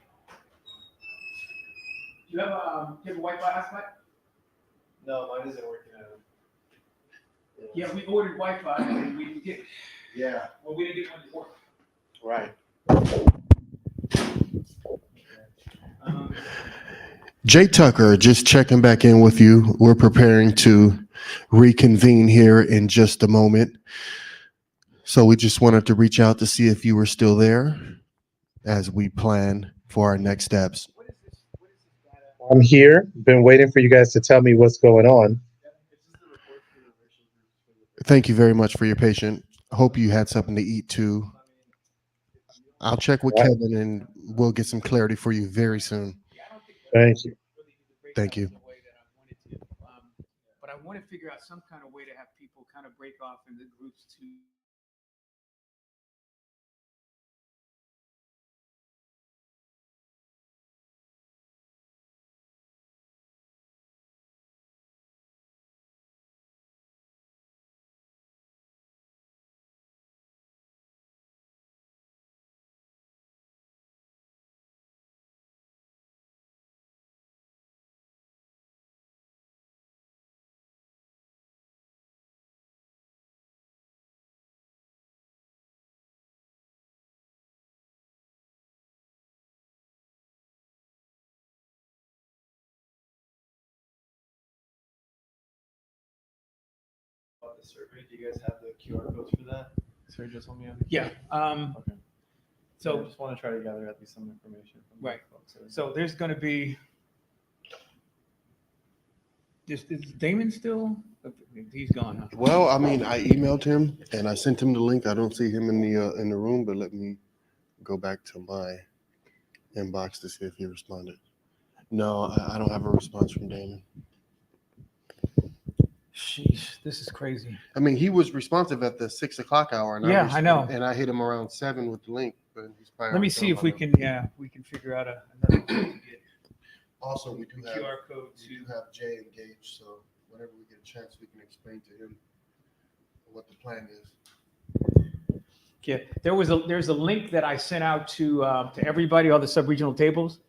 Do you have a Wi-Fi hotspot? No, mine isn't working out. Yeah, we ordered Wi-Fi and we didn't get. Yeah. Well, we didn't get one to work. Right. Um, Jay Tucker, just checking back in with you. We're preparing to reconvene here in just a moment. So we just wanted to reach out to see if you were still there as we plan for our next steps. I'm here. Been waiting for you guys to tell me what's going on. Thank you very much for your patience. Hope you had something to eat too. I'll check with Right. Kevin and we'll get some clarity for you very soon. Thank you. Thank you. But I want to figure out some kind of way to have people kind of break off into groups to. About the survey, do you guys have the QR codes for that? Sorry, just told me. Yeah. Okay. So I just want to try to gather at least some information from right. folks. So there's going to be. Is Damon still? He's gone. Huh? Well, I mean, I emailed him and I sent him the link. I don't see him in the room, but let me go back to my inbox to see if he responded. No, I don't have a response from Damon. Sheesh, this is crazy. I mean, he was responsive at the 6 o'clock hour, and Yeah, I know. And I hit him around 7 with the link, but he's probably. Let me already see done if we by can. now. Yeah, we can figure out another way to get Also, we do the have QR code we do to. have Jay engaged, so whenever we get a chance, we can explain to him what the plan is. Yeah, there's a link that I sent out to everybody, all the sub-regional tables.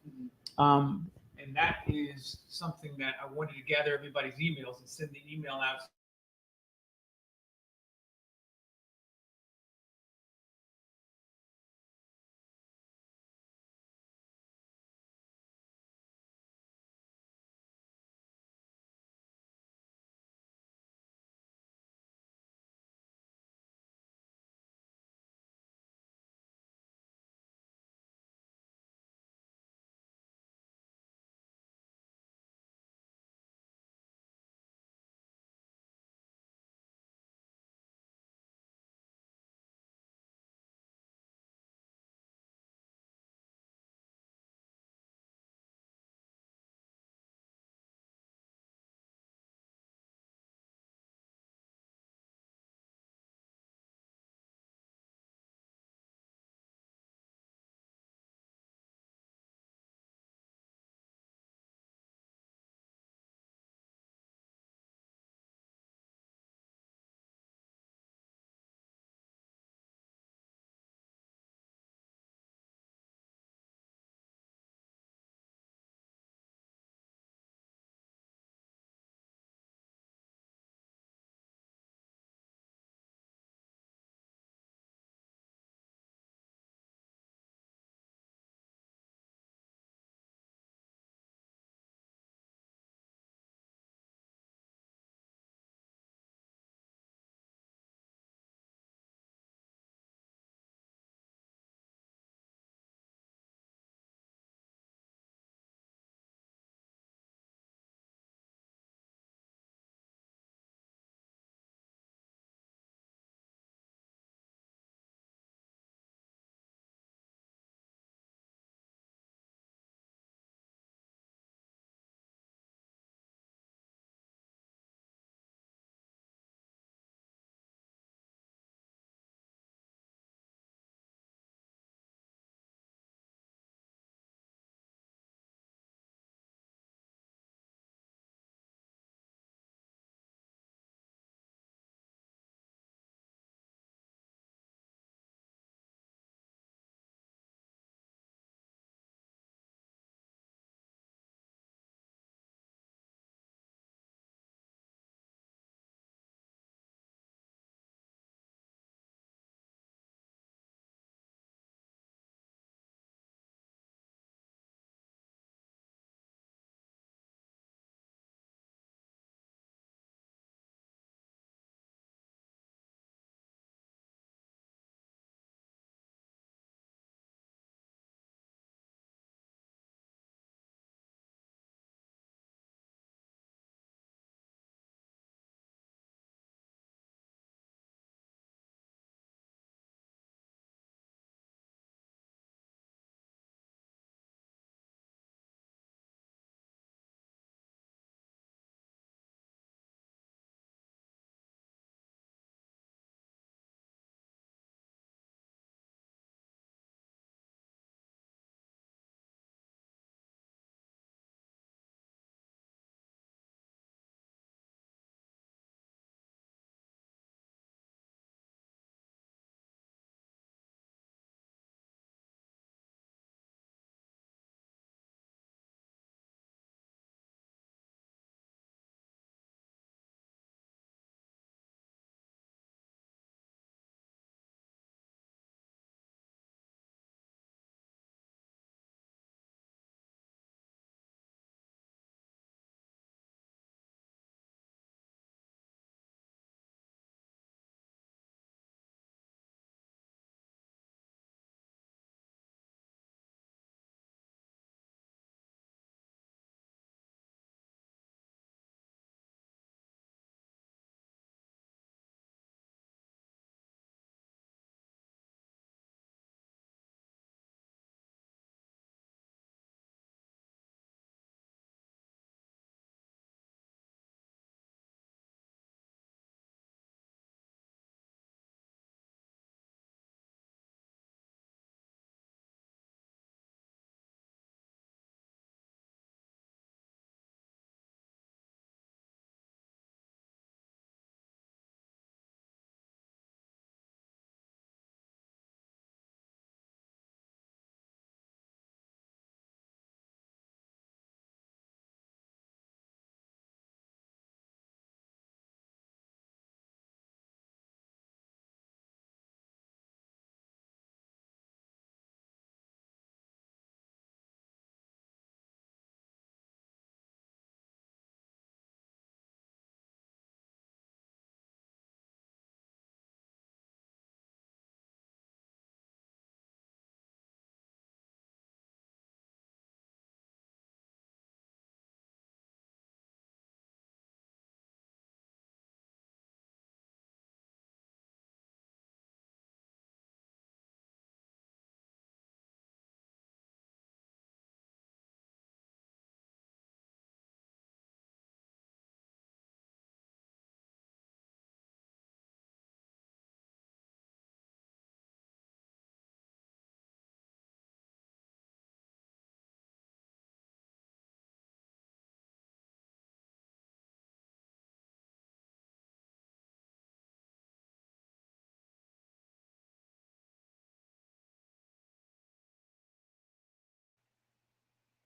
And that is something that I wanted to gather everybody's emails and send the email out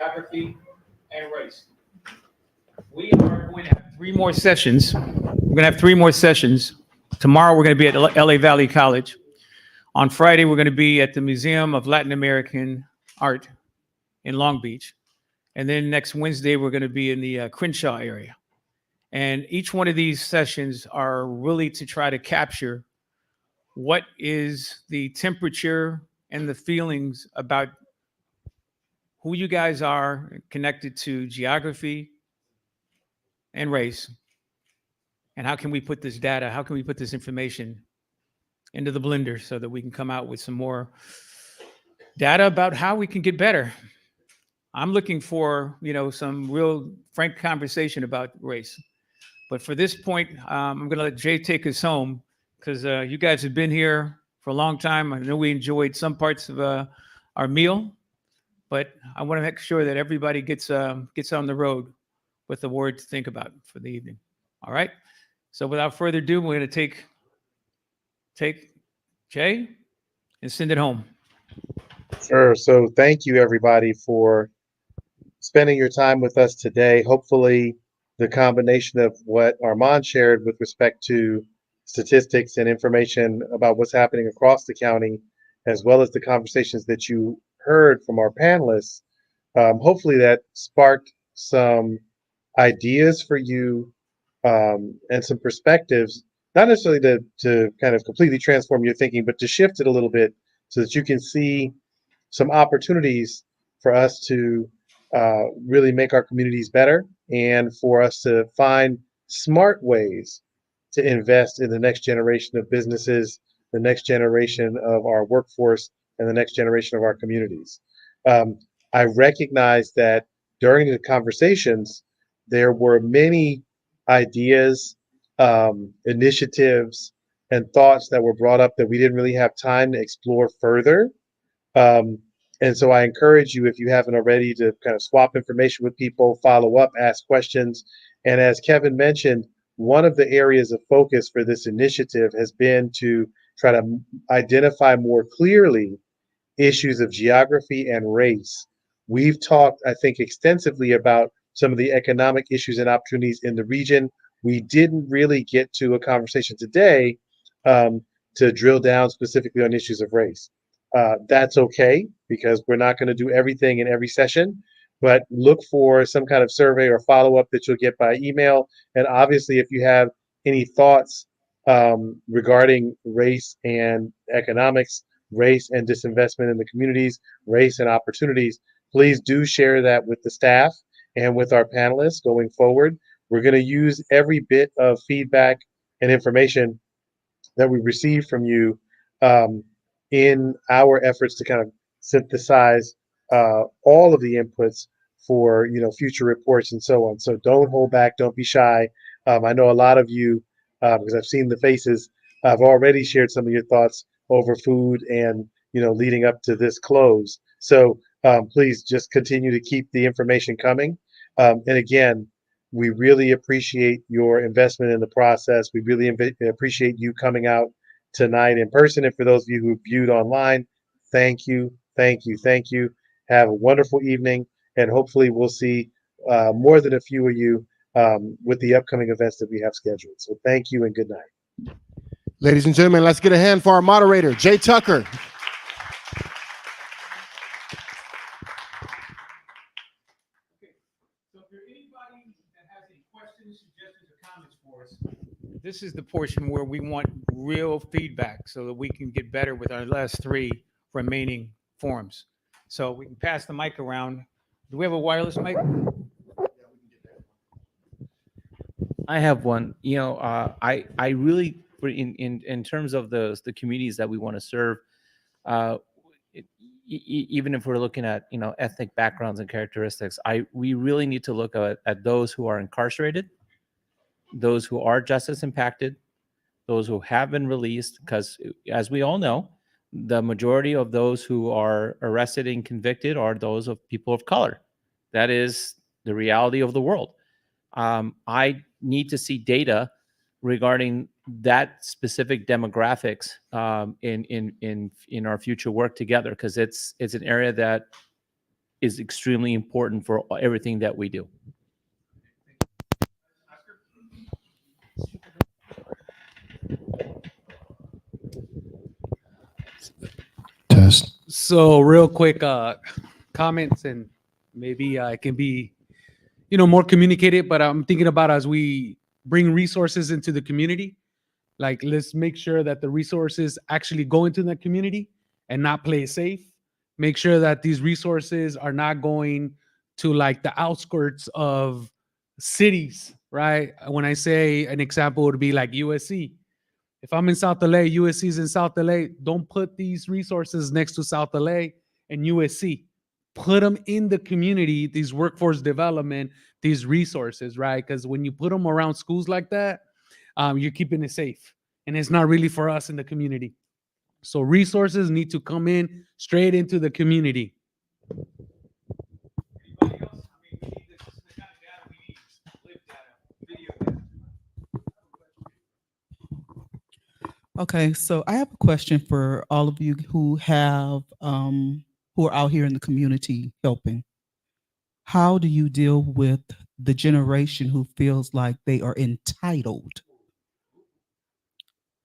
geography, and race. We are going to have 3 more sessions. We're going to have 3 more sessions. Tomorrow, we're going to be at LA Valley College. On Friday, we're going to be at the Museum of Latin American Art in Long Beach. And then next Wednesday, we're going to be in the Crenshaw area. And each one of these sessions are really to try to capture what is the temperature and the feelings about who you guys are connected to geography and race. And how can we put this data, how can we put this information into the blender so that we can come out with some more data about how we can get better. I'm looking for, some real frank conversation about race. But for this point, I'm going to let Jay take us home because you guys have been here for a long time. I know we enjoyed some parts of our meal, but I want to make sure that everybody gets on the road with a word to think about for the evening. All right. So without further ado, we're going to take Jay and send it home. Sure. So thank you, everybody, for spending your time with us today. Hopefully, the combination of what Armand shared with respect to statistics and information about what's happening across the county, as well as the conversations that you heard from our panelists, hopefully that sparked some ideas for you and some perspectives, not necessarily to kind of completely transform your thinking, but to shift it a little bit so that you can see some opportunities for us to really make our communities better and for us to find smart ways to invest in the next generation of businesses, the next generation of our workforce, and the next generation of our communities. I recognize that during the conversations, there were many ideas, initiatives, and thoughts that were brought up that we didn't really have time to explore further. And so I encourage you, if you haven't already, to kind of swap information with people, follow up, ask questions. And as Kevin mentioned, one of the areas of focus for this initiative has been to try to identify more clearly issues of geography and race. We've talked, I think, extensively about some of the economic issues and opportunities in the region. We didn't really get to a conversation today to drill down specifically on issues of race. That's okay because we're not going to do everything in every session, but look for some kind of survey or follow up that you'll get by email. And obviously, if you have any thoughts regarding race and economics, race and disinvestment in the communities, race and opportunities, please do share that with the staff and with our panelists going forward. We're going to use every bit of feedback and information that we receive from you in our efforts to kind of synthesize all of the inputs for future reports and so on. So don't hold back, don't be shy. I know a lot of you, because I've seen the faces, have already shared some of your thoughts over food and leading up to this close. So please just continue to keep the information coming. And again, we really appreciate your investment in the process. We really appreciate you coming out tonight in person. And for those of you who viewed online, thank you, thank you, thank you. Have a wonderful evening. And hopefully we'll see more than a few of you with the upcoming events that we have scheduled. So thank you and good night. Ladies and gentlemen, let's get a hand for our moderator, Jay Tucker. This is the portion where we want real feedback so that we can get better with our last 3 remaining forums. So we can pass the mic around. Do we have a wireless mic? I have one. I really, in terms of the communities that we want to serve, even if we're looking at ethnic backgrounds and characteristics, we really need to look at those who are incarcerated, those who are justice impacted, those who have been released, because as we all know, the majority of those who are arrested and convicted are those of people of color. That is the reality of the world. I need to see data regarding that specific demographics in our future work together, because it's an area that is extremely important for everything that we do. Test. So real quick comments, and maybe it can be, more communicated, but I'm thinking about as we bring resources into the community, like let's make sure that the resources actually go into the community and not play it safe. Make sure that these resources are not going to like the outskirts of cities, right? When I say an example would be like USC. If I'm in South LA, USC is in South LA, don't put these resources next to South LA and USC. Put them in the community, these workforce development, these resources, right? Because when you put them around schools like that, you're keeping it safe. And it's not really for us in the community. So resources need to come in straight into the community. Okay, so I have a question for all of you who have who are out here in the community helping. How do you deal with the generation who feels like they are entitled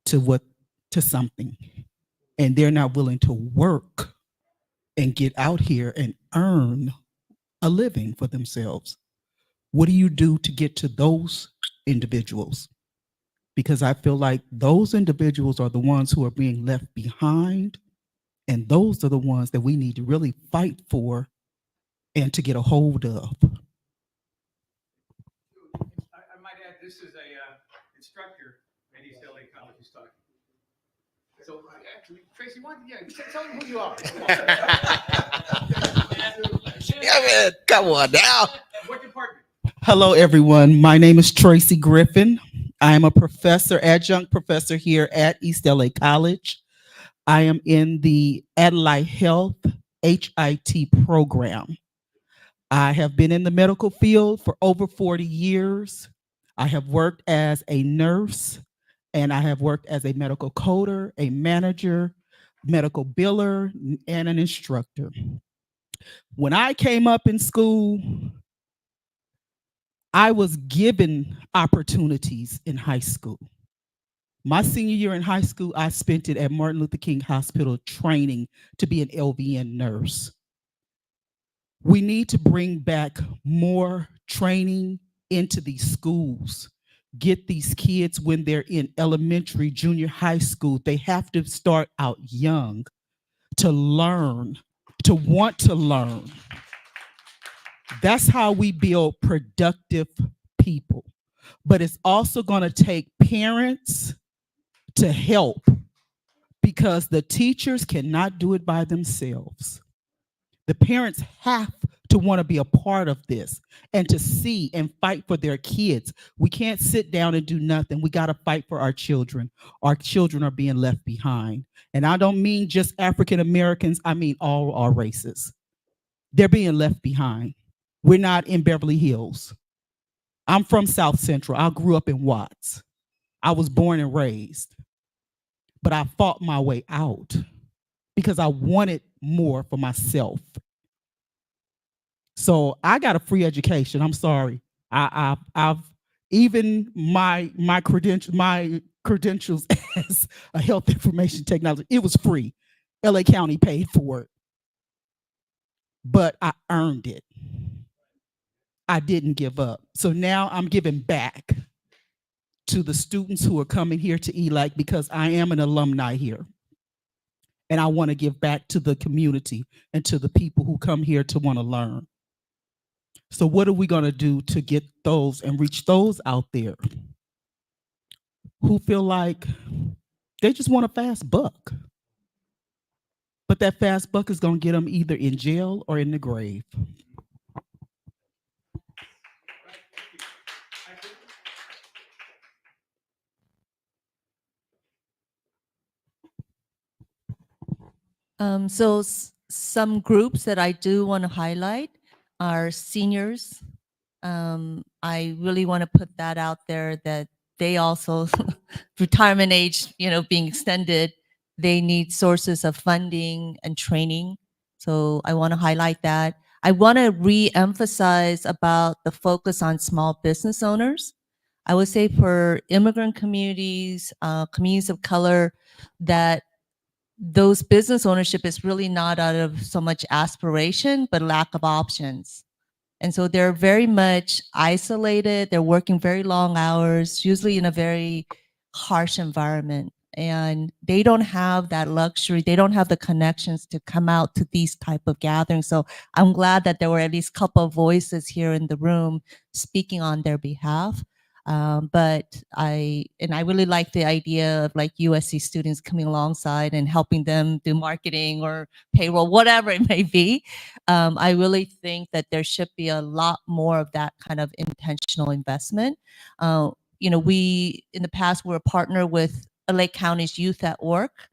to something, and they're not willing to work and get out here and earn a living for themselves? What do you do to get to those individuals? Because I feel like those individuals are the ones who are being left behind, and those are the ones that we need to really fight for and to get a hold of. I might add, this is a instructor at East LA College who's talking. So actually, Tracy, tell them who you are. Yeah, man, come on now. What department? Hello, everyone. My name is Tracy Griffin. I am a professor, adjunct professor here at East LA College. I am in the Adelaide Health HIT program. I have been in the medical field for over 40 years. I have worked as a nurse, and I have worked as a medical coder, a manager, medical biller, and an instructor. When I came up in school, I was given opportunities in high school. My senior year in high school, I spent it at Martin Luther King Hospital training to be an LVN nurse. We need to bring back more training into these schools. Get these kids when they're in elementary, junior high school. They have to start out young to learn, to want to learn. That's how we build productive people. But it's also going to take parents to help, because the teachers cannot do it by themselves. The parents have to want to be a part of this and to see and fight for their kids. We can't sit down and do nothing. We got to fight for our children. Our children are being left behind. And I don't mean just African Americans, I mean all our races. They're being left behind. We're not in Beverly Hills. I'm from South Central. I grew up in Watts. I was born and raised. But I fought my way out because I wanted more for myself. So I got a free education. I'm sorry. I've even my credentials as a health information technology, it was free. LA County paid for it. But I earned it. I didn't give up. So now I'm giving back to the students who are coming here to ELAC, because I am an alumni here. And I want to give back to the community and to the people who come here to want to learn. So what are we going to do to get those and reach those out there who feel like they just want a fast buck? But that fast buck is going to get them either in jail or in the grave. Some groups that I do want to highlight are seniors. I really want to put that out there, that they also, retirement age, being extended, they need sources of funding and training. So I want to highlight that. I want to re-emphasize about the focus on small business owners. I would say for immigrant communities, communities of color, that those business ownership is really not out of so much aspiration, but lack of options. And so they're very much isolated. They're working very long hours, usually in a very harsh environment. And they don't have that luxury. They don't have the connections to come out to these type of gatherings. So I'm glad that there were at least a couple of voices here in the room speaking on their behalf. But I really like the idea of like USC students coming alongside and helping them do marketing or payroll, whatever it may be. I really think that there should be a lot more of that kind of intentional investment. We in the past were a partner with LA County's Youth at Work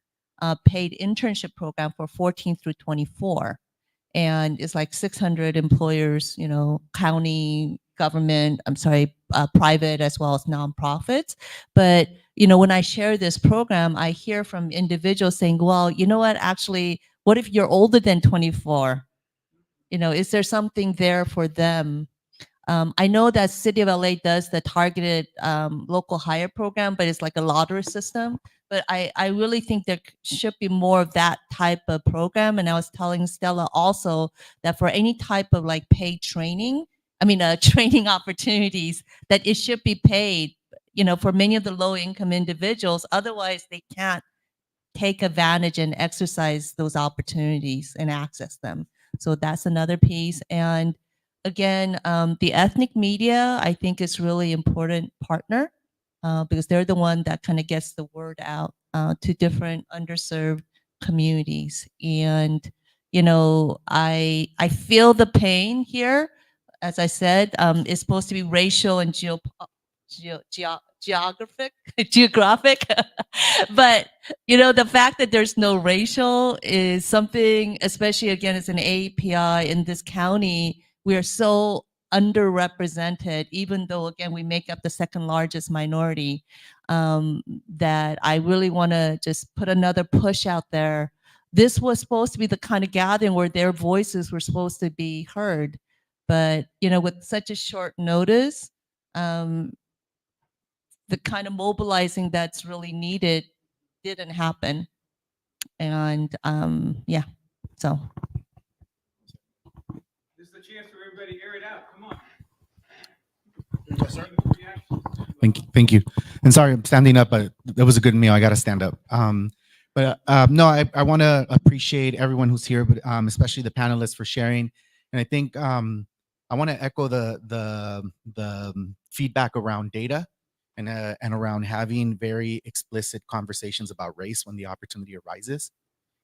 paid internship program for 14 through 24. And it's like 600 employers, county, government, private as well as nonprofits. But, when I share this program, I hear from individuals saying, well, you know what, actually, what if you're older than 24? Is there something there for them? I know that City of LA does the targeted local hire program, but it's like a lottery system. But I really think there should be more of that type of program. And I was telling Stella also that for any type of like paid training, training opportunities, that it should be paid, for many of the low income individuals. Otherwise, they can't take advantage and exercise those opportunities and access them. So that's another piece. And again, the ethnic media, I think, is really important partner because they're the one that kind of gets the word out to different underserved communities. And I feel the pain here. As I said, it's supposed to be racial and geographic, geographic. But the fact that there's no racial is something, especially again as an API in this county, we are so underrepresented, even though again we make up the second largest minority, that I really want to just put another push out there. This was supposed to be the kind of gathering where their voices were supposed to be heard, but with such a short notice, the kind of mobilizing that's really needed didn't happen. And yeah, so. This is the chance for everybody to air it out. Come on. Thank you. And sorry, I'm standing up, but that was a good meal. I got to stand up. No, I want to appreciate everyone who's here, but especially the panelists for sharing. And I think I want to echo the feedback around data and around having very explicit conversations about race when the opportunity arises,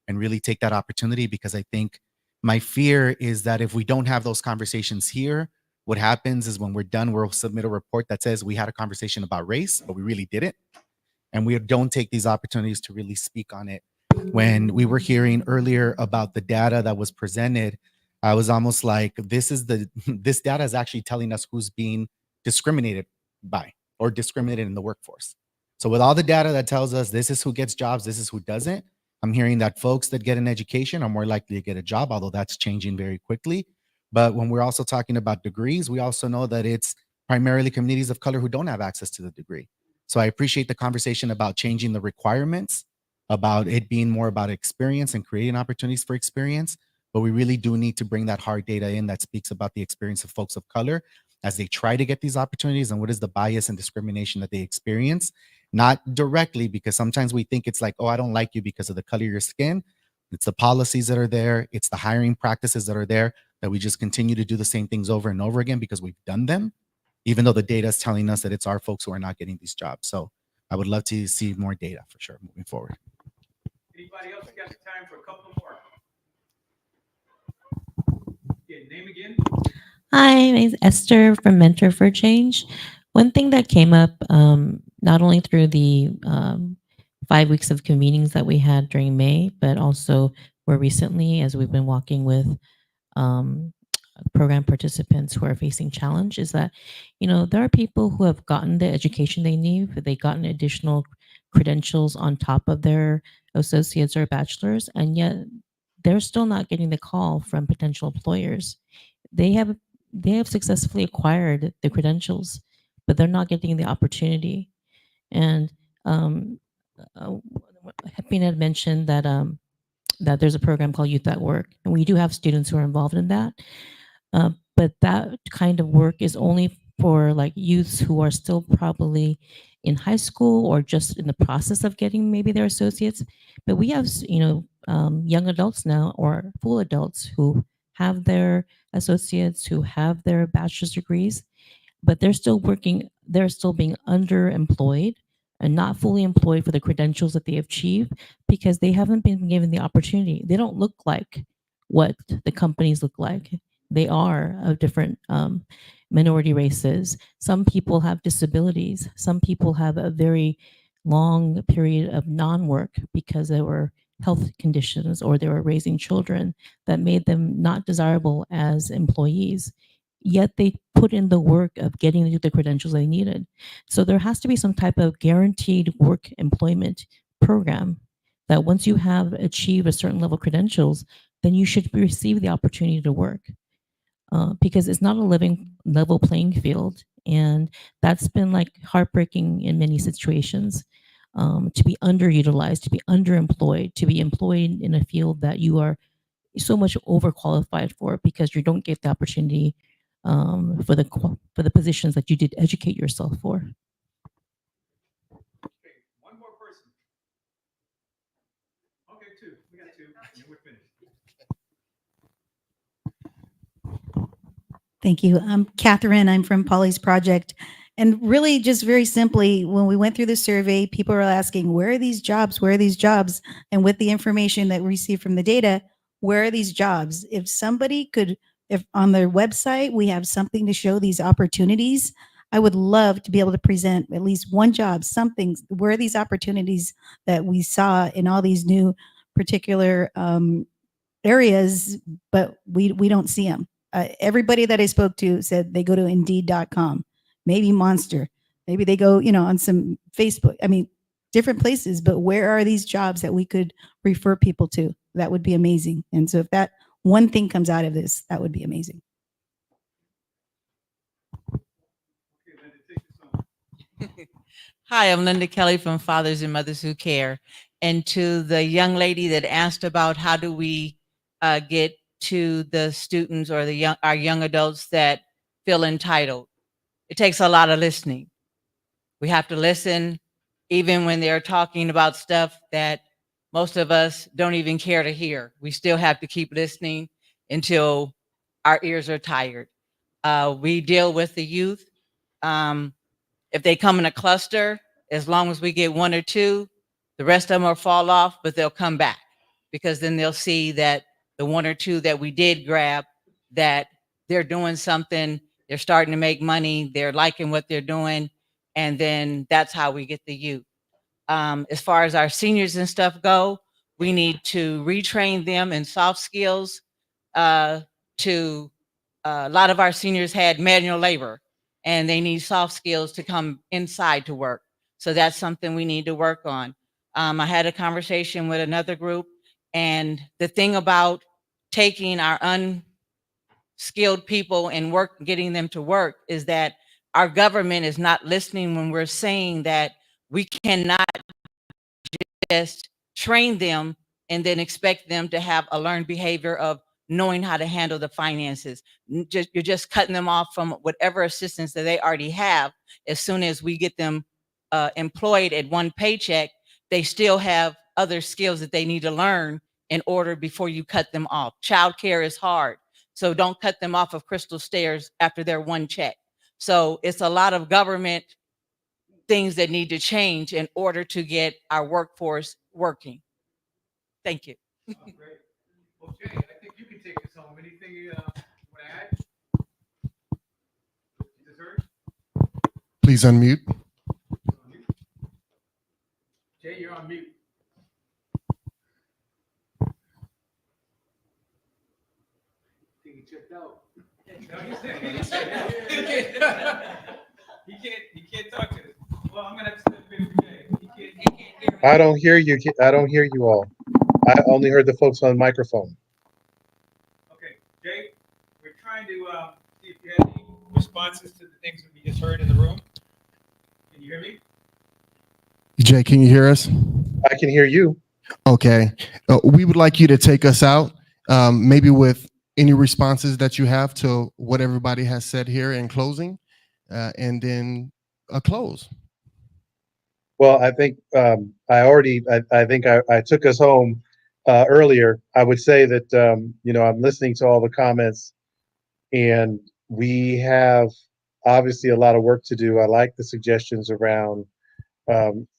and really take that opportunity, because I think my fear is that if we don't have those conversations here, what happens is when we're done, we'll submit a report that says we had a conversation about race, but we really didn't. And we don't take these opportunities to really speak on it. When we were hearing earlier about the data that was presented, I was almost like, this data is actually telling us who's being discriminated by or discriminated in the workforce. So with all the data that tells us this is who gets jobs, this is who doesn't, I'm hearing that folks that get an education are more likely to get a job, although that's changing very quickly. But when we're also talking about degrees, we also know that it's primarily communities of color who don't have access to the degree. So I appreciate the conversation about changing the requirements, about it being more about experience and creating opportunities for experience. But we really do need to bring that hard data in that speaks about the experience of folks of color as they try to get these opportunities, and what is the bias and discrimination that they experience. Not directly, because sometimes we think it's like, oh, I don't like you because of the color of your skin. It's the policies that are there. It's the hiring practices that are there, that we just continue to do the same things over and over again because we've done them, even though the data is telling us that it's our folks who are not getting these jobs. So I would love to see more data for sure moving forward. Anybody else got time for a couple more? Okay, name again. Hi, my name is Esther from Mentor for Change. One thing that came up, not only through the 5 weeks of convenings that we had during May, but also more recently as we've been walking with program participants who are facing challenge, is that, there are people who have gotten the education they need, but they've gotten additional credentials on top of their associates or bachelors, and yet they're still not getting the call from potential employers. They have successfully acquired the credentials, but they're not getting the opportunity. And Hepina had mentioned that that there's a program called Youth at Work, and we do have students who are involved in that. But that kind of work is only for like youths who are still probably in high school or just in the process of getting maybe their associates. But we have, young adults now or full adults who have their associates, who have their bachelor's degrees, but they're still working, they're still being underemployed and not fully employed for the credentials that they achieve because they haven't been given the opportunity. They don't look like what the companies look like. They are of different minority races. Some people have disabilities. Some people have a very long period of non-work because there were health conditions or they were raising children that made them not desirable as employees. Yet they put in the work of getting the credentials they needed. So there has to be some type of guaranteed work employment program that once you have achieved a certain level of credentials, then you should receive the opportunity to work. Because it's not a living level playing field. And that's been like heartbreaking in many situations. To be underutilized, to be underemployed, to be employed in a field that you are so much overqualified for because you don't get the opportunity for the positions that you did educate yourself for. One more person. Okay, two. We got two. And we're finished. Thank you. I'm Catherine. I'm from Polly's Project. And really, just very simply, when we went through the survey, people were asking, where are these jobs? Where are these jobs? And with the information that we received from the data, where are these jobs? If somebody could, if on their website, we have something to show these opportunities, I would love to be able to present at least one job, something, where are these opportunities that we saw in all these new particular areas, but we don't see them. Everybody that I spoke to said they go to Indeed.com, maybe Monster, maybe they go, on some Facebook. I mean, different places. But where are these jobs that we could refer people to? That would be amazing. And so if that one thing comes out of this, that would be amazing. Hi, I'm Linda Kelly from Fathers and Mothers Who Care. And to the young lady that asked about how do we get to the students or our young adults that feel entitled, it takes a lot of listening. We have to listen even when they're talking about stuff that most of us don't even care to hear. We still have to keep listening until our ears are tired. We deal with the youth. If they come in a cluster, as long as we get one or two, the rest of them will fall off, but they'll come back because then they'll see that the one or two that we did grab, that they're doing something, they're starting to make money, they're liking what they're doing, and then that's how we get the youth. As far as our seniors and stuff go, we need to retrain them in soft skills. A lot of our seniors had manual labor and they need soft skills to come inside to work. So that's something we need to work on. I had a conversation with another group, and the thing about taking our unskilled people and getting them to work is that our government is not listening when we're saying that we cannot just train them and then expect them to have a learned behavior of knowing how to handle the finances. You're just cutting them off from whatever assistance that they already have. As soon as we get them employed at one paycheck, they still have other skills that they need to learn in order before you cut them off. Childcare is hard, so don't cut them off of crystal stairs after their one check. So it's a lot of government things that need to change in order to get our workforce working. Thank you. Great. Well, Jay, I think you can take this home. Anything you want to add? Is heard? Please unmute. Jay, you're on mute. I think he checked out. No, he can't talk to us. Well, I'm gonna have to step in for Jay. He can't hear me. I don't hear you. I don't hear you all. I only heard the folks on microphone. Okay, Jay, we're trying to see if you have any responses to the things that we just heard in the room. Can you hear me? Jay, can you hear us? I can hear you. Okay. We would like you to take us out, maybe with any responses that you have to what everybody has said here in closing, and then a close. Well, I think I think I took us home earlier. I would say that I'm listening to all the comments, and we have obviously a lot of work to do. I like the suggestions around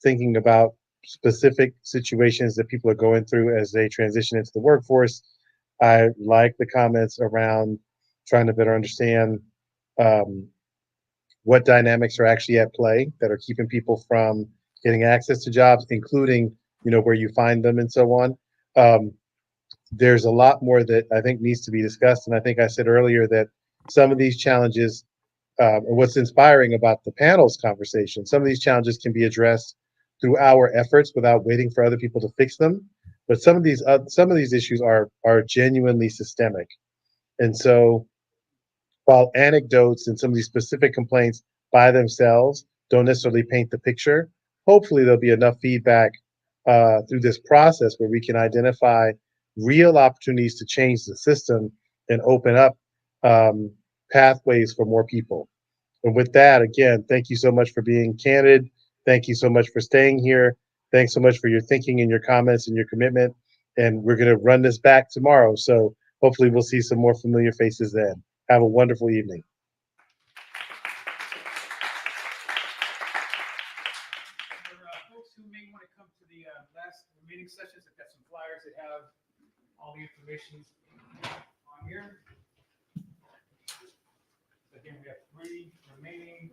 thinking about specific situations that people are going through as they transition into the workforce. I like the comments around trying to better understand um, what dynamics are actually at play that are keeping people from getting access to jobs, including where you find them and so on. There's a lot more that I think needs to be discussed, and I think I said earlier that some of these challenges, and what's inspiring about the panel's conversation, some of these challenges can be addressed through our efforts without waiting for other people to fix them. But some of these issues are genuinely systemic, and so while anecdotes and some of these specific complaints by themselves don't necessarily paint the picture, hopefully there'll be enough feedback through this process where we can identify real opportunities to change the system and open up um, pathways for more people. And with that, again, thank you so much for being candid. Thank you so much for staying here. Thanks so much for your thinking and your comments and your commitment. And we're going to run this back tomorrow. So hopefully we'll see some more familiar faces then. Have a wonderful evening. For folks who may want to come to the last remaining sessions, I've got some flyers that have all the information on here. So again, we have 3 remaining,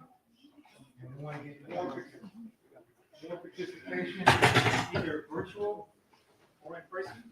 and we want to get more participation, either virtual or in person.